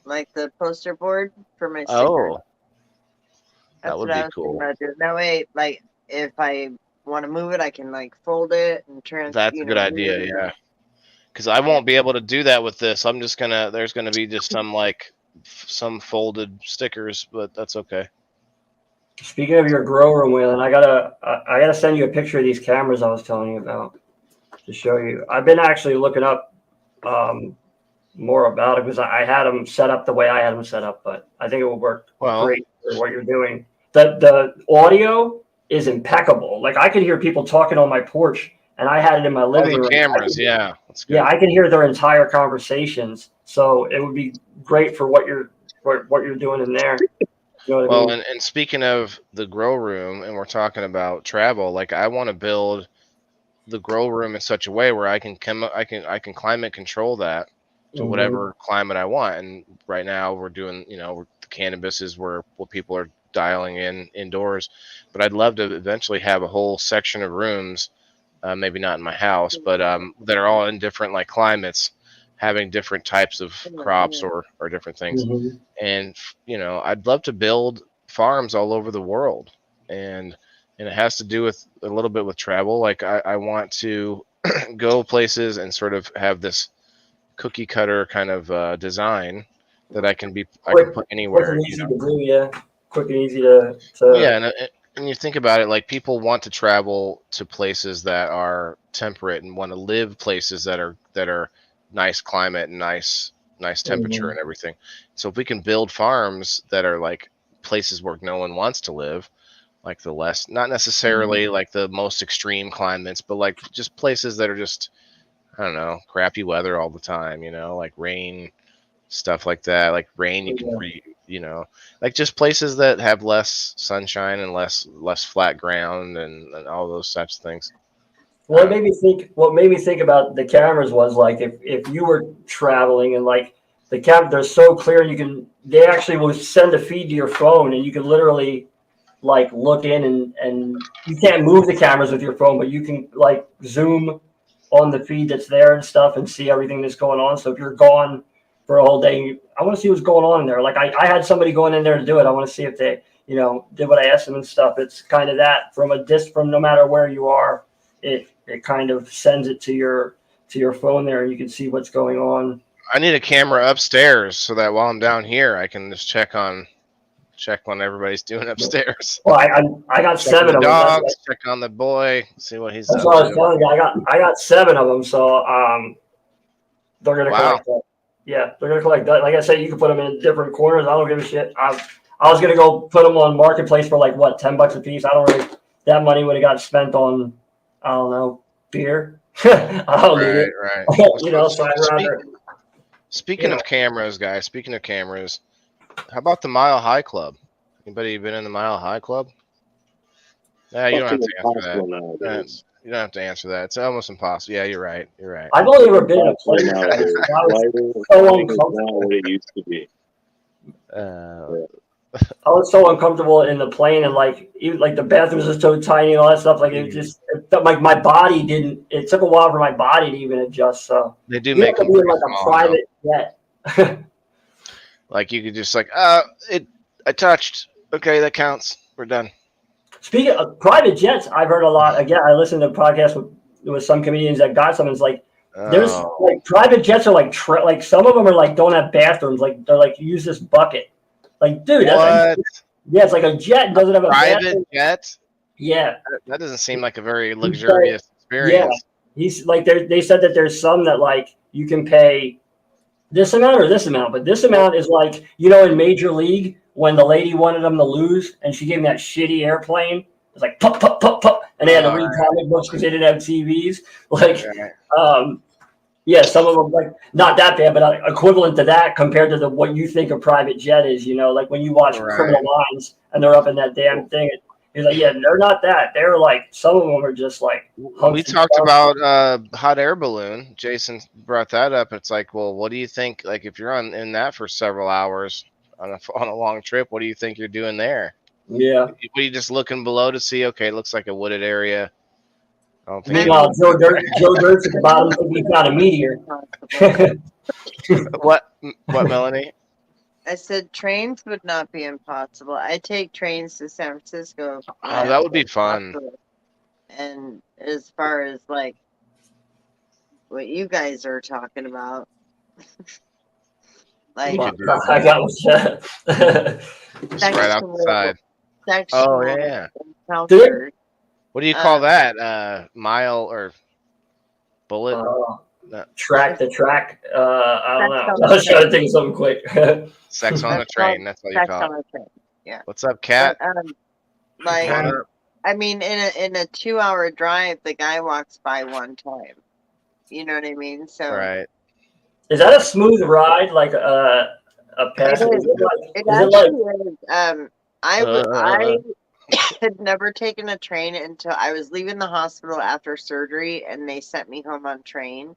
like the poster board for my sticker. Oh, that would be cool. That way, like if I want to move it, I can like fold it and transfer. That's a good idea, yeah. Because I won't be able to do that with this. I'm just there's gonna be just some folded stickers, but that's okay. Speaking of your grow room, Waylon, I gotta send you a picture of these cameras I was telling you about to show you. I've been actually looking up more about it because I had them set up the way I had them set up, but I think it will work great for what you're doing. The audio is impeccable. Like I could hear people talking on my porch, and I had it in my living room. Cameras, yeah, that's good. Yeah, I can hear their entire conversations, so it would be great for what you're doing in there. You know what I mean? And speaking of the grow room, and we're talking about travel, like I want to build the grow room in such a way where I can climate control that to whatever climate I want. And right now we're doing, the cannabis is where people are dialing in indoors, but I'd love to eventually have a whole section of rooms, maybe not in my house, but that are all in different like climates, having different types of crops or different things. And I'd love to build farms all over the world, and it has to do with a little bit with travel. Like I want to go places and sort of have this cookie cutter kind of design that I can put anywhere. Quick and easy to do, yeah. Quick and easy to yeah. And you think about it, like people want to travel to places that are temperate and want to live places that are nice climate and nice temperature and everything. So if we can build farms that are like places where no one wants to live, like not necessarily like the most extreme climates, but like just places that are just, I don't know, crappy weather all the time, like rain, stuff like that. Like rain, you can like just places that have less sunshine and less flat ground and all those types of things. What made me think about the cameras was like if you were traveling and like the camera, they're so clear, they actually will send a feed to your phone and you can literally like look in and you can't move the cameras with your phone, but you can like zoom on the feed that's there and stuff and see everything that's going on. So if you're gone for a whole day, I want to see what's going on in there. Like I had somebody going in there to do it. I want to see if they, did what I asked them and stuff. It's kind of that from no matter where you are, it kind of sends it to your phone there and you can see what's going on. I need a camera upstairs so that while I'm down here, I can just check on everybody's doing upstairs. Well, I got check 7 of them. Dogs, check on the boy, see what he's. That's what I was telling you. I got 7 of them, so they're gonna collect that. Yeah, they're gonna collect that. Like I said, you can put them in different corners. I don't give a shit. I was gonna go put them on Marketplace for like what, $10 a piece. I don't really. That money would have got spent on, I don't know, beer. I don't need it. Right. So I'd rather. Speaking of cameras, guys. Speaking of cameras. How about the Mile High Club? Anybody been in the Mile High Club? Yeah, you don't have to answer that. You don't have to answer that. It's almost impossible. Yeah, you're right. I've only ever been in a place that was so uncomfortable. Not what it used to be. I was so uncomfortable in the plane, and like even like the bathrooms are so tiny and all that stuff. Like it felt like my body didn't. It took a while for my body to even adjust. So they do make them like a private jet. Like you could just I touched. Okay, that counts. We're done. Speaking of private jets, I've heard a lot. Again, I listened to podcasts with some comedians that got some. It's like there's like private jets are like like some of them are like don't have bathrooms. Like they're like use this bucket. Like dude, that's it's like a jet doesn't have a private jet. Yeah, that doesn't seem like a very luxurious experience. Yeah, he's like they said that there's some that like you can pay this amount or this amount, but this amount is like, in Major League when the lady wanted them to lose and she gave him that shitty airplane. It was like pop, pop, pop, pop. And they had to read comic books because they didn't have TVs. Like, some of them like not that bad, but equivalent to that compared to what you think a private jet is, like when you watch Criminal Minds and they're up in that damn thing. He's like, yeah, they're not that. They're like, some of them are just like. We talked about hot air balloon. Jason brought that up. It's like, well, what do you think? Like, if you're in that for several hours on a long trip, what do you think you're doing there? Yeah. Are you just looking below to see? Okay, it looks like a wooded area. I don't think. Meanwhile, Joe Dirt's at the bottom thinking he found a meteor. What, Melanie? I said trains would not be impossible. I take trains to San Francisco. Oh, that would be fun. And as far as like what you guys are talking about, like I got just right outside. Oh yeah. What do you call that? Mile or bullet? Track. I don't know. I was trying to think of something quick. Sex on a train. That's what you call it. Yeah. What's up, Kat? I mean, in a 2-hour drive, the guy walks by one time. You know what I mean? So. Right. Is that a smooth ride? Like a pass? It actually is. had never taken a train until I was leaving the hospital after surgery, and they sent me home on train.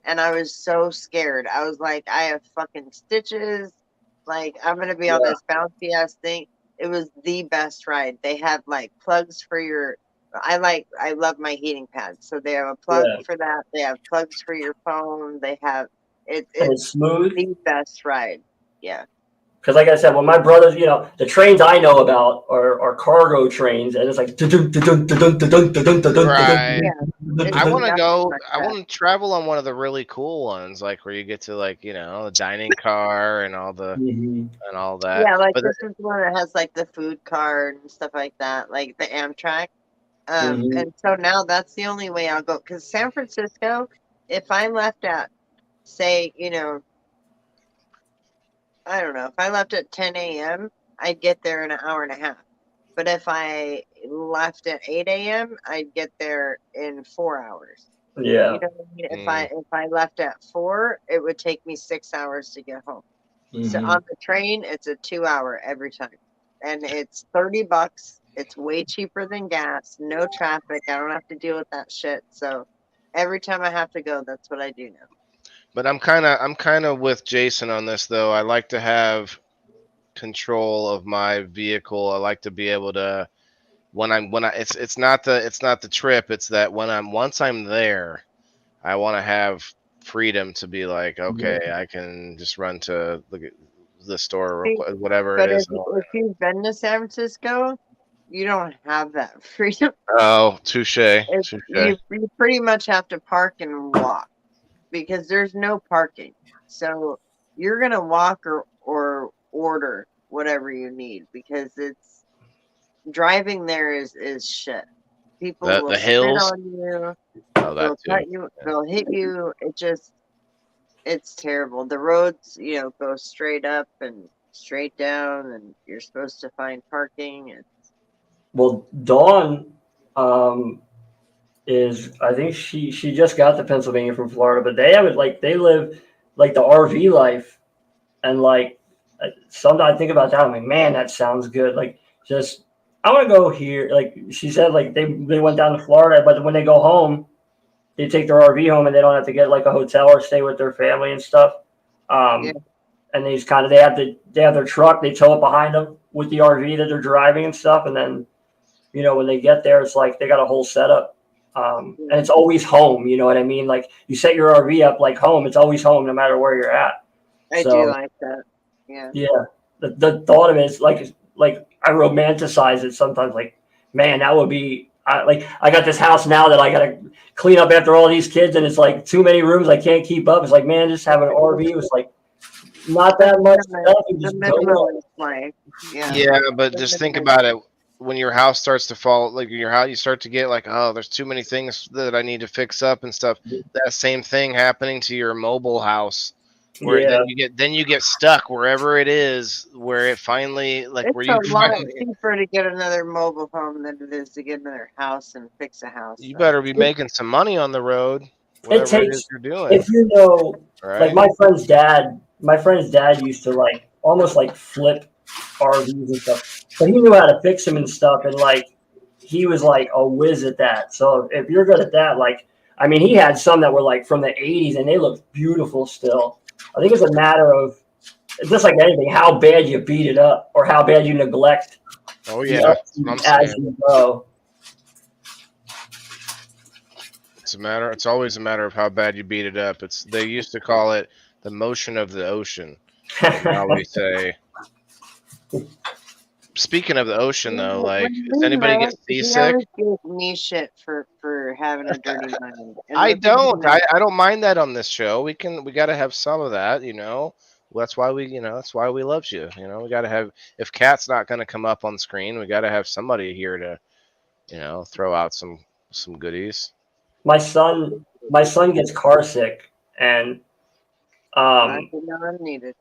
And I was so scared. I was like, I have fucking stitches. Like, I'm going to be on this bouncy ass thing. It was the best ride. They had like plugs for your. I love my heating pads. So they have a plug for that. They have plugs for your phone. They have it's smooth. The best ride. Yeah. Because, like I said, when my brothers, the trains I know about are cargo trains, and it's like. Right. I want to go. I want to travel on one of the really cool ones, like where you get to the dining car and all the and all that. Yeah, like this is one that has like the food cart and stuff like that, like the Amtrak. And so now that's the only way I'll go. Because San Francisco, if I left at, say, I don't know, if I left at 10 a.m., I'd get there in an hour and a half. But if I left at 8 a.m., I'd get there in 4 hours. Yeah. You know what I mean? If I left at 4, it would take me 6 hours to get home. So on the train, it's a 2-hour every time. And it's $30. It's way cheaper than gas. No traffic. I don't have to deal with that shit. So every time I have to go, that's what I do now. But I'm kind of with Jason on this though. I like to have control of my vehicle. I like to be able to it's not the trip. It's that once I'm there, I want to have freedom to be like, okay, I can just run to the store or whatever it is. If you've been to San Francisco, you don't have that freedom. Oh, touche. You pretty much have to park and walk because there's no parking. So you're gonna walk or order whatever you need because it's driving there is shit. People will the hills spit on you. They'll cut you. They'll hit you. It's terrible. The roads, go straight up and straight down, and you're supposed to find parking. Well, Dawn is, I think she just got to Pennsylvania from Florida, but they have it they live like the RV life, and sometimes I think about that. I'm like, man, that sounds good. Like, just I want to go here. Like she said, like they went down to Florida, but when they go home, they take their RV home and they don't have to get like a hotel or stay with their family and stuff. And they just they have their truck, they tow it behind them with the RV that they're driving and stuff. And then, when they get there, it's like they got a whole setup. And it's always home. You know what I mean? Like you set your RV up like home. It's always home no matter where you're at. I do like that. Yeah. Yeah. The thought of it is like I romanticize it sometimes. Like, man, that would be I got this house now that I got to clean up after all these kids, and it's like too many rooms. I can't keep up. It's like, man, just have an RV was like not that much stuff. Yeah, but just think about it. When your house starts to fall, like your house, you start to get like, oh, there's too many things that I need to fix up and stuff. That same thing happening to your mobile house, where then you get stuck wherever it is, where it finally it's a lot cheaper to get another mobile home than it is to get another house and fix a house. You better be making some money on the road. Whatever it is you're doing. If right? Like my friend's dad used to almost flip RVs and stuff, but he knew how to fix them and stuff, and he was a whiz at that. So if you're good at that, he had some that were from the 80s and they looked beautiful still. I think it's a matter of just like anything, how bad you beat it up or how bad you neglect. Oh yeah, as you go. It's always a matter of how bad you beat it up. They used to call it the motion of the ocean. Now we say. Speaking of the ocean, though, does anybody get seasick? He always gives me shit for having a dirty mind. I don't. I don't mind that on this show. We got to have some of that, That's why that's why we love you. We got to have. If Kat's not going to come up on screen, we got to have somebody here to, throw out some goodies. My son gets car sick, and needed.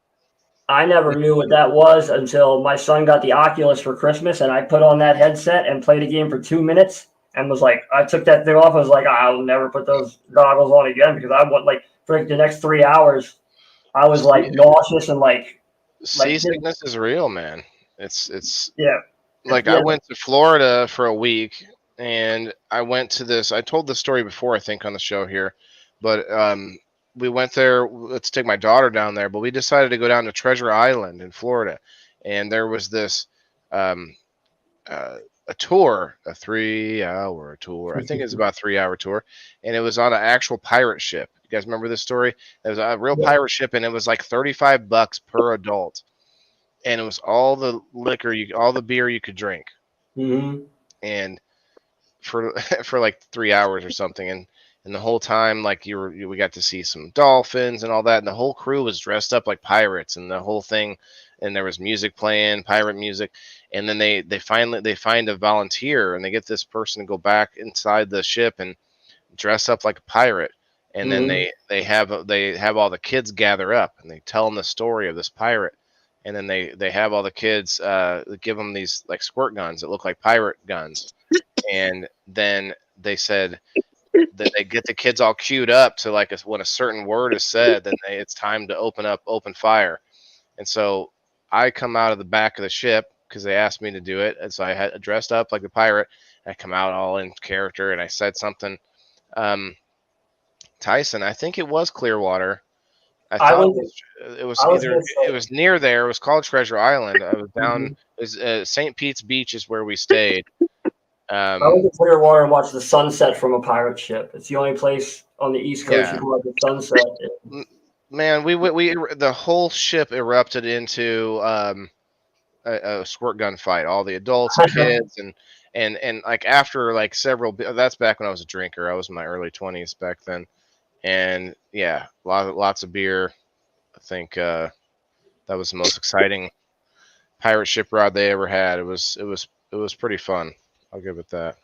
I never knew what that was until my son got the Oculus for Christmas, and I put on that headset and played a game for 2 minutes and was like, I took that thing off. I was like, I'll never put those goggles on again because I want for the next 3 hours, I was nauseous and seasickness is real, man. It's yeah. Like I went to Florida for a week, and I went to this. I told this story before, I think, on the show here, but we went there. Let's take my daughter down there, but we decided to go down to Treasure Island in Florida, and there was this a tour, a 3-hour tour. I think it's about a 3-hour tour, and it was on an actual pirate ship. You guys remember this story? It was a real pirate ship, and it was like $35 per adult, and it was all the liquor, all the beer you could drink, and for for like 3 hours or something, and the whole time, like we got to see some dolphins and all that, and the whole crew was dressed up like pirates, and the whole thing, and there was music playing, pirate music, and then they find a volunteer, and they get this person to go back inside the ship and dress up like a pirate, and then they have all the kids gather up, and they tell them the story of this pirate, and then they have all the kids give them these like squirt guns that look like pirate guns, and then they said that they get the kids all queued up to like when a certain word is said, then it's time to open fire. And so I come out of the back of the ship because they asked me to do it, and so I had dressed up like a pirate. I come out all in character, and I said something. Tyson, I think it was Clearwater. I thought it was near there. It was called Treasure Island. I was down. It was St. Pete's Beach is where we stayed. I went to Clearwater and watched the sunset from a pirate ship. It's the only place on the East Coast you can watch the sunset. Man, we the whole ship erupted into a squirt gun fight. All the adults and kids and like after like several. That's back when I was a drinker. I was in my early 20s back then, and yeah, lots of beer. I think that was the most exciting pirate ship ride they ever had. It was pretty fun. I'll give it that.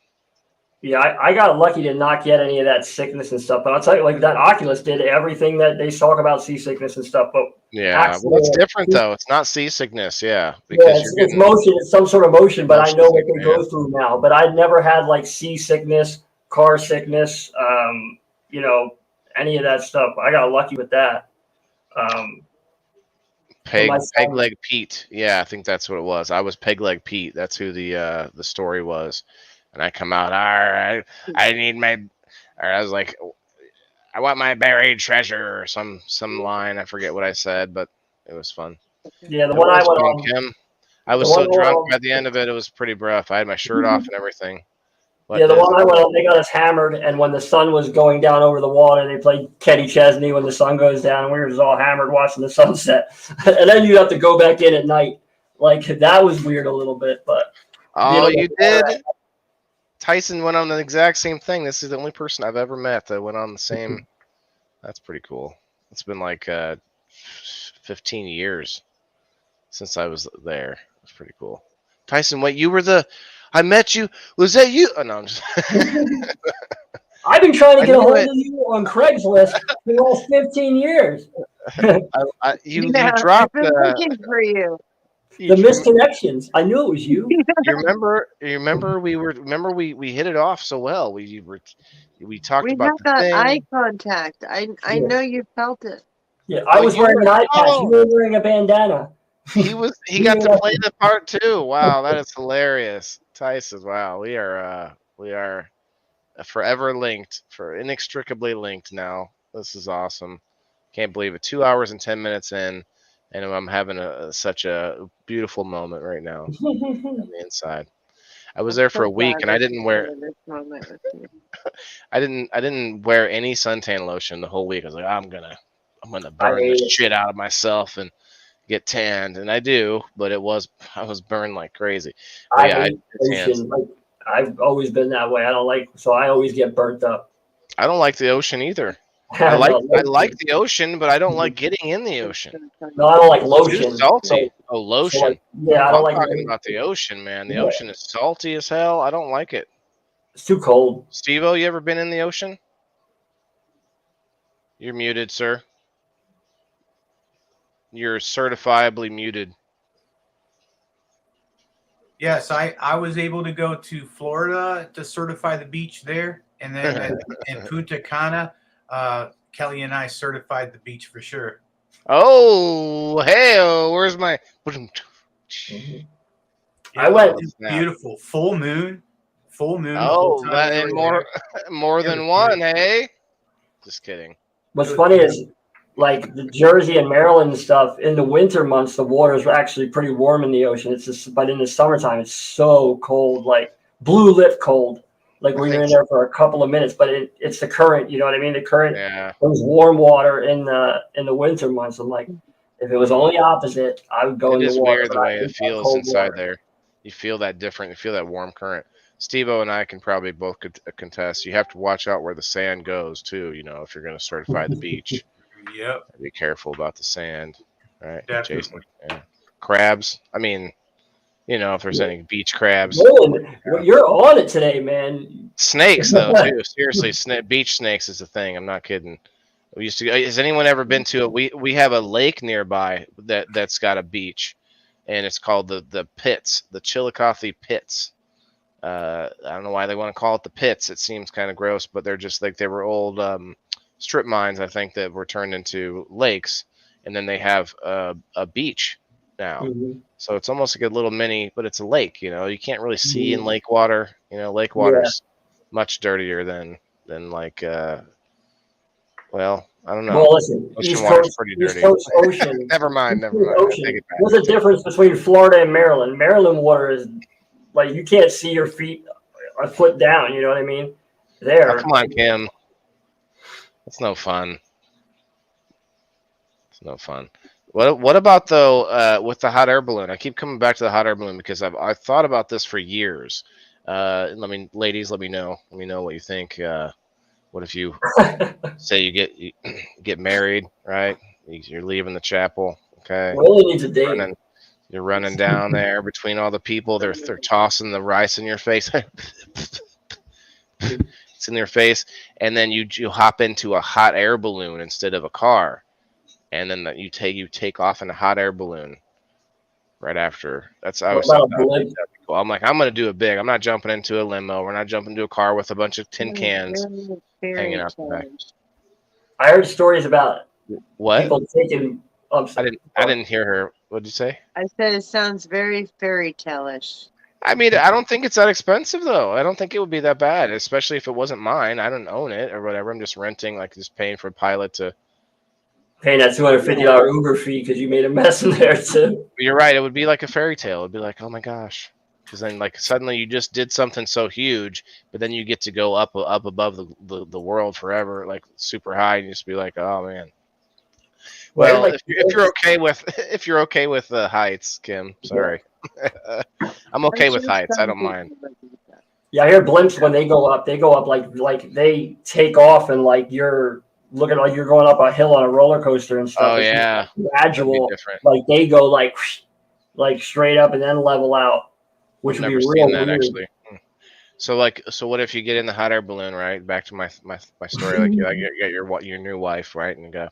Yeah, I got lucky to not get any of that sickness and stuff. But I'll tell you, like that Oculus did everything that they talk about seasickness and stuff. But yeah, well, that's different though. It's not seasickness, because it's motion. It's some sort of motion. But I know what they go through now. But I never had like seasickness, car sickness, any of that stuff. I got lucky with that. Peg leg Pete. Yeah, I think that's what it was. I was Peg leg Pete. That's who the story was. And I come out, all right, I need I was like, I want my buried treasure or some line. I forget what I said, but it was fun. Yeah, the one I went on. Kim. I was so drunk at the end of it, it was pretty rough. I had my shirt off and everything. But yeah, the one I went on, they got us hammered, and when the sun was going down over the water, they played Kenny Chesney when the sun goes down, and we were just all hammered watching the sunset. And then you have to go back in at night. Like, that was weird a little bit, but... Oh, you did? Tyson went on the exact same thing. This is the only person I've ever met that went on the same... That's pretty cool. It's been like 15 years since I was there. It's pretty cool. Tyson, wait, you were I met you. Was that you? Oh, no, I'm just... I've been trying to get a hold of you on Craigslist for the last 15 years. You dropped... I've been looking for you. The misconnections. I knew it was you. You remember we hit it off so well. We talked about had that eye contact. I know you felt it. Yeah, I was wearing an eye patch. You were wearing a bandana. He got to play the part too. Wow, that is hilarious. Tyson, wow, we are forever linked, inextricably linked now. This is awesome. Can't believe it. 2 hours and 10 minutes in. And I'm having such a beautiful moment right now on the inside. I was there for a week, and I didn't wear. I didn't wear any suntan lotion the whole week. I was like, I'm gonna burn the shit out of myself and get tanned, and I do. But I was burned like crazy. I've always been that way. So I always get burnt up. I don't like the ocean either. I like the ocean, but I don't like getting in the ocean. No, I don't like lotion. It's too salty. Lotion. Yeah, I don't like talking about the ocean, man. The ocean is salty as hell. I don't like it. It's too cold. Steve-O, you ever been in the ocean? You're muted, sir. You're certifiably muted. Yes, I was able to go to Florida to certify the beach there, and then in Punta Cana. Kelly and I certified the beach for sure. Oh, hey, where's my... I went beautiful full moon. Oh, that and more than one, hey? Just kidding. What's funny is, like the Jersey and Maryland and stuff, in the winter months, the water is actually pretty warm in the ocean. It's just, but in the summertime, it's so cold, like blue lip cold, like where you're in there for a couple of minutes. But it's the current, you know what I mean? The current, there's warm water in the winter months. I'm like, if it was only opposite, I would go in the water. It is weird the way it feels inside there. You feel that different. You feel that warm current. Steve-O and I can probably both contest. You have to watch out where the sand goes too. You know, if you're going to certify the beach. Yep. Be careful about the sand, right? Definitely. Jason? Yeah. Crabs. I mean, you know, if there's any beach crabs. You're on it today, man. Snakes, though, too. Seriously, beach snakes is a thing. I'm not kidding. We used to. Has anyone ever been to it? We have a lake nearby that's got a beach, and it's called the Pits, the Chillicothe Pits. I don't know why they want to call it the Pits. It seems kind of gross, but they're just like they were old strip mines, I think, that were turned into lakes, and then they have a beach now. Mm-hmm. So it's almost like a little mini, but it's a lake. You know, you can't really see in lake water. You know, lake water's much dirtier than like. Well, I don't know. Well, listen, ocean water's pretty dirty. Ocean. Never mind. There's a difference between Florida and Maryland. Maryland water is like you can't see your feet a foot down. You know what I mean? There. Oh, come on, Kim. It's no fun. It's no fun. What about though with the hot air balloon? I keep coming back to the hot air balloon because I've thought about this for years. Ladies, let me know. Let me know what you think. What if you say you get married, right? You're leaving the chapel, okay? Really needs a date. You're running down there between all the people. They're tossing the rice in your face. It's in their face, and then you hop into a hot air balloon instead of a car, and then you take off in a hot air balloon right after. I was cool. I'm like, I'm gonna do it big. I'm not jumping into a limo. We're not jumping into a car with a bunch of tin cans hanging out the back. I heard stories about what people taking. I didn't hear her. What did you say? I said it sounds very fairy tale-ish. I mean, I don't think it's that expensive though. I don't think it would be that bad, especially if it wasn't mine. I don't own it or whatever. I'm just renting, like just paying for a pilot to. Paying that $250 Uber fee because you made a mess in there too. You're right. It would be like a fairy tale. It'd be like, oh my gosh, because then like suddenly you just did something so huge, but then you get to go up above the world forever, like super high, and you just be like, oh man. Well, if you're okay with heights, Kim, sorry. I'm okay with heights. I don't mind. Yeah, I hear blimps when they go up like they take off and like you're looking like you're going up a hill on a roller coaster and stuff. Oh yeah, gradual. Like they go like straight up and then level out, which would be real weird. Actually. So what if you get in the hot air balloon, right? Back to my story, like you get your new wife, right, and you go,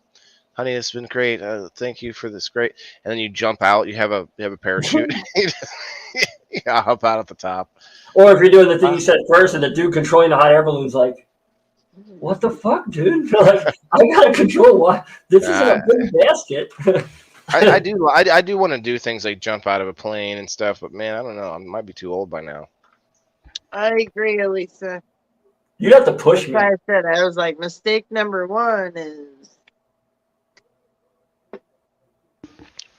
honey, it's been great. Thank you for this great. And then you jump out. You have a parachute. You hop out at the top. Or if you're doing the thing you said first, and the dude controlling the hot air balloon's like, "What the fuck, dude? Like, I gotta control what? This isn't a big basket." I do want to do things like jump out of a plane and stuff, but man, I don't know. I might be too old by now. I agree, Elisa. You'd have to push me. I said I was like, mistake number one is.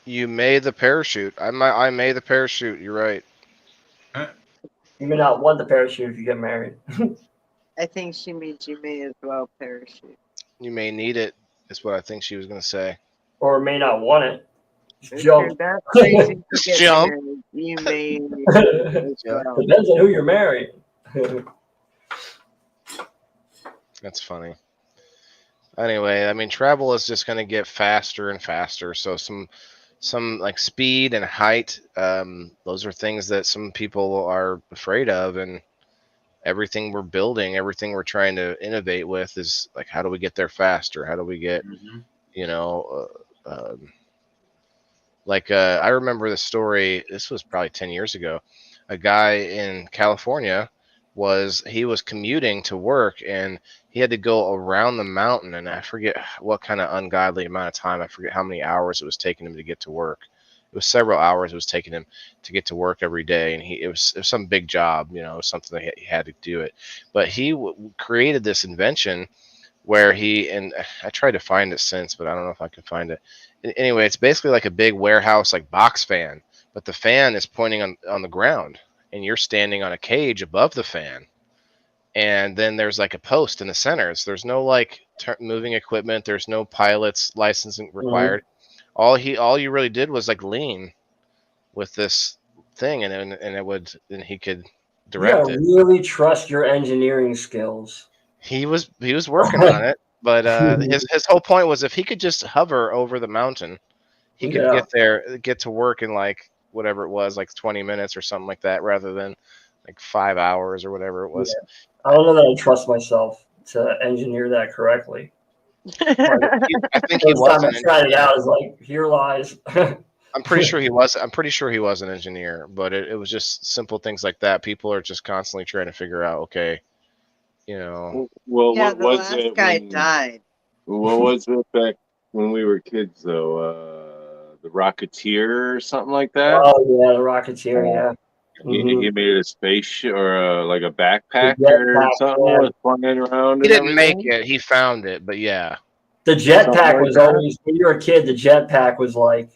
You made the parachute. I made the parachute. You're right. You may not want the parachute if you get married. I think she means you may as well parachute. You may need it, is what I think she was going to say. Or may not want it. Jump. Jump. Married, you may need it as well. Depends on who you're married. That's funny. Anyway, I mean, travel is just going to get faster and faster. So some like speed and height, those are things that some people are afraid of, and everything we're building, everything we're trying to innovate with is like, how do we get there faster? How do we get, I remember the story, this was probably 10 years ago, a guy in California was commuting to work, and he had to go around the mountain, and I forget what kind of ungodly amount of time, I forget how many hours it was taking him to get to work. it was several hours it was taking him to get to work every day, and it was some big job, something that he had to do it. But he created this invention where and I tried to find it since, but I don't know if I can find it. Anyway, it's basically like a big warehouse, like box fan, but the fan is pointing on the ground, and you're standing on a cage above the fan. And then there's like a post in the center. So there's no like moving equipment. There's no pilot's licensing required. Mm-hmm. All you really did was like lean with this thing, and he could direct it. Really trust your engineering skills. He was working on it, but his whole point was if he could just hover over the mountain, he could get to work in like whatever it was, like 20 minutes or something like that, rather than like 5 hours or whatever it was. Yeah. I don't know that I trust myself to engineer that correctly. I think he was. I tried it out. I was like, here lies. I'm pretty sure he was. I'm pretty sure he was an engineer, but it was just simple things like that. People are just constantly trying to figure out, okay, Well, yeah, what the was last it guy died. What was it back when we were kids, though? The Rocketeer or something like that? Oh, yeah, the Rocketeer, yeah. He made a spaceship or like a backpack or something was flying around. He didn't make it. He found it, but yeah. The jetpack was always, when you were a kid, the jetpack was like...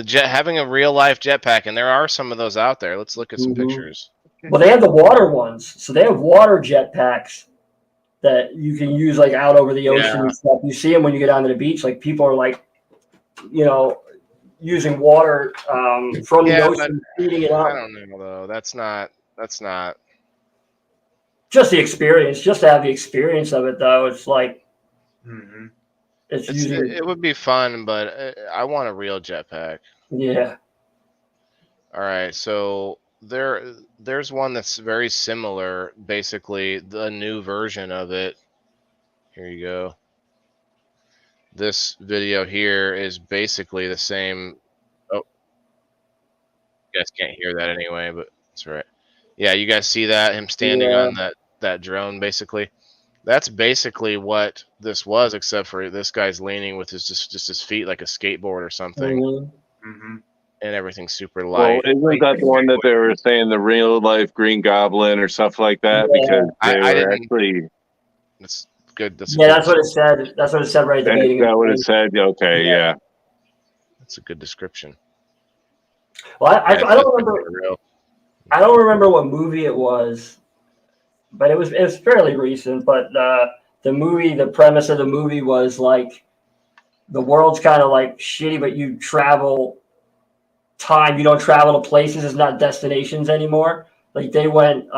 having a real life jetpack, and there are some of those out there. Let's look at some pictures. Well, they have the water ones. So they have water jetpacks that you can use like out over the ocean and stuff. You see them when you get onto the beach. Like people are like, using water from the ocean, feeding it up. I don't know though. That's not. Just the experience. Just to have the experience of it, though. It's like. Mm-hmm. It would be fun, but I want a real jetpack. Yeah. All right, so there's one that's very similar. Basically, the new version of it. Here you go. This video here is basically the same. Oh, you guys can't hear that anyway, but that's right. Yeah, you guys see that? Him standing on that drone, basically. That's basically what this was, except for this guy's leaning with just his feet like a skateboard or something. Mm-hmm. And everything's super light. Well, isn't that the one that they were saying the real life Green Goblin or stuff like that? Yeah. Because I didn't actually. That's good. That's what it said. That's what it said right at the beginning. Is that what it said? Okay, yeah. That's a good description. Well, I don't remember. I don't remember what movie it was, but it was fairly recent. But the premise of the movie was like the world's kind of like shitty, but you travel time. You don't travel to places. It's not destinations anymore. Like they went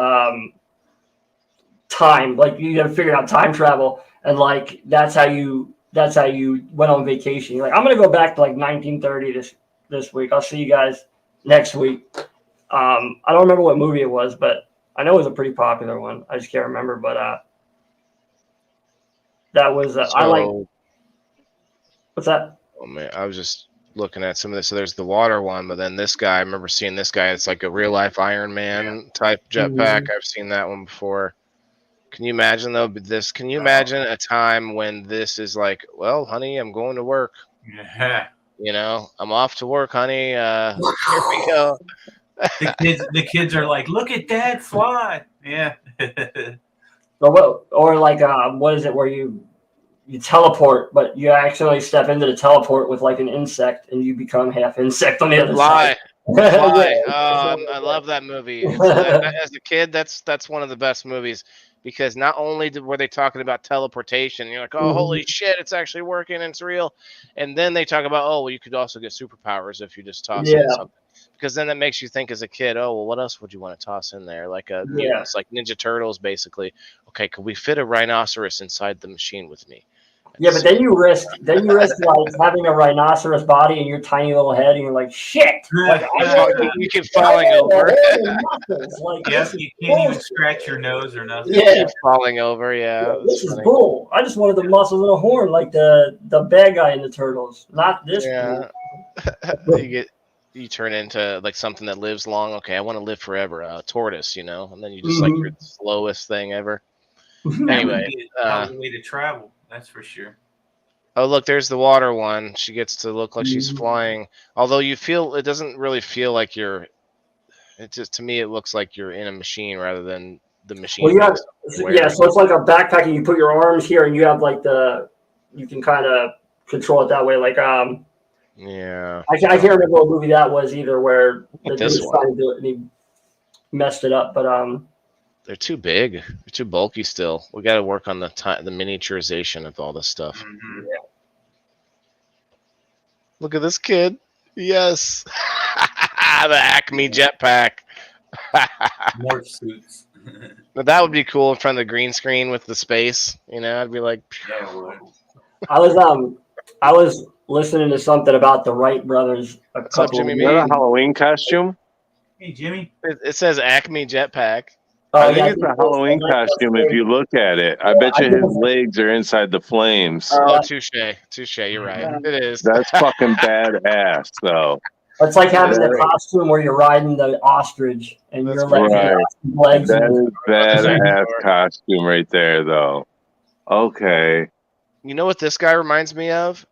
time. Like you got to figure out time travel, and like that's how you went on vacation. You're like, I'm gonna go back to like 1930 this week. I'll see you guys next week. I don't remember what movie it was, but I know it was a pretty popular one. I just can't remember. But that was I like. What's that? Oh man, I was just looking at some of this. So there's the water one, but then this guy, I remember seeing this guy. It's like a real life Iron Man type jetpack. I've seen that one before. Can you imagine though? Can you imagine a time when this is like, well, honey, I'm going to work. Yeah. I'm off to work, honey. Here we go. The kids are like, look at Dad fly. Yeah. Or like what is it where you teleport, but you actually step into the teleport with like an insect and you become half insect on the other side. Fly. I love that movie. As a kid, that's one of the best movies because not only were they talking about teleportation, you're like, oh, holy shit, it's actually working and it's real. And then they talk about, oh, well, you could also get superpowers if you just toss in something. Because then that makes you think as a kid, oh, well, what else would you want to toss in there? Like mutants, like Ninja Turtles, basically. Okay, could we fit a rhinoceros inside the machine with me? Yeah, but then you risk like having a rhinoceros body in your tiny little head, and you're like, shit. Like, you keep falling over. Like, yes, you can't even scratch your nose or nothing. Yeah, you keep falling over. Yeah, this is bull. I just wanted the muscles and a horn, like the bad guy in the Turtles, not this. Yeah. You turn into like something that lives long. Okay, I want to live forever. A tortoise, and then you just like you're the slowest thing ever. Anyway, that would be a way to travel. That's for sure. Oh, look, there's the water one. She gets to look like she's flying. Although it doesn't really feel like you're. It just, to me, it looks like you're in a machine rather than the machine. Well, so it's like a backpack, and you put your arms here, and you have like you can kind of control it that way. Like yeah. I can't remember what movie that was either, where the dude this was trying to do it and he messed it up. But they're too big. They're too bulky still. We got to work on the miniaturization of all this stuff. Mm-hmm. Yeah. Look at this kid. Yes. The Acme jetpack. More suits. But that would be cool in front of the green screen with the space. You know, I'd be like. Yeah, it would. I was listening to something about the Wright brothers. Is that a Halloween costume? Hey, Jimmy. It says Acme jetpack. I think it's a Halloween costume if you look at it. I bet you his legs are inside the flames. Oh, touche. You're right. It is. That's fucking badass, though. It's like having the costume where you're riding the ostrich and you're like legs. That is badass costume right there, though. Okay. You know what this guy reminds me of?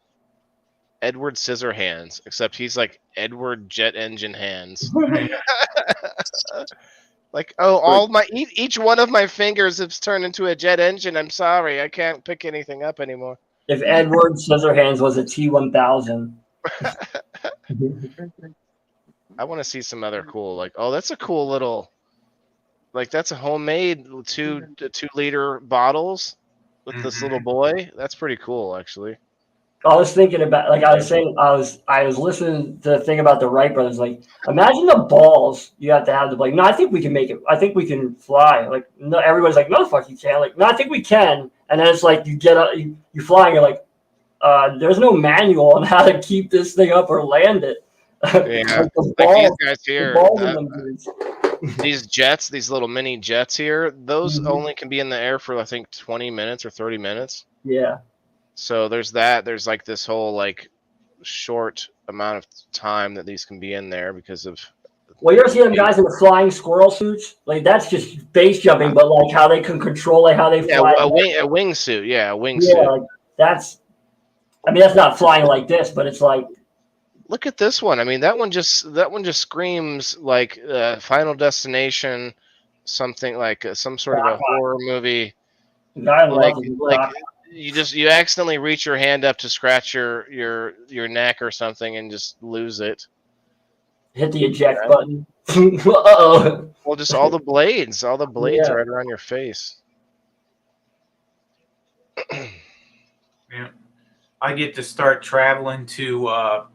Edward Scissorhands, except he's like Edward Jet Engine Hands. Like, each one of my fingers has turned into a jet engine. I'm sorry, I can't pick anything up anymore. If Edward Scissorhands was a T-1000. I want to see some other cool, like, oh, that's a cool little, like, that's a homemade 2-liter bottles with this little boy. That's pretty cool, actually. I was thinking about, like I was saying, I was listening to the thing about the Wright brothers. Like, imagine the balls you have to like, no, I think we can make it. I think we can fly. Like, no, everybody's like, no, the fuck you can't. Like, no, I think we can. And then it's like you get up, you fly, and you're like, there's no manual on how to keep this thing up or land it. Yeah, like these guys here. These jets, these little mini jets here, those only can be in the air for I think 20 minutes or 30 minutes. Yeah. So there's that. There's like this whole like short amount of time that these can be in there because of. Well, you ever see them guys in the flying squirrel suits? Like that's just base jumping, but like how they can control like how they fly. A wingsuit. Yeah, a wingsuit. Yeah, like that's. I mean, that's not flying like this, but it's like. Look at this one. I mean, that one just screams like Final Destination, something like some sort of a horror movie. Like you accidentally reach your hand up to scratch your neck or something and just lose it. Hit the eject button. Uh-oh. Well, just all the blades right around your face. Yeah. I get to start traveling to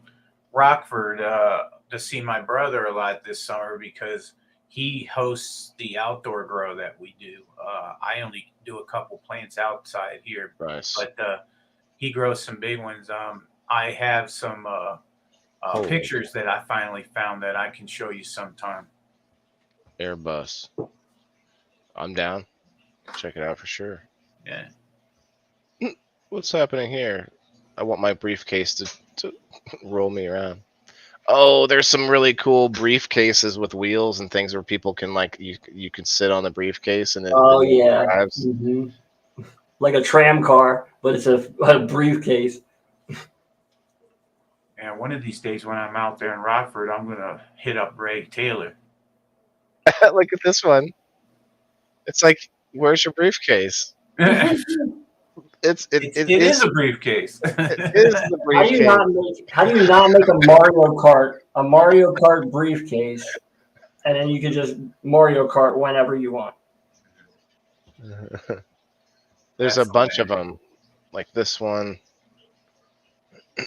Rockford to see my brother a lot this summer because he hosts the outdoor grow that we do. I only do a couple plants outside here, nice. But he grows some big ones. I have some pictures that I finally found that I can show you sometime. Airbus. I'm down. Check it out for sure. Yeah. What's happening here? I want my briefcase to roll me around. Oh, there's some really cool briefcases with wheels and things where people can like you can sit on the briefcase and it. Oh yeah. Like a tram car, but it's a briefcase. And one of these days when I'm out there in Rockford, I'm gonna hit up Ray Taylor. Look at this one. It's like, where's your briefcase? It is a briefcase. It is the briefcase. How do you not make a Mario Kart briefcase, and then you can just Mario Kart whenever you want? There's a bunch of them, like this one. I'm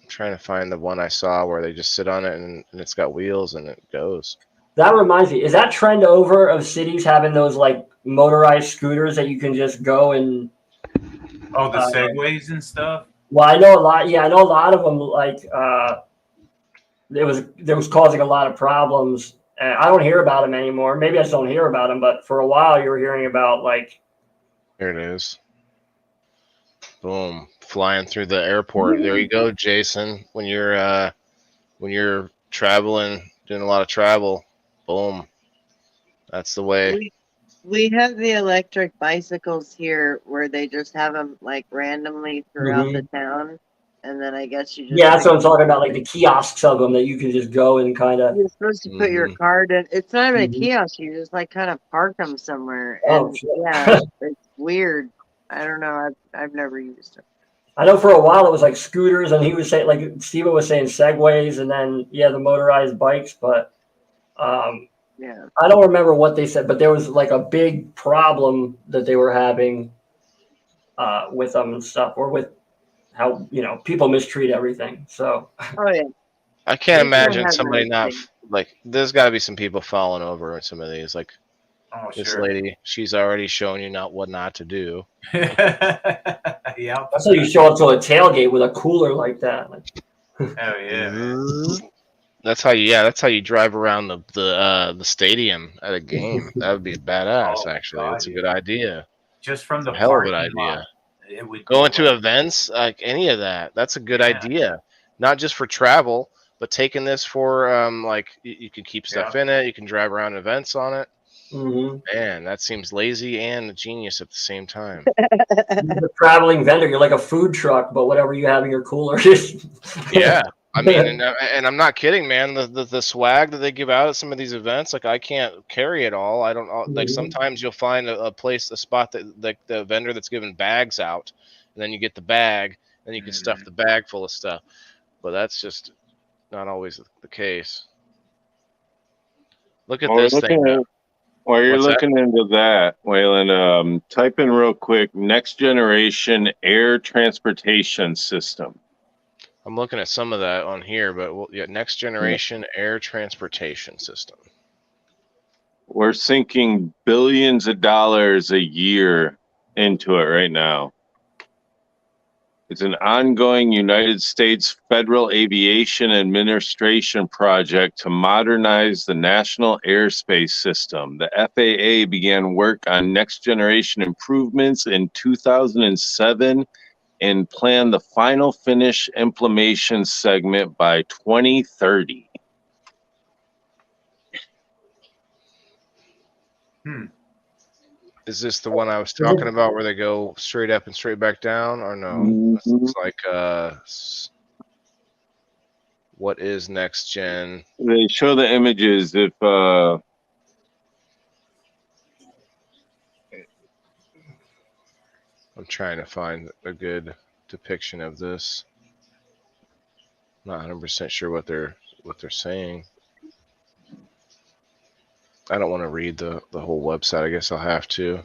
trying to find the one I saw where they just sit on it and it's got wheels and it goes. That reminds me, is that trend over of cities having those like motorized scooters that you can just go and oh, the segways and stuff? Well, I know a lot. Yeah, I know a lot of them. Like, it was causing a lot of problems. And I don't hear about them anymore. Maybe I just don't hear about them. But for a while, you were hearing about like. Here it is. Boom! Flying through the airport. There you go, Jason. When you're traveling, doing a lot of travel, boom. That's the way. We have the electric bicycles here where they just have them like randomly throughout the town. And then I guess you just. Yeah, that's what I'm talking about, like the kiosks of them that you can just go and kind of. You're supposed to put your card in. It's not even a kiosk. You just like kind of park them somewhere. And yeah, it's weird. I don't know. I've never used it. I know for a while it was like scooters, and he was saying, like Steven was saying, segways, and then the motorized bikes. But yeah, I don't remember what they said, but there was like a big problem that they were having with them and stuff, or with how people mistreat everything. So. Oh yeah. I can't imagine somebody not like. There's got to be some people falling over in some of these. Like this lady, she's already shown you what not to do. Yeah. That's how you show up to a tailgate with a cooler like that. Like, oh yeah. Man. That's how you drive around the stadium at a game. That would be badass. Actually, that's a good idea. Just from the hell of an idea. Going to events, like any of that. That's a good idea. Not just for travel, but taking this for like you can keep stuff in it. You can drive around events on it. Man, that seems lazy and a genius at the same time. The traveling vendor, you're like a food truck, but whatever you have in your cooler. Yeah. I mean, and I'm not kidding, man. The swag that they give out at some of these events, like I can't carry it all. I don't like. Sometimes you'll find a spot that like the vendor that's giving bags out, and then you get the bag, and you can stuff the bag full of stuff. But that's just not always the case. Look at this thing. While you're looking into that, Waylon, type in real quick: next generation air transportation system. I'm looking at some of that on here, but next generation air transportation system. We're sinking billions of dollars a year into it right now. It's an ongoing United States Federal Aviation Administration project to modernize the national airspace system. The FAA began work on next generation improvements in 2007 and plan the final finish implementation segment by 2030. Is this the one I was talking about where they go straight up and straight back down, or no? This looks like what is next gen? They show the images if I'm trying to find a good depiction of this. Not 100% sure what they're saying. I don't want to read the whole website. I guess I'll have to.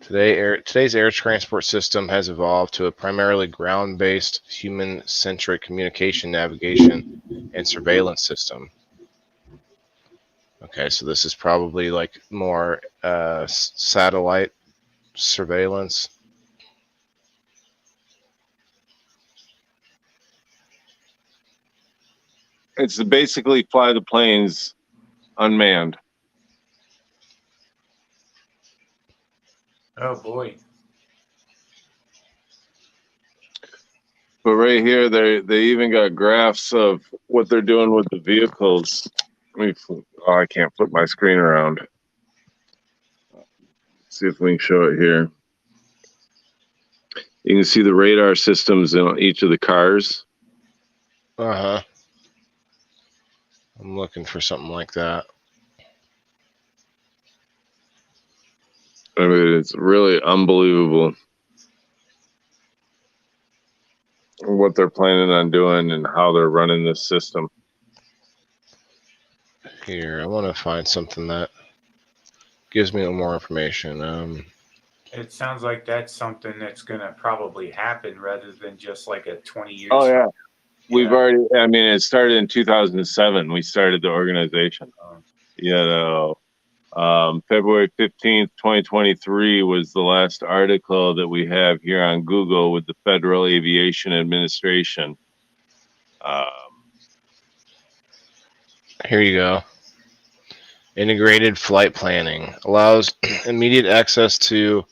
Today's air transport system has evolved to a primarily ground-based, human-centric communication, navigation, and surveillance system. Okay, so this is probably like more satellite surveillance. It's to basically fly the planes unmanned. Oh boy. But right here, they even got graphs of what they're doing with the vehicles. I can't flip my screen around. See if we can show it here. You can see the radar systems in each of the cars. I'm looking for something like that. I mean, it's really unbelievable what they're planning on doing and how they're running this system. Here, I want to find something that gives me a little more information. It sounds like that's something that's going to probably happen rather than just like a 20 years. Oh, yeah. We've already, I mean, it started in 2007. We started the organization. February 15th, 2023 was the last article that we have here on Google with the Federal Aviation Administration. Here you go. Integrated flight planning allows immediate access to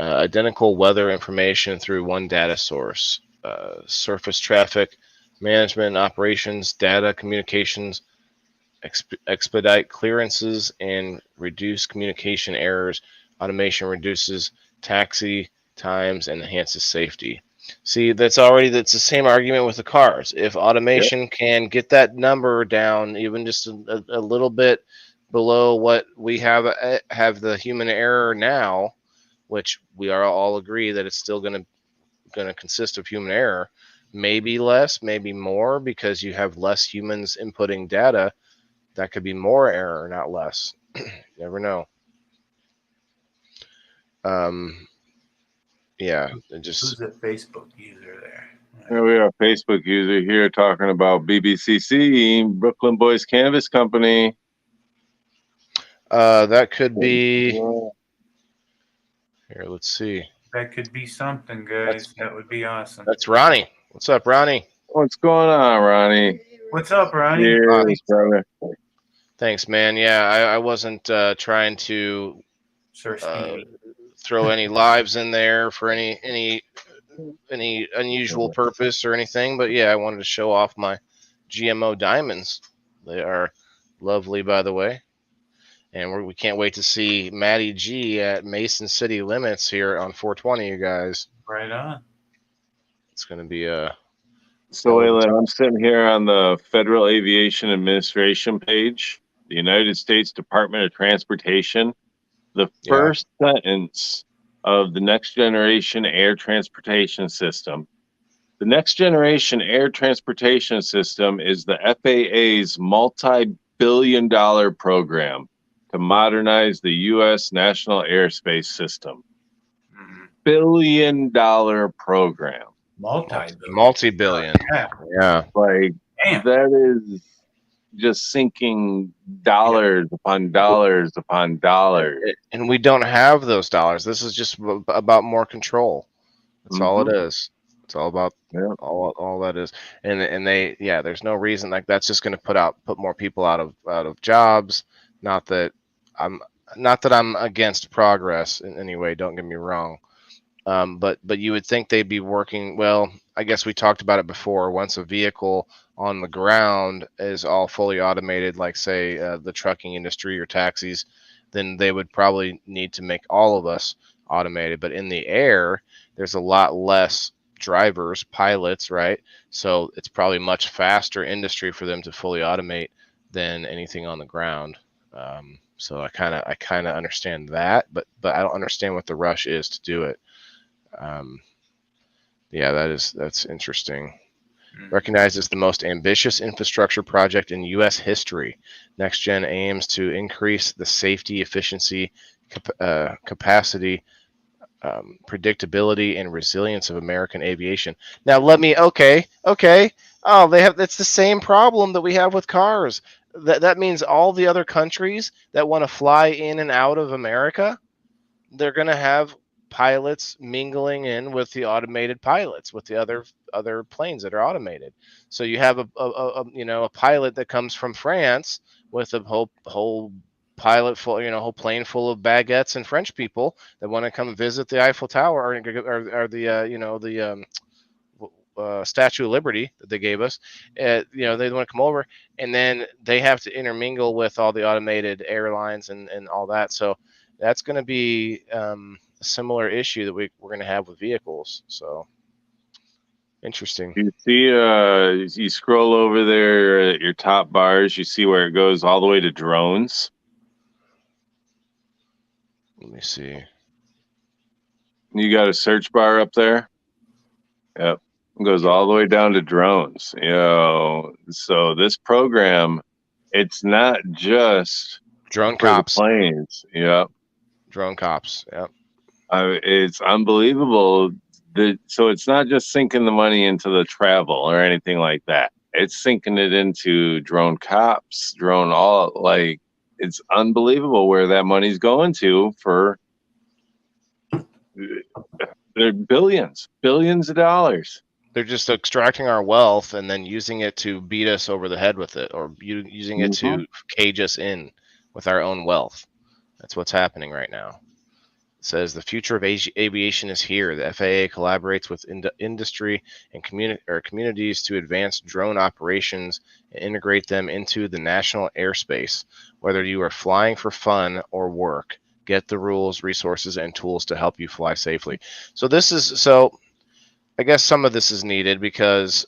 identical weather information through one data source. Surface traffic management, operations, data, communications, expedite clearances and reduce communication errors. Automation reduces taxi times and enhances safety. See, that's the same argument with the cars. If automation can get that number down even just a little bit below what we have the human error now, which we are all agree that it's still going to consist of human error, maybe less, maybe more, because you have less humans inputting data. That could be more error, not less. You never know. Yeah, who's the Facebook user there? Here we have a Facebook user here talking about BBCC, Brooklyn Boys Canvas Company. That could be. Here, let's see. That could be something, guys. That would be awesome. That's Ronnie. What's up, Ronnie? What's going on, Ronnie? What's up, Ronnie? Cheers, brother. Thanks, man. Yeah, I wasn't trying to throw any lives in there for any unusual purpose or anything, but yeah, I wanted to show off my GMO diamonds. They are lovely, by the way, and we can't wait to see Matty G at Mason City Limits here on 420, you guys. Right on. It's going to be a. So, Ayla, I'm sitting here on the Federal Aviation Administration page, the United States Department of Transportation. The first sentence of the Next Generation Air Transportation System. The Next Generation Air Transportation System is the FAA's multi-billion-dollar program to modernize the U.S. national airspace system. Billion-dollar program. Multi-billion. Yeah. Like, that is just sinking dollars upon dollars upon dollars. And we don't have those dollars. This is just about more control. That's all it is. It's all about all that is. And they, there's no reason, like, that's just going to put more people out of jobs. Not that I'm against progress in any way. Don't get me wrong. But you would think they'd be working. Well, I guess we talked about it before. Once a vehicle on the ground is all fully automated, like say the trucking industry or taxis, then they would probably need to make all of us automated. But in the air, there's a lot less drivers, pilots, right? So it's probably much faster industry for them to fully automate than anything on the ground. So I kind of understand that, but I don't understand what the rush is to do it. That's interesting. Recognized as the most ambitious infrastructure project in U.S. history, NextGen aims to increase the safety, efficiency, capacity, predictability, and resilience of American aviation. Now, okay. Oh, it's the same problem that we have with cars. That means all the other countries that want to fly in and out of America, they're going to have pilots mingling in with the automated pilots, with the other planes that are automated. So you have a pilot that comes from France with a whole pilot full, whole plane full of baguettes and French people that want to come visit the Eiffel Tower or the Statue of Liberty that they gave us. They want to come over, and then they have to intermingle with all the automated airlines and all that. So that's going to be a similar issue that we're going to have with vehicles. So interesting. You see, you scroll over there at your top bars, you see where it goes all the way to drones. Let me see. You got a search bar up there? Yep. It goes all the way down to drones. So this program, it's not just drone cops. Planes. Yep. Drone cops. Yep. It's unbelievable. So it's not just sinking the money into the travel or anything like that. It's sinking it into drone cops, it's unbelievable where that money's going to for they're billions of dollars. They're just extracting our wealth and then using it to beat us over the head with it, or using it to cage us in with our own wealth. That's what's happening right now. says the future of aviation is here. The FAA collaborates with industry and communities to advance drone operations and integrate them into the national airspace. Whether you are flying for fun or work, get the rules, resources, and tools to help you fly safely. So I guess some of this is needed because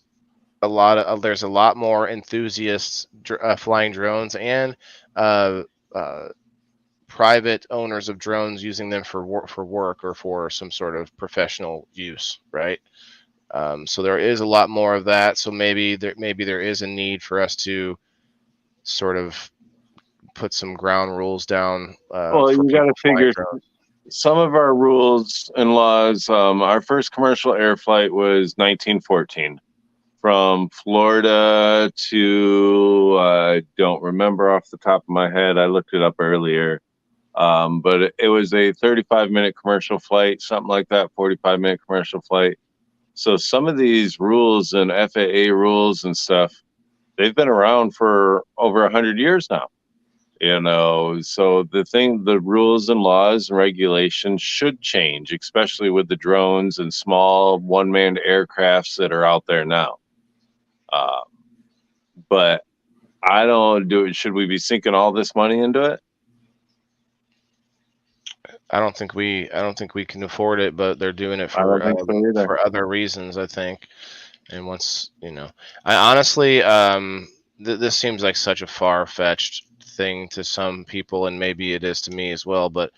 there's a lot more enthusiasts flying drones and private owners of drones using them for work or for some sort of professional use, right? So there is a lot more of that. So maybe there is a need for us to sort of put some ground rules down. Well, you got to figure some of our rules and laws. Our first commercial air flight was 1914 from Florida to I don't remember off the top of my head. I looked it up earlier. But it was a 35-minute commercial flight, something like that, 45-minute commercial flight. So some of these rules and FAA rules and stuff, they've been around for over 100 years now. So the rules and laws and regulations should change, especially with the drones and small one-man aircrafts that are out there now. But I don't do it. Should we be sinking all this money into it? I don't think we can afford it, but they're doing it for other reasons, I think. And once I honestly, this seems like such a far-fetched thing to some people, and maybe it is to me as well. But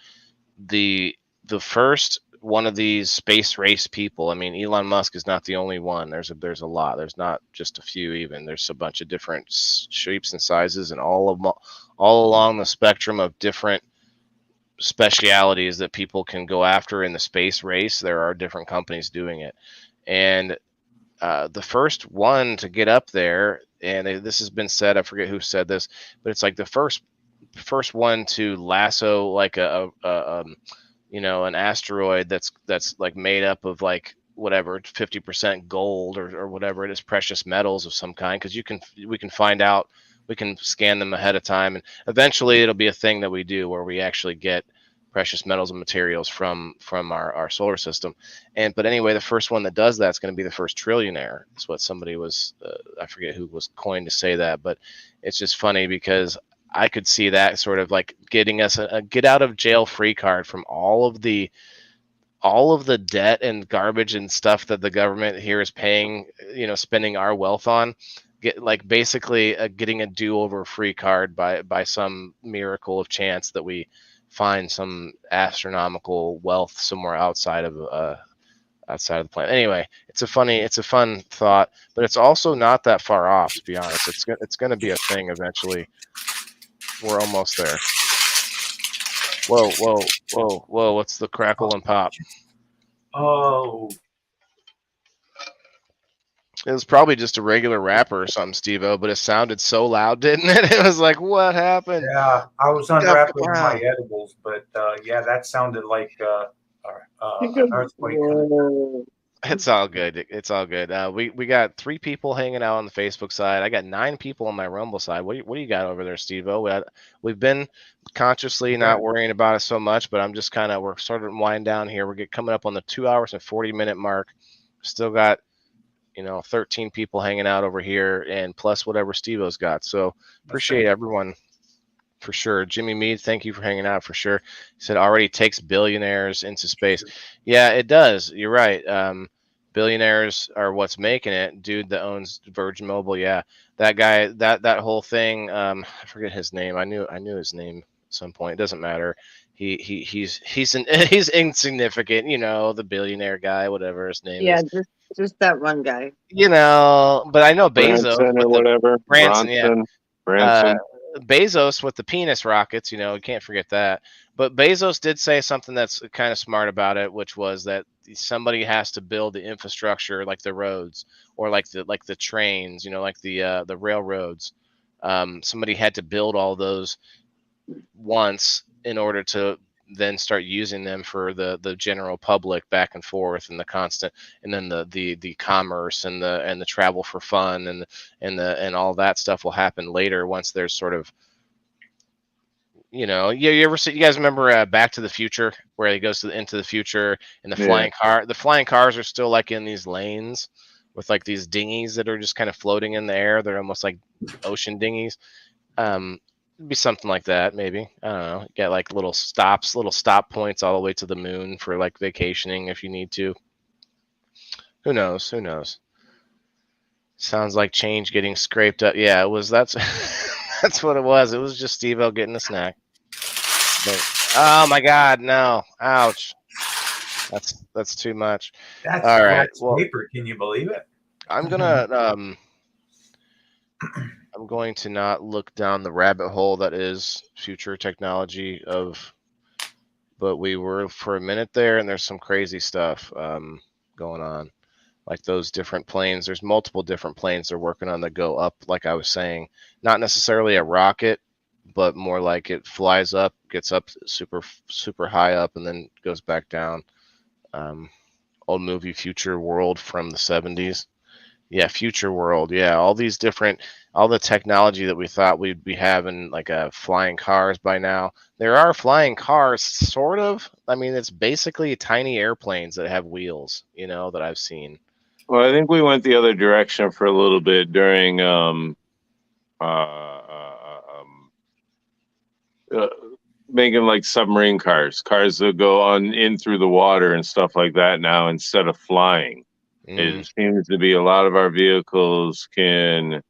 the first one of these space race people, I mean, Elon Musk is not the only one. There's a lot. There's not just a few. Even there's a bunch of different shapes and sizes, and all along the spectrum of different specialities that people can go after in the space race. There are different companies doing it, and the first one to get up there, and this has been said, I forget who said this, but it's like the first one to lasso like an asteroid that's like made up of like whatever 50% gold or whatever it is, precious metals of some kind, because we can find out. We can scan them ahead of time, and eventually it'll be a thing that we do where we actually get precious metals and materials from our solar system. But anyway, the first one that does that is going to be the first trillionaire. That's what somebody was, I forget who was coined to say that, but it's just funny because I could see that sort of like getting us a get out of jail free card from all of the debt and garbage and stuff that the government here is paying, spending our wealth on. Basically getting a do-over free card by some miracle of chance that we find some astronomical wealth somewhere outside of the planet. Anyway, it's a fun thought, but it's also not that far off, to be honest. It's going to be a thing eventually. We're almost there. Whoa! What's the crackle and pop? Oh. It was probably just a regular rapper or something, Steve-O, but it sounded so loud, didn't it? It was like, what happened? Yeah, I was unwrapping my edibles, but yeah, that sounded like an earthquake. It's all good. It's all good. We got 3 people hanging out on the Facebook side. I got 9 people on my Rumble side. What do you got over there, Steve-O? We've been consciously not worrying about it so much, but we're sort of winding down here. We're coming up on the 2 hours and 40-minute mark. Still got 13 people hanging out over here, and plus whatever Steve-O's got. So appreciate everyone for sure. Jimmy Mead, thank you for hanging out for sure. He said already takes billionaires into space. Yeah, it does. You're right. Billionaires are what's making it. Dude that owns Virgin Mobile. Yeah, that guy. That whole thing. I forget his name. I knew his name at some point. It doesn't matter. He's insignificant. The billionaire guy, whatever his name is. Yeah, just that one guy. But I know Bezos or whatever. Branson, yeah. Branson. Bezos with the penis rockets, you can't forget that. But Bezos did say something that's kind of smart about it, which was that somebody has to build the infrastructure, like the roads or like the trains, like the railroads. Somebody had to build all those once in order to then start using them for the general public back and forth, and the constant, and then the commerce and the travel for fun and all that stuff will happen later once there's sort of you guys remember Back to the Future, where he goes into the future, and the flying cars are still like in these lanes with like these dinghies that are just kind of floating in the air. They're almost like ocean dinghies. It'd be something like that, maybe. I don't know. Get like little stop points all the way to the moon for like vacationing if you need to. Who knows? Sounds like change getting scraped up. Yeah, it was. That's that's what it was. It was just Steve-O getting a snack. But, oh my God, no! Ouch. That's too much. That's all right. Well, paper. Can you believe it? I'm gonna I'm going to not look down the rabbit hole that is future technology but we were for a minute there, and there's some crazy stuff going on. Like those different planes. There's multiple different planes they're working on that go up, like I was saying. Not necessarily a rocket, but more like it flies up, gets up super, super high up, and then goes back down. Old movie Future World from the 70s. Yeah, Future World. Yeah, all the technology that we thought we'd be having, like flying cars by now. There are flying cars, sort of. I mean, it's basically tiny airplanes that have wheels, that I've seen. Well, I think we went the other direction for a little bit during making like submarine cars that go on in through the water and stuff like that now instead of flying. It seems to be a lot of our vehicles can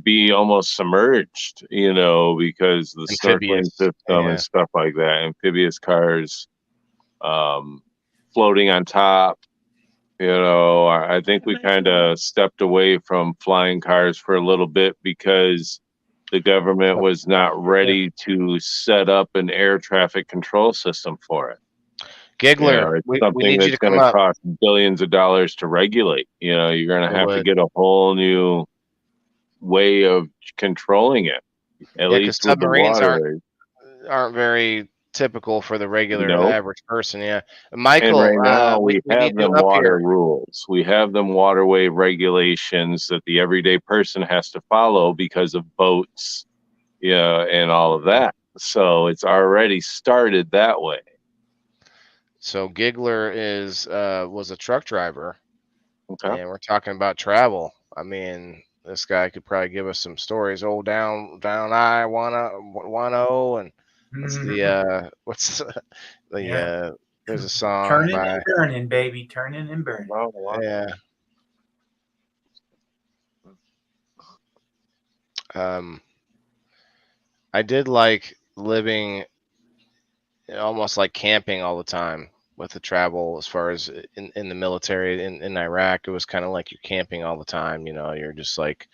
be almost submerged, because the snorkeling system and stuff like that. Amphibious cars floating on top. I think we kind of stepped away from flying cars for a little bit because the government was not ready to set up an air traffic control system for it. Giggler, it's something that's going to cost billions of dollars to regulate. You're going to have to get a whole new way of controlling it. At least with the waterways aren't very typical for the regular average person. Yeah, Michael. And right now we have them water rules. We have them waterway regulations that the everyday person has to follow because of boats, and all of that. So it's already started that way. So Giggler was a truck driver, and we're talking about travel. I mean, this guy could probably give us some stories. Oh, down I-10, and there's a song Turning and Burning, baby. Turning and Burning. Yeah. I did like living almost like camping all the time with the travel. As far as in the military in Iraq, it was kind of like you're camping all the time. You're just like,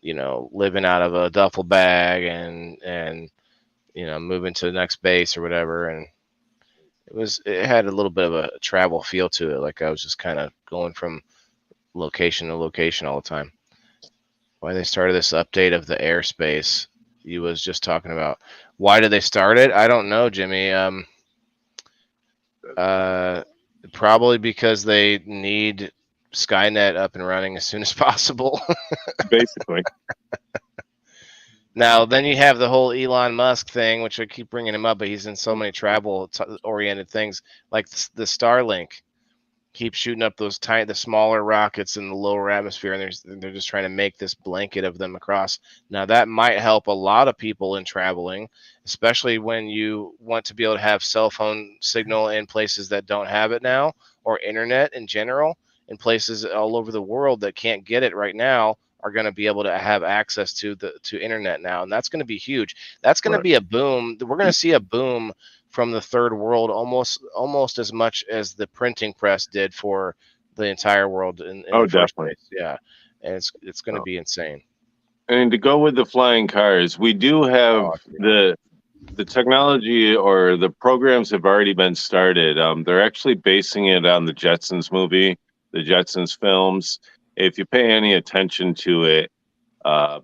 living out of a duffel bag and moving to the next base or whatever. And it had a little bit of a travel feel to it. Like I was just kind of going from location to location all the time. Why they started this update of the airspace you was just talking about. Why did they start it? I don't know, Jimmy. Probably because they need Skynet up and running as soon as possible. Basically. Now, then you have the whole Elon Musk thing, which I keep bringing him up, but he's in so many travel-oriented things, like the Starlink. Keep shooting up the smaller rockets in the lower atmosphere, and they're just trying to make this blanket of them across. Now, that might help a lot of people in traveling, especially when you want to be able to have cell phone signal in places that don't have it now, or internet in general, in places all over the world that can't get it right now. Are going to be able to have access to internet now, and that's going to be huge. That's going to be a boom. We're going to see a boom from the third world, almost as much as the printing press did for the entire world in the first place. Yeah, and it's going to be insane. And to go with the flying cars, we do have the technology, or the programs have already been started. They're actually basing it on the Jetsons movie, the Jetsons films. If you pay any attention to it,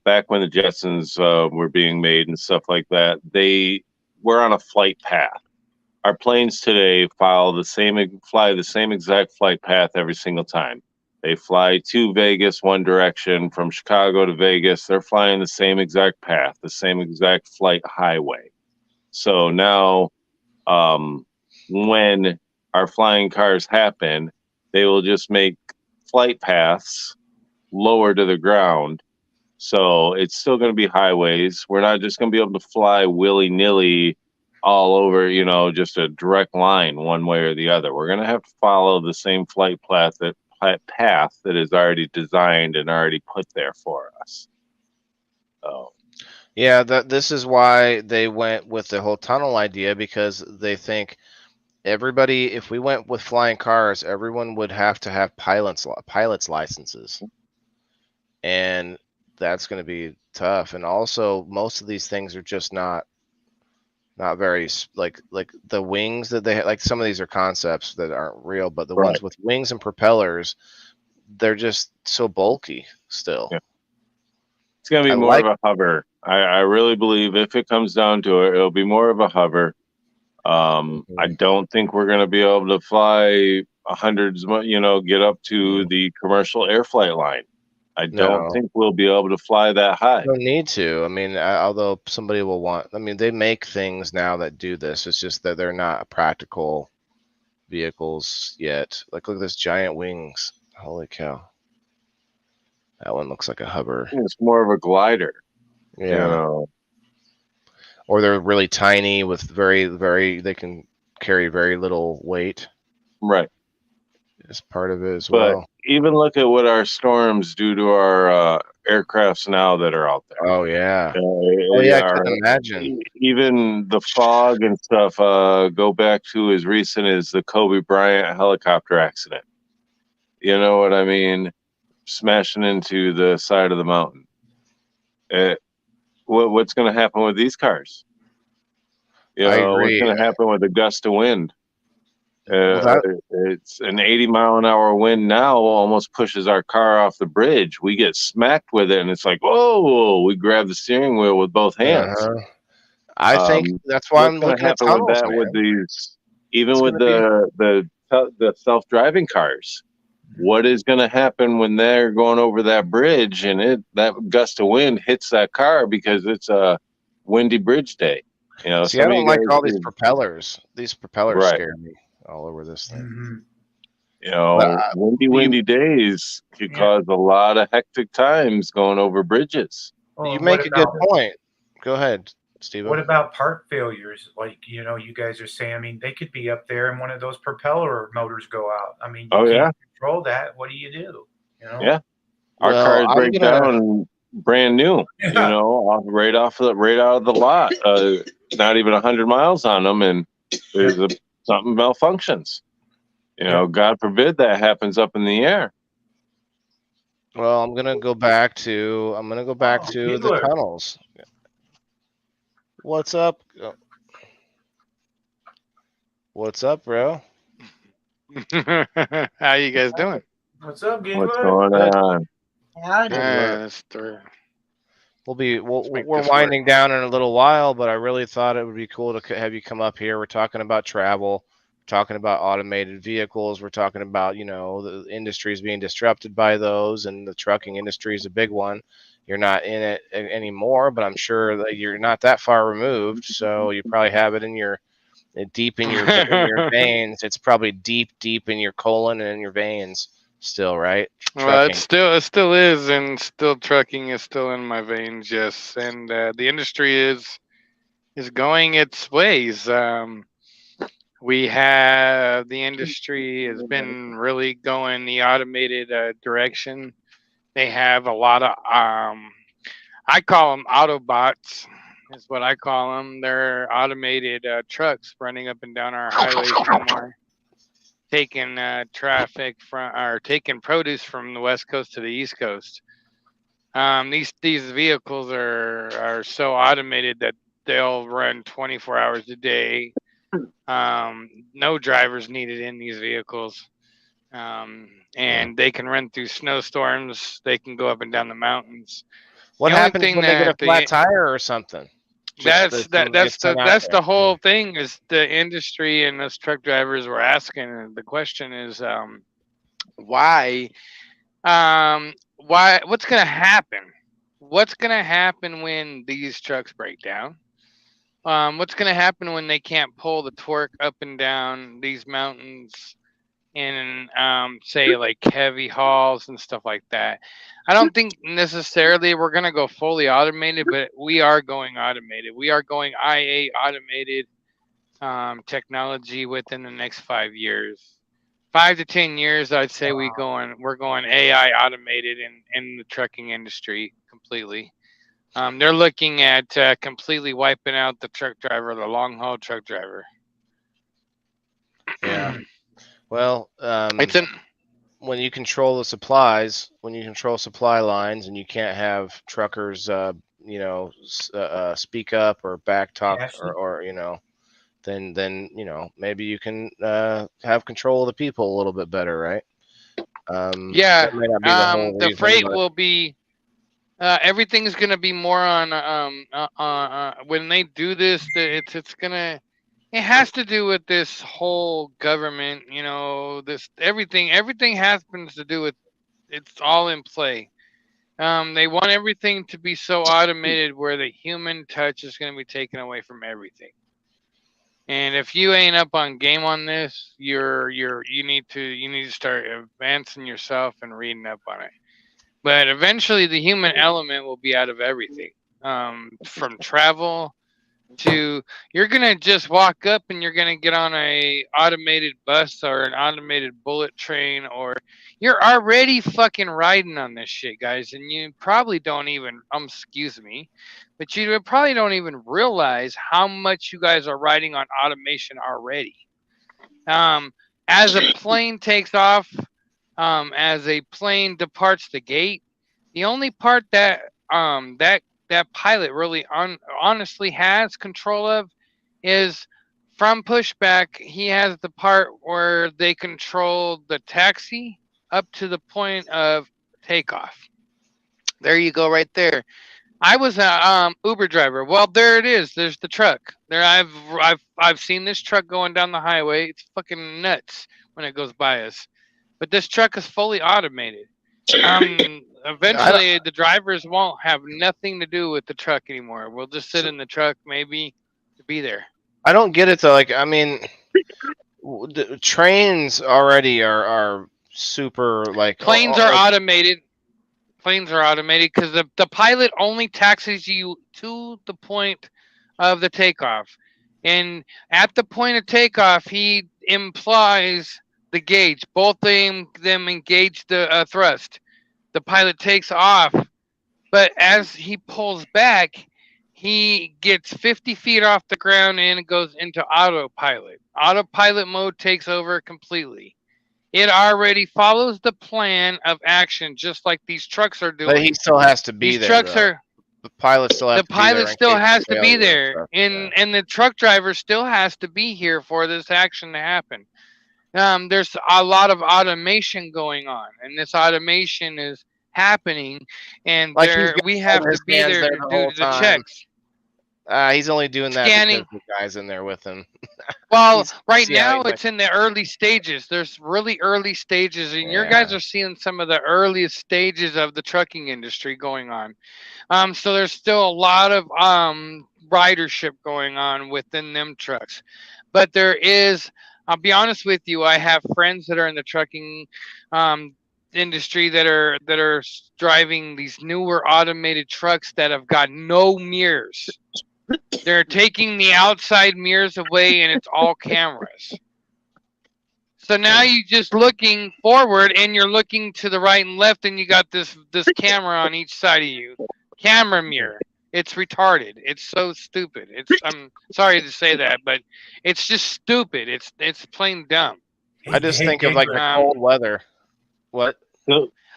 back when the Jetsons were being made and stuff like that, they were on a flight path. Our planes today fly the same exact flight path every single time. They fly to Vegas one direction, from Chicago to Vegas. They're flying the same exact path, the same exact flight highway. So now, when our flying cars happen, they will just make flight paths lower to the ground. So it's still going to be highways. We're not just going to be able to fly willy-nilly all over, just a direct line one way or the other. We're going to have to follow the same flight path that is already designed and already put there for us. So. Yeah, this is why they went with the whole tunnel idea, because they think everybody, if we went with flying cars, everyone would have to have pilot's licenses. And that's going to be tough. And also, most of these things are just not very, like the wings that they like. Some of these are concepts that aren't real, but the ones with wings and propellers, they're just so bulky still. Yeah. It's going to be more of a hover. I really believe if it comes down to it, it'll be more of a hover. I don't think we're going to be able to fly hundreds, get up to the commercial air flight line. I don't think we'll be able to fly that high. No need to. I mean, although somebody will want, they make things now that do this. It's just that they're not practical vehicles yet. Like, look at this giant wings. Holy cow. That one looks like a hover. It's more of a glider. Yeah. Or they're really tiny with they can carry very little weight. Right. It's part of it as well. But even look at what our storms do to our aircrafts now that are out there. Oh, yeah. I can imagine. Even the fog and stuff go back to as recent as the Kobe Bryant helicopter accident. You know what I mean? Smashing into the side of the mountain. What's going to happen with these cars? I agree. What's going to happen with a gust of wind? It's an 80-mile-an-hour wind now almost pushes our car off the bridge. We get smacked with it, and it's like, whoa! We grab the steering wheel with both hands. I think that's why I'm looking at tunnels, with that. With these, even with the self-driving cars. What is going to happen when they're going over that bridge and that gust of wind hits that car because it's a windy bridge day? See, I don't like all these propellers. These propellers scare me all over this thing. Windy days could cause a lot of hectic times going over bridges. Well, you make a good point. Go ahead, Steve. What about part failures? Like, you guys are saying, they could be up there and one of those propeller motors go out. You can't control that. What do you do? Yeah. Our cars break down brand new, right out of the lot. Not even 100 miles on them, and there's something malfunctions. God forbid that happens up in the air. Well, I'm gonna go back to the tunnels. What's up? What's up, bro? How you guys doing? What's up, Giggler? What's going on? We're winding down in a little while, but I really thought it would be cool to have you come up here. We're talking about travel, we're talking about automated vehicles, we're talking about the industries being disrupted by those, and the trucking industry is a big one. You're not in it anymore, but I'm sure that you're not that far removed, so you probably have it deep in your veins. It's probably deep in your colon and in your veins still, right? Well, it still is, and still trucking is still in my veins, yes. And the industry is going its ways. We have the industry has been really going the automated direction. They have a lot of I call them Autobots. Is what I call them. They're automated trucks running up and down our highways anymore, taking traffic taking produce from the West Coast to the East Coast. These vehicles are so automated that they'll run 24 hours a day. No drivers needed in these vehicles, and they can run through snowstorms. They can go up and down the mountains. What happens when they get a flat tire or something? That's the whole thing. Is the industry and us truck drivers were asking. The question is, why What's gonna happen? What's gonna happen when these trucks break down? What's gonna happen when they can't pull the torque up and down these mountains in say like heavy hauls and stuff like that? I don't think necessarily we're gonna go fully automated, but we are going automated. We are going IA automated technology within the next 5 years. 5 to 10 years, I'd say we're going AI automated in the trucking industry completely. They're looking at completely wiping out the truck driver, the long haul truck driver. Yeah. Well, when you control the supplies, when you control supply lines, and you can't have truckers, speak up or back talk, or then maybe you can have control of the people a little bit better, right? Yeah. The freight will be. Everything's gonna be more on when they do this. It has to do with this whole government. This everything happens to do with. It's all in play. They want everything to be so automated where the human touch is going to be taken away from everything. And if you ain't up on game on this, you need to start advancing yourself and reading up on it. But eventually, the human element will be out of everything, from travel to you're gonna just walk up and you're gonna get on a automated bus or an automated bullet train, or you're already fucking riding on this shit, guys, and you probably don't even excuse me, but you probably don't even realize how much you guys are riding on automation already. As a plane takes off, as a plane departs the gate, the only part that that pilot really honestly has control of is from pushback. He has the part where they control the taxi up to the point of takeoff. There you go, right there. I was a Uber driver. Well, there it is. There's the truck. There, I've seen this truck going down the highway. It's fucking nuts when it goes by us. But this truck is fully automated. Eventually, the drivers won't have nothing to do with the truck anymore. We'll just sit in the truck, maybe, to be there. I don't get it though. Like, I mean, the trains already are super like. Planes are automated. Planes are automated because the pilot only taxis you to the point of the takeoff, and at the point of takeoff, he implies the gauge. Both them engage the thrust. The pilot takes off, but as he pulls back, he gets 50 feet off the ground and it goes into autopilot. Autopilot mode takes over completely. It already follows the plan of action, just like these trucks are doing. But he still has to be there. These trucks the pilot still has to be there. The pilot still has to be there, and the truck driver still has to be here for this action to happen. There's a lot of automation going on, and this automation is happening, and we have to be there to do the checks. He's only doing that because the guy's in there with him. Well, right now it's in the early stages. There's really early stages, and your guys are seeing some of the earliest stages of the trucking industry going on. So there's still a lot of ridership going on within them trucks, but there is. I'll be honest with you. I have friends that are in the trucking industry that are driving these newer automated trucks that have got no mirrors. They're taking the outside mirrors away, and it's all cameras. So now you're just looking forward, and you're looking to the right and left, and you got this camera on each side of you. Camera mirror. It's retarded. It's so stupid. I'm sorry to say that, but it's just stupid. It's plain dumb. I just think of like the cold weather. What?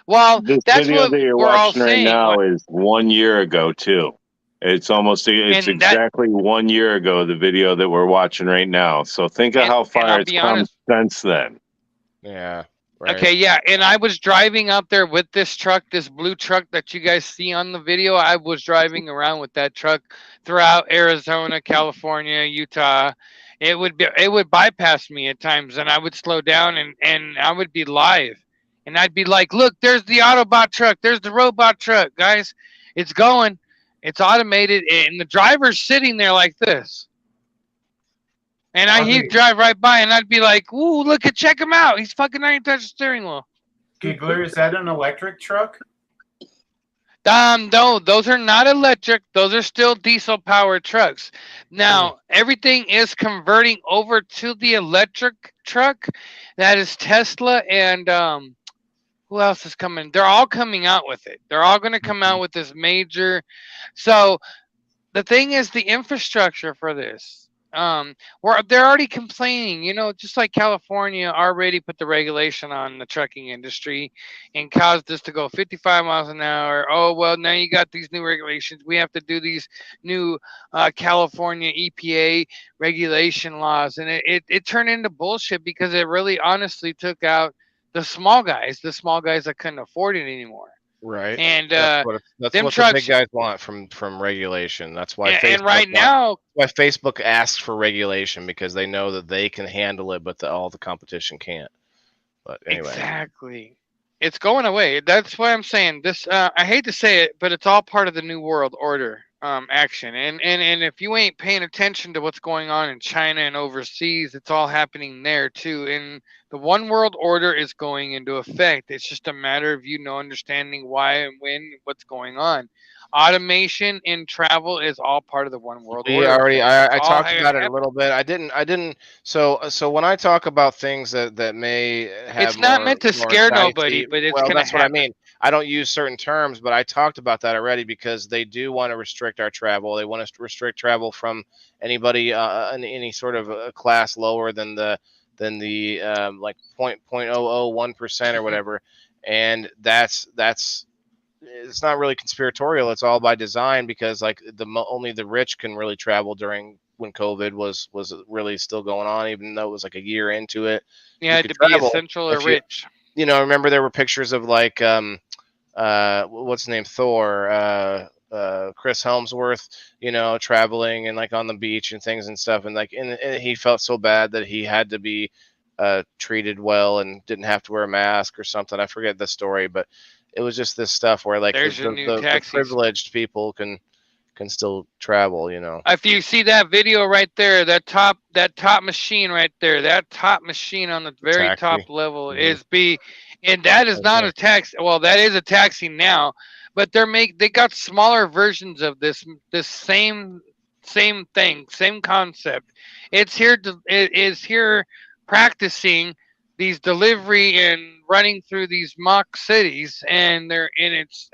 Well, this that's video what that you're we're all watching right saying. now is 1 year ago too. It's exactly 1 year ago, the video that we're watching right now. So think of how far it's come since then. Yeah. Right. Okay, yeah, and I was driving out there with this truck, this blue truck that you guys see on the video. I was driving around with that truck throughout Arizona, California, Utah. It would bypass me at times, and I would slow down, and I would be live. And I'd be like, look, there's the Autobot truck. There's the robot truck, guys. It's going. It's automated. And the driver's sitting there like this. And he'd drive right by, and I'd be like, ooh, check him out. He's fucking not even touched the steering wheel. Giggler, is that an electric truck? No, those are not electric. Those are still diesel-powered trucks. Now, everything is converting over to the electric truck. That is Tesla and who else is coming? They're all coming out with it. They're all going to come out with this major. So the thing is, the infrastructure for this. They're already complaining, just like California already put the regulation on the trucking industry and caused this to go 55 miles an hour. Oh, well, now you got these new regulations. We have to do these new California EPA regulation laws. And it turned into bullshit because it really honestly took out the small guys that couldn't afford it anymore. Right. And that's what the big guys want from regulation. That's why Facebook asks for regulation, because they know that they can handle it, but all the competition can't. But anyway. Exactly. It's going away. That's why I'm saying this. I hate to say it, but it's all part of the New World Order action. And if you ain't paying attention to what's going on in China and overseas, it's all happening there too. And the One World Order is going into effect. It's just a matter of understanding why and when, what's going on. Automation in travel is all part of the One World Order. I talked about it a little bit. I didn't. So when I talk about things that may have, it's not meant to scare nobody, but it's gonna that's happen. what I mean. I don't use certain terms, but I talked about that already, because they do want to restrict our travel. They want us to restrict travel from anybody in any sort of a class lower than the like 0.001% or whatever. And that's it's not really conspiratorial. It's all by design, because like only the rich can really travel during when COVID was really still going on, even though it was like a year into it. Yeah, had to be essential or rich. Remember there were pictures of like what's his name, Thor, Chris Helmsworth, traveling and like on the beach and things and stuff, and like and he felt so bad that he had to be treated well and didn't have to wear a mask or something. I forget the story, but it was just this stuff where like the privileged people can still travel. If you see that video right there, that top machine right there, that top machine on the very top level is and that is not a taxi. Well, that is a taxi now, but they got smaller versions of this same thing, same concept. It is here practicing these delivery and running through these mock cities, and it's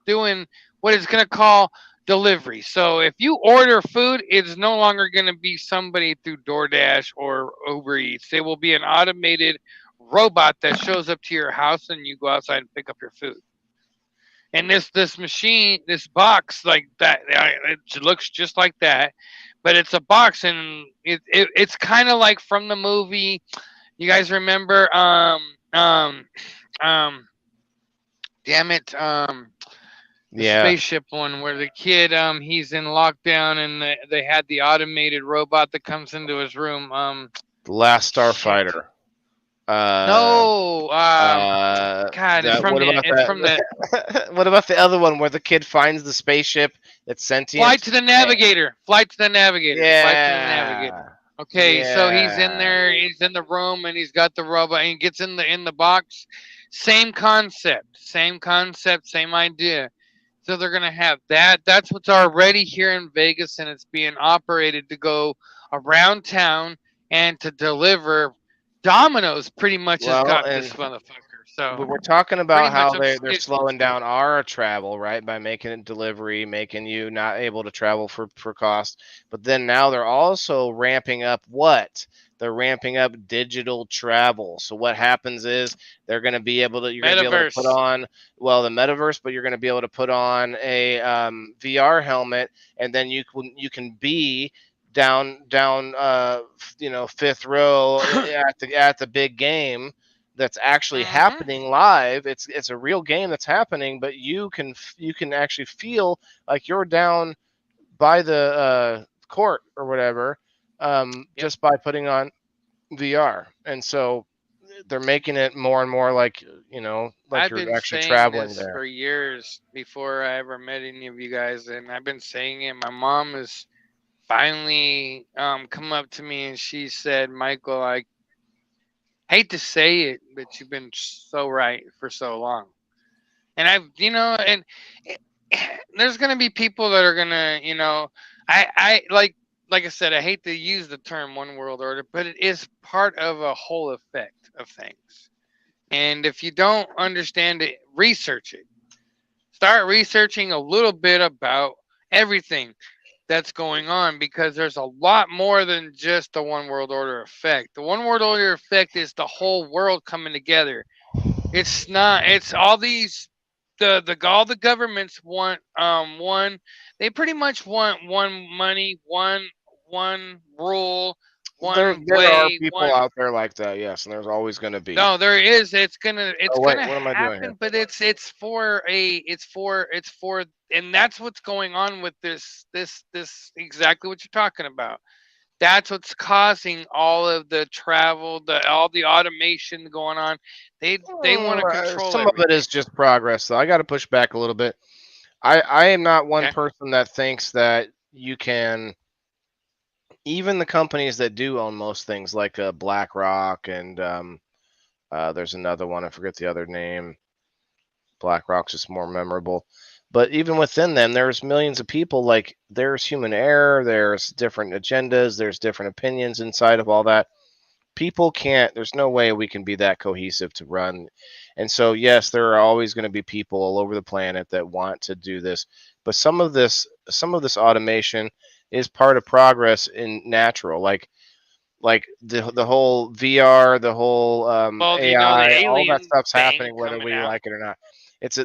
doing what it's going to call delivery. So if you order food, it's no longer going to be somebody through DoorDash or Uber Eats. It will be an automated robot that shows up to your house, and you go outside and pick up your food. And this machine, this box like that, it looks just like that, but it's a box, and it's kind of like from the movie. You guys remember damn it, the spaceship one where the kid he's in lockdown, and they had the automated robot that comes into his room. The Last Starfighter. God, what about the other one where the kid finds the spaceship that's sentient? Flight to the Navigator. Yeah. Okay, so he's in there, he's in the room, and he's got the robot, and he gets in the box. Same concept, same idea. So they're gonna have that. That's what's already here in Vegas, and it's being operated to go around town and to deliver. Domino's pretty much has got this motherfucker. So but we're talking about how they're slowing down our travel, right? By making it delivery, making you not able to travel for cost. But then now they're also ramping up what? They're ramping up digital travel. So what happens is you're going to be able to put on, the metaverse, but you're going to be able to put on a VR helmet, and then you can be down fifth row at the big game that's actually happening live. It's a real game that's happening, but you can actually feel like you're down by the court or whatever, just by putting on VR. And so they're making it more and more like, like I've you're been actually saying traveling this there. for years before I ever met any of you guys, and I've been saying it. My mom has finally come up to me and she said, Michael, I hate to say it, but you've been so right for so long. And there's gonna be people that are gonna, I like I said, I hate to use the term one world order, but it is part of a whole effect of things. And if you don't understand it, research it. Start researching a little bit about everything that's going on, because there's a lot more than just the one world order effect. The one world order effect is the whole world coming together. It's not. It's all these. All the governments want one. They pretty much want one money, one rule, There one are way, people one. out there like that, yes, and there's always going to be. No, there is. It's Oh wait, gonna what am I doing here? happen, but it's for, and that's what's going on with this exactly what you're talking about. That's what's causing all of the travel, all the automation going on. They want to control Some of it everything. is just progress, though. I got to push back a little bit. I am not one Okay. person that thinks that you can. Even the companies that do own most things, like BlackRock and there's another one, I forget the other name. BlackRock's just more memorable. But even within them, there's millions of people. Like, there's human error, there's different agendas, there's different opinions inside of all that. People can't, there's no way we can be that cohesive to run. And so, yes, there are always going to be people all over the planet that want to do this. But some of this automation is part of progress in natural. Like the whole VR, the whole Well, AI, the all that alien stuff's thing happening whether coming we out. like it or not.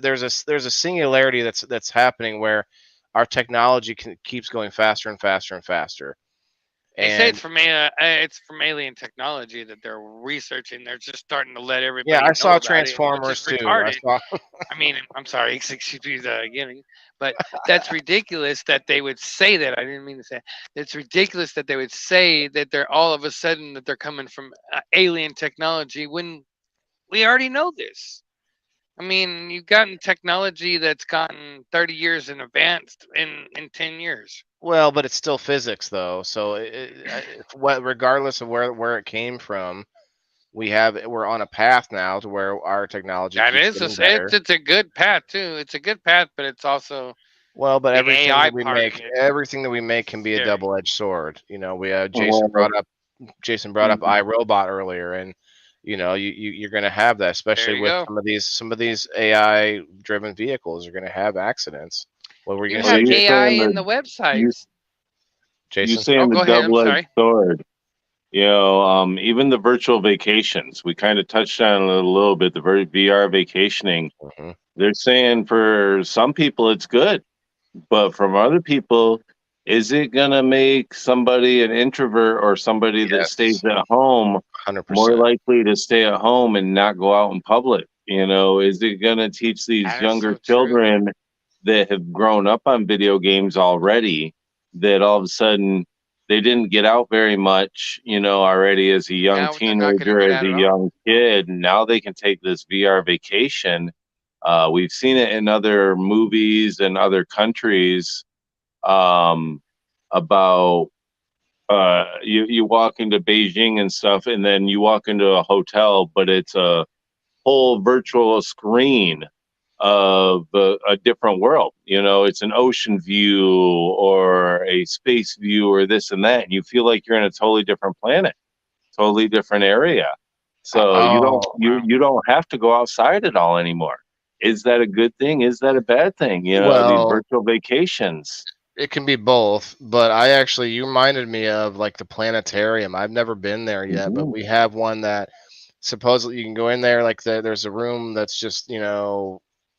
There's a singularity that's happening where our technology keeps going faster and faster and faster. They say it's from alien technology that they're researching. They're just starting to let everybody yeah, I know saw about Transformers it, which is too. retarded. I mean, I'm sorry, excuse me the beginning, but that's ridiculous that they would say that. I didn't mean to say it. It's ridiculous that they would say that they're all of a sudden that they're coming from alien technology when we already know this. I mean, you've gotten technology that's gotten 30 years in advance in 10 years. Well, but it's still physics, though. So, regardless of where it came from, we're on a path now to where our technology That keeps is, getting better. it's a good path too. It's a good path, but it's also Well, but the everything AI that we part make, of it. everything that we make can be a Scary. double-edged sword. We Jason brought up iRobot earlier, and you're going to have that, especially with go. some of these AI-driven vehicles are going to have accidents. What were you You going to have say, AI in the websites. You Jason? saying the go ahead. I'm double-edged sorry. sword? Even the virtual vacations, we kind of touched on it a little bit. The VR vacationing, they're saying for some people it's good, but from other people, is it gonna make somebody an introvert or somebody that stays at home 100%. more likely to stay at home and not go out in public? Is it gonna teach these younger children that have grown up on video games already that all of a sudden they didn't get out very much, already as a young teenager, as a young kid, and now they can take this VR vacation. We've seen it in other movies and other countries, about you walk into Beijing and stuff, and then you walk into a hotel, but it's a whole virtual screen of a different world. It's an ocean view or a space view or this and that, and you feel like you're in a totally different planet, totally different area. So you don't have to go outside at all anymore. Is that a good thing? Is that a bad thing? These virtual vacations. It can be both, but you reminded me of like the planetarium. I've never been there yet, but we have one that supposedly you can go in there. Like there's a room that's just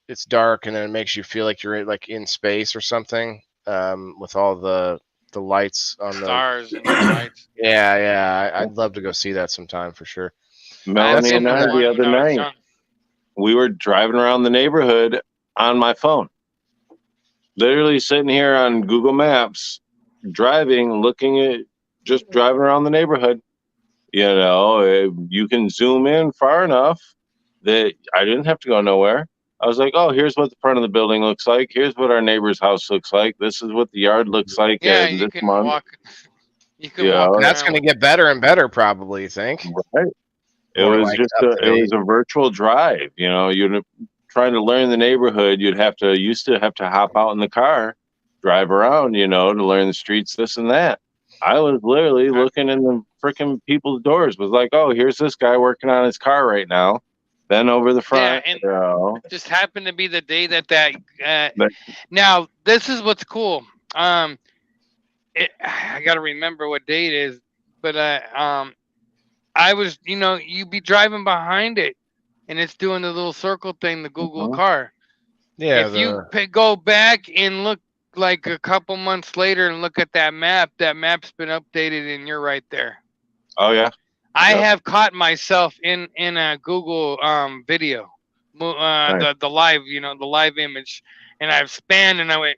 it's dark, and then it makes you feel like you're like in space or something, with all the lights on the stars and the lights. Yeah, I'd love to go see that sometime for sure. Melanie and I the other night, we were driving around the neighborhood on my phone. Literally sitting here on Google Maps, driving, looking at, just driving around the neighborhood. You know, you can zoom in far enough that I didn't have to go nowhere. I was like, oh, here's what the front of the building looks like. Here's what our neighbor's house looks like. This is what the yard looks like Yeah, this you can month. walk. You can walk around. That's going to get better and better, probably. You think? Right. It More was like just up to it date. was a virtual drive. You know, you're trying to learn the neighborhood. Used to have to hop out in the car, drive around, you know, to learn the streets, this and that. I was literally looking in the freaking people's doors. Was like, oh, here's this guy working on his car right now. Then over the front, Yeah, and you know, just happened to be the day that. Now this is what's cool. I got to remember what day it is, but I was, you know, you be driving behind it, and it's doing the little circle thing, the Google car. Yeah. If you go back and look like a couple months later and look at that map's been updated, and you're right there. Oh yeah. I have caught myself in a Google video, Nice. the live, you know, the live image, and I've spanned and I went,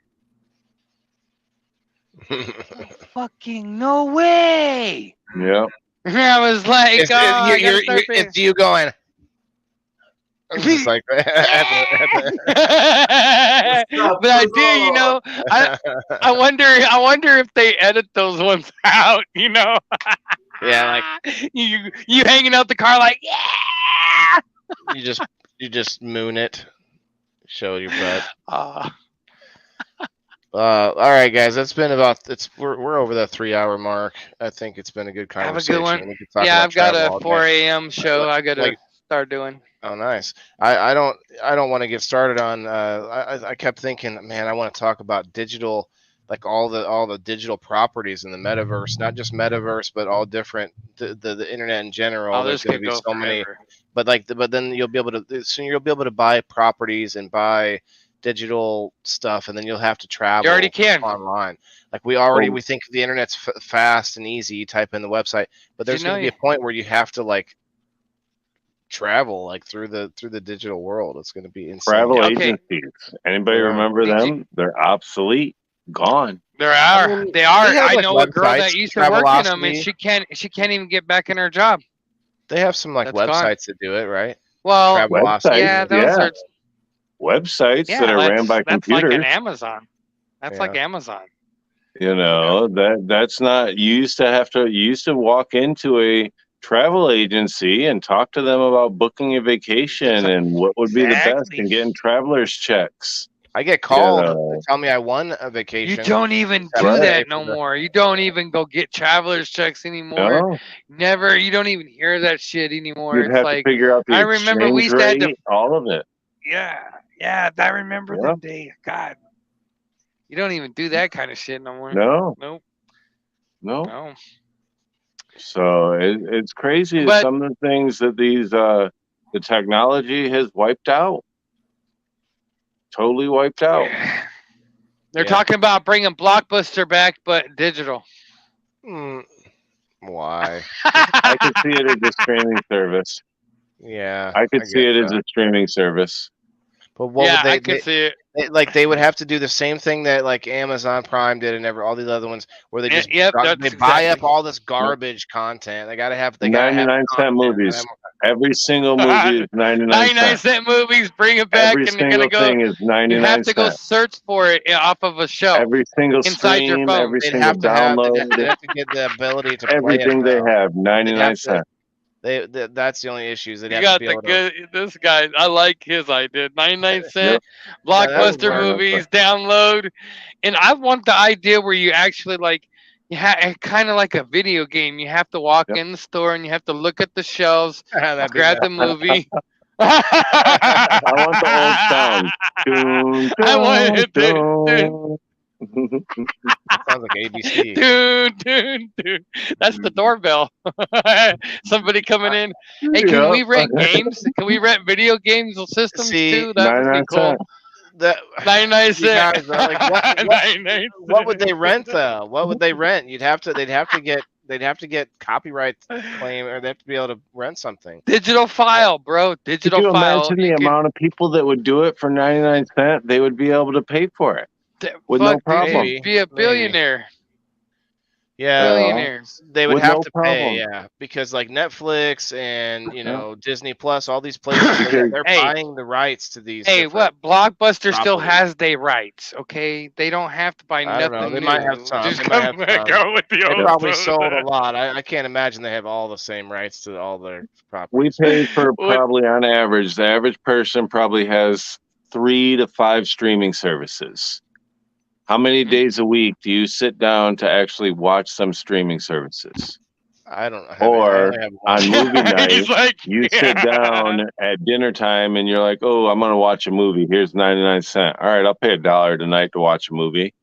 fucking no way. Yeah. I was like, it's you going. I'm just like but I do, you know. I wonder if they edit those ones out, you know. Yeah, like you hanging out the car like, yeah. You just moon it, show your butt. All right, guys, that's been about we're over that 3-hour mark. I think it's been a good conversation. Have a good one. Yeah, I've got a 4 a.m. show. I gotta start doing. Oh, nice. I don't want to get started on. I kept thinking, man, I want to talk about digital, like all the digital properties in the metaverse, not just metaverse, but all different the internet in general. Oh, there's going to be so many, but then you'll be able to buy properties and buy digital stuff, and then you'll have to travel. You already can online. Like we think the internet's fast and easy. You type in the website, but there's going to be a point where you have to like travel like through the digital world. It's going to be insane. Travel agencies. Anybody remember them? They're obsolete. Gone. They are. I know a girl that used to work in them, and she can't even get back in her job. They have some websites that do it, right? Well, websites, yeah, those are websites that are ran by computers. That's like an Amazon. That's like Amazon. You know, that's not. You used to walk into a travel agency and talk to them about booking a vacation and what would be the best and getting traveler's checks. I get called to tell me I won a vacation. You don't even do that no more. You don't even go get traveler's checks anymore. No. Never. You don't even hear that shit anymore. You'd have to figure out the I remember we used to have to, all of it. Yeah. I remember the day. God, you don't even do that kind of shit no more. No. So it's crazy. Some of the things that the technology has wiped out. Totally wiped out. They're talking about bringing Blockbuster back, but digital. Why? I could see it as a streaming service. Yeah, I could see it as a streaming service. But what would I could see it. They would have to do the same thing that like Amazon Prime did and all these other ones where they just buy up all this garbage content. They gotta have 99-cent movies. Every single movie is 99-cent movies. Bring it back, Every and you're gonna go. Thing is 99 you have to go search for it off of a shelf. Every single inside stream, your phone. every single download. They have to get the ability to everything play they have 99 cents. That's the only issues. You got this guy. I like his idea. 99-cent Blockbuster movies download, and I want the idea where you actually like. Kind of like a video game. You have to walk in the store and you have to look at the shelves, grab the movie. I want the old sound. I want it. Sounds like ABC. Dude. That's the doorbell. Somebody coming in. Hey, can we rent games? Can we rent video games systems too? That would be cool. 99 cents. What would they rent though? What would they rent? They'd have to get copyright claim, or they have to be able to rent something. Digital file, bro. Digital file. Could you imagine the amount of people that would do it for 99 cents? They would be able to pay for it with no problem. Be a billionaire. Yeah, millionaires. they would with have no to pay, problem. because like Netflix and Yeah. Disney Plus, all these places, they're Hey, buying the rights to these hey, different what? Blockbuster still properties. has their rights, okay? They don't have to buy I don't know. nothing They new. might have some. Just They might have come back some. out with the They old probably stuff. sold a lot. I can't imagine they have all the same rights to all their We properties. pay for What? probably on average, the average person probably has 3 to 5 streaming services. How many days a week do you sit down to actually watch some streaming services? I don't have. Or I only have one. on movie night, He's like, you sit down at dinner time and you're like, oh, I'm going to watch a movie. Here's 99 cents. All right, I'll pay $1 tonight to watch a movie.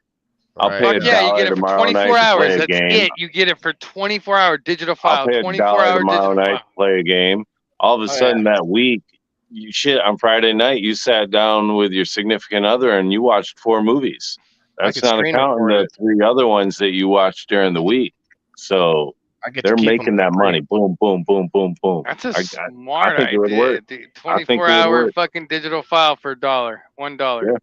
I'll Right, pay fuck a yeah, you get dollar it for tomorrow night 24 to play hours. a That's game. it. You get it for 24-hour digital I'll file. pay a 24 dollar hour tomorrow digital night file. to play a game. All of a Oh, sudden that week, you shit on Friday night, you sat down with your significant other and you watched 4 movies. I That's could not screen accounting record the it. 3 other ones that you watched during the week. So I get to they're keep them making for that free. money. Boom, boom, boom, boom, boom. That's a I smart think it would idea, work. dude. I think it would 24-hour work. fucking digital file for $1. $1. Yeah.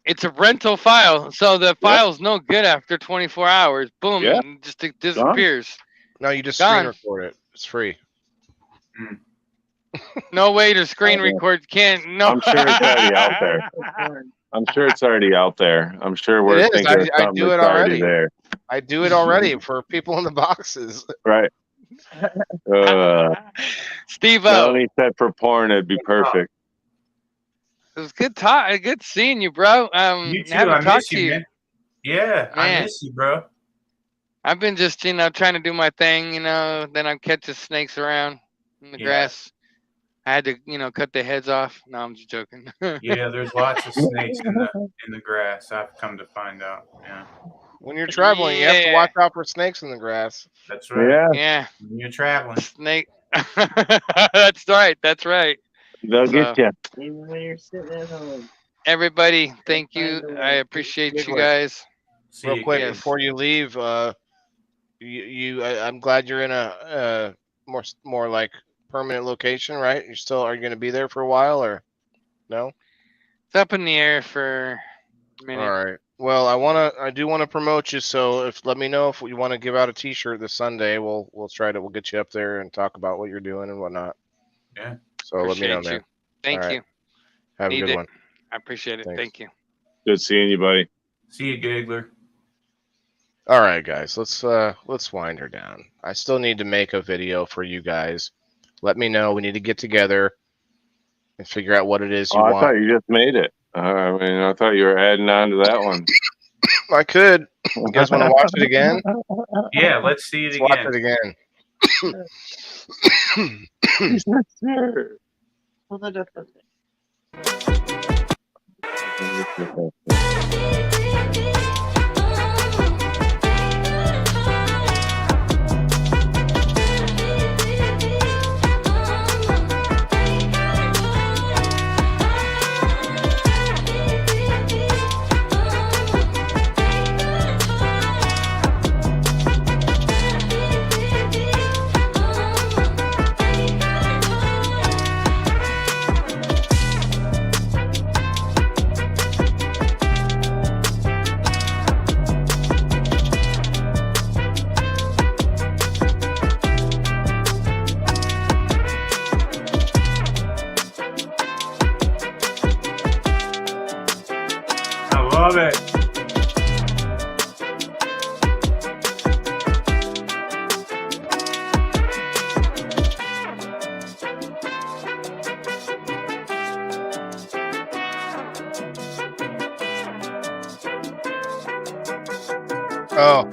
It's a rental file, so the Yeah. file's no good after 24 hours. Boom, Yeah. it just it disappears. No, you just Gone. screen record it. It's free. No way to screen Okay. record. Can't. No. I'm sure it's already out there. I'm sure it's already out there. I'm sure we're It is. thinking of I something do it that's already already. there. I do it already for people in the boxes. Right. Steve-O, Melanie said for porn, it'd be perfect. it was good talk. Good seeing you, bro. You too. Haven't I talked miss to you, you. man. Yeah, I Man. miss you, bro. I've been just, trying to do my thing, then I'm catching snakes around in the Yeah. grass. I had to, cut their heads off. No, I'm just joking. Yeah, there's lots of snakes in the grass. I've come to find out. Yeah, When you're traveling, you have to watch out for snakes in the grass. that's right. Yeah. When you're traveling. Snake. That's right. That's right. They'll get you. Even when you're sitting at home. Everybody, thank you. Find a way. I appreciate you Giggler. guys. See Real you quick again. before you leave, I'm glad you're in a more like permanent location, right? Are you going to be there for a while or no? It's up in the air for a minute. All right. Well, I do want to promote you. So let me know if you want to give out a T-shirt this Sunday. We'll get you up there and talk about what you're doing and whatnot. Yeah. So let me know, Appreciate man. you. Thank All right. you. Have Need a good it. one. I appreciate it. Thanks. Thank you. Good seeing you, buddy. See you, Giggler. All right, guys. Let's wind her down. I still need to make a video for you guys. Let me know. We need to get together and figure out what it is you I want. thought you just made it. I thought you were adding on to that one. I could. You guys want to watch it again? Yeah, let's see it Let's again. watch it again. Sure. Hold it up. I love it. Oh,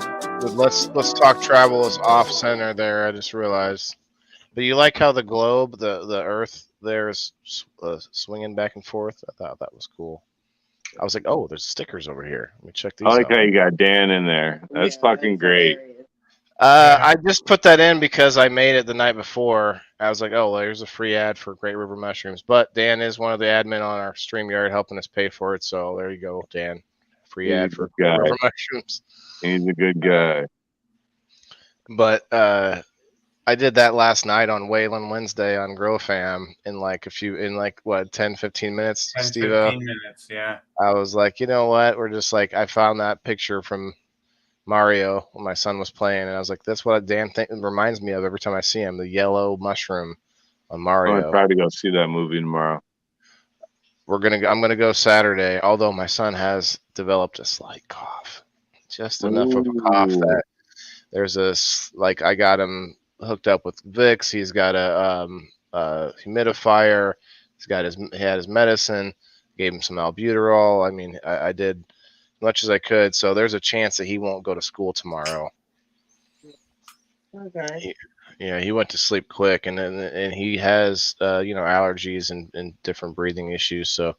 let's talk travel is off center there. I just realized. But you like how the globe, the Earth there is swinging back and forth. I thought that was cool. I was like, oh, there's stickers over here. Let me check these I like out. how you got Dan in there. That's fucking great. I just put that in because I made it the night before. I was like, oh, well, there's a free ad for Great River Mushrooms. But Dan is one of the admin on our StreamYard helping us pay for it. So there you go, Dan. Free ad for Great River Mushrooms. He's a good guy. But I did that last night on Wayland Wednesday on GrowFam in like 10, 15 minutes, 10, Steve. 15 minutes, yeah. I was like, you know what? We're just like, I found that picture from Mario when my son was playing, and I was like, that's what a damn thing reminds me of every time I see him, the yellow mushroom on Mario. I'm gonna try to go see that movie tomorrow. I'm gonna go Saturday, although my son has developed a slight cough, just enough of a cough that there's I got him hooked up with Vicks. He's got a humidifier. He had his medicine. Gave him some albuterol. I mean, I did as much as I could. So there's a chance that he won't go to school tomorrow. Okay. He went to sleep quick, and he has allergies and different breathing issues. So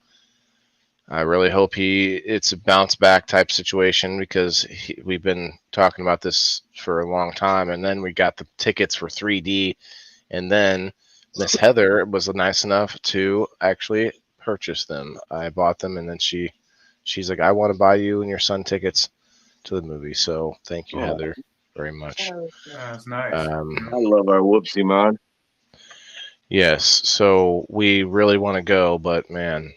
I really hope it's a bounce back type situation, because we've been talking about this for a long time, and then we got the tickets for 3D, and then Miss Heather was nice enough to actually purchase them. I bought them, and then she's like, I want to buy you and your son tickets to the movie. So thank you, Heather, very much. That's nice. I love our whoopsie mod. Yes, so we really want to go, but man,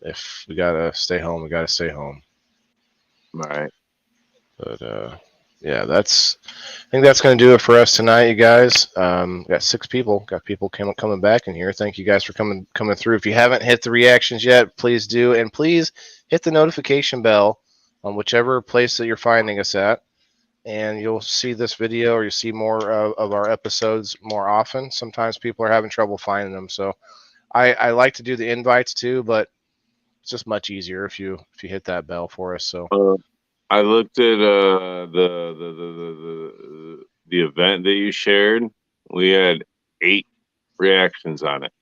if we gotta stay home, we gotta stay home. Right. But yeah, I think that's gonna do it for us tonight, you guys. Got 6 people. Got people coming back in here. Thank you guys for coming through. If you haven't hit the reactions yet, please do, and please hit the notification bell on whichever place that you're finding us at, and you'll see this video, or you see more of our episodes more often. Sometimes people are having trouble finding them, so I like to do the invites too, but it's just much easier if you hit that bell for us. So I looked at the event that you shared. We had 8 reactions on it.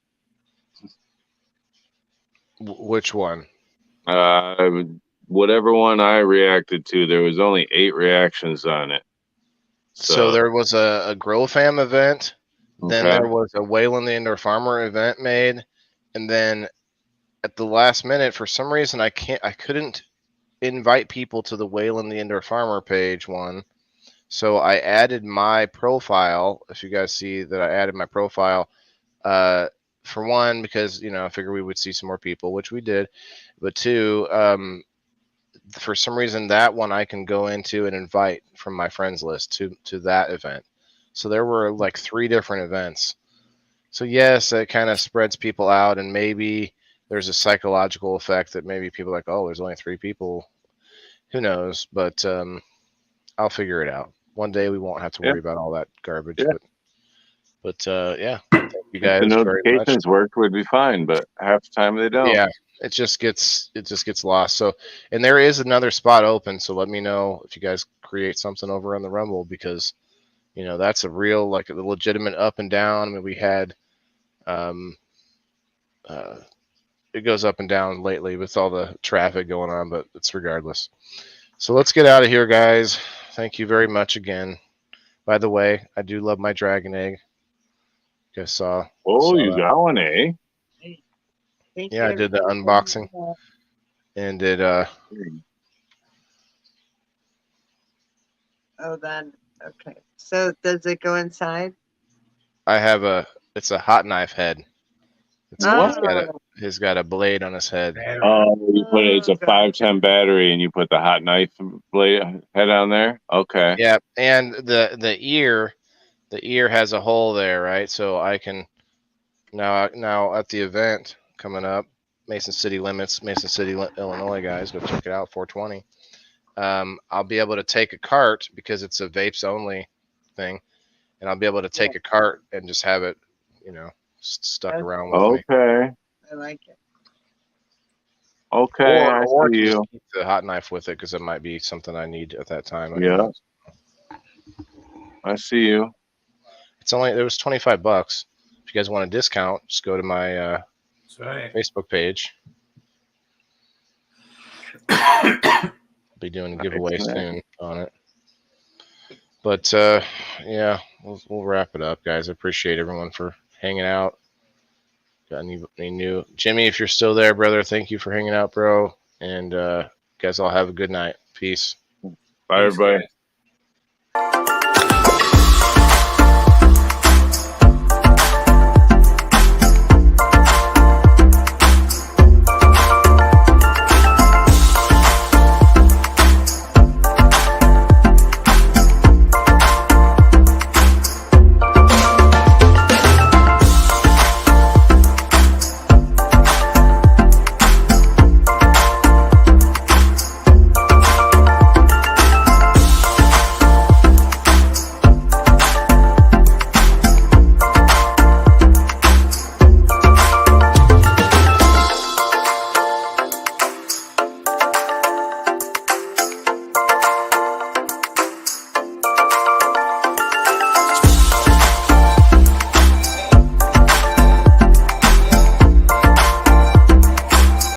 Which one? Whatever one I reacted to, there was only 8 reactions on it. So there was a Grow Fam event, then Okay. there was a Wayland the Indoor Farmer event made, and then at the last minute, for some reason, I couldn't invite people to the Wayland the Indoor Farmer page one. So I added my profile. If you guys see that I added my profile, for one, because I figured we would see some more people, which we did, but 2, for some reason that one I can go into and invite from my friends list to that event. So there were like 3 different events. So yes, it kind of spreads people out, and maybe there's a psychological effect that maybe people are like, oh, there's only 3 people. Who knows? But I'll figure it out. One day we won't have to worry about all that garbage. Yeah. But yeah, thank you guys if the very much. notifications worked, would be fine, but half the time they don't. Yeah, it just gets lost. So, and there is another spot open. So let me know if you guys create something over on the Rumble, because that's a real, like, a legitimate up and down. I mean, we had it goes up and down lately with all the traffic going on, but it's regardless. So let's get out of here, guys. Thank you very much again. By the way, I do love my dragon egg. You guys saw. You that. got one, eh? Yeah, I did the unboxing and did Oh, then okay. So does it go inside? I have it's a hot knife head. He's got a blade on his head. It's a 510 battery, and you put the hot knife blade head on there. Okay. Yeah, and the ear has a hole there, right? So I can now at the event coming up, Mason City Limits, Mason City, Illinois, guys, go check it out, 420. I'll be able to take a cart, because it's a vapes only thing, and I'll be able to take a cart and just have it, stuck around with me. Okay. I like it. Okay, or I see just you. keep the hot knife with it, because it might be something I need at that time. Yeah. I see you. It was $25. If you guys want a discount, just go to my Facebook page. I'll be doing a giveaway soon on it. But yeah, we'll wrap it up, guys. I appreciate everyone for hanging out. Got any new Jimmy? If you're still there, brother, thank you for hanging out, bro. And guys, all have a good night. Peace. Bye, everybody.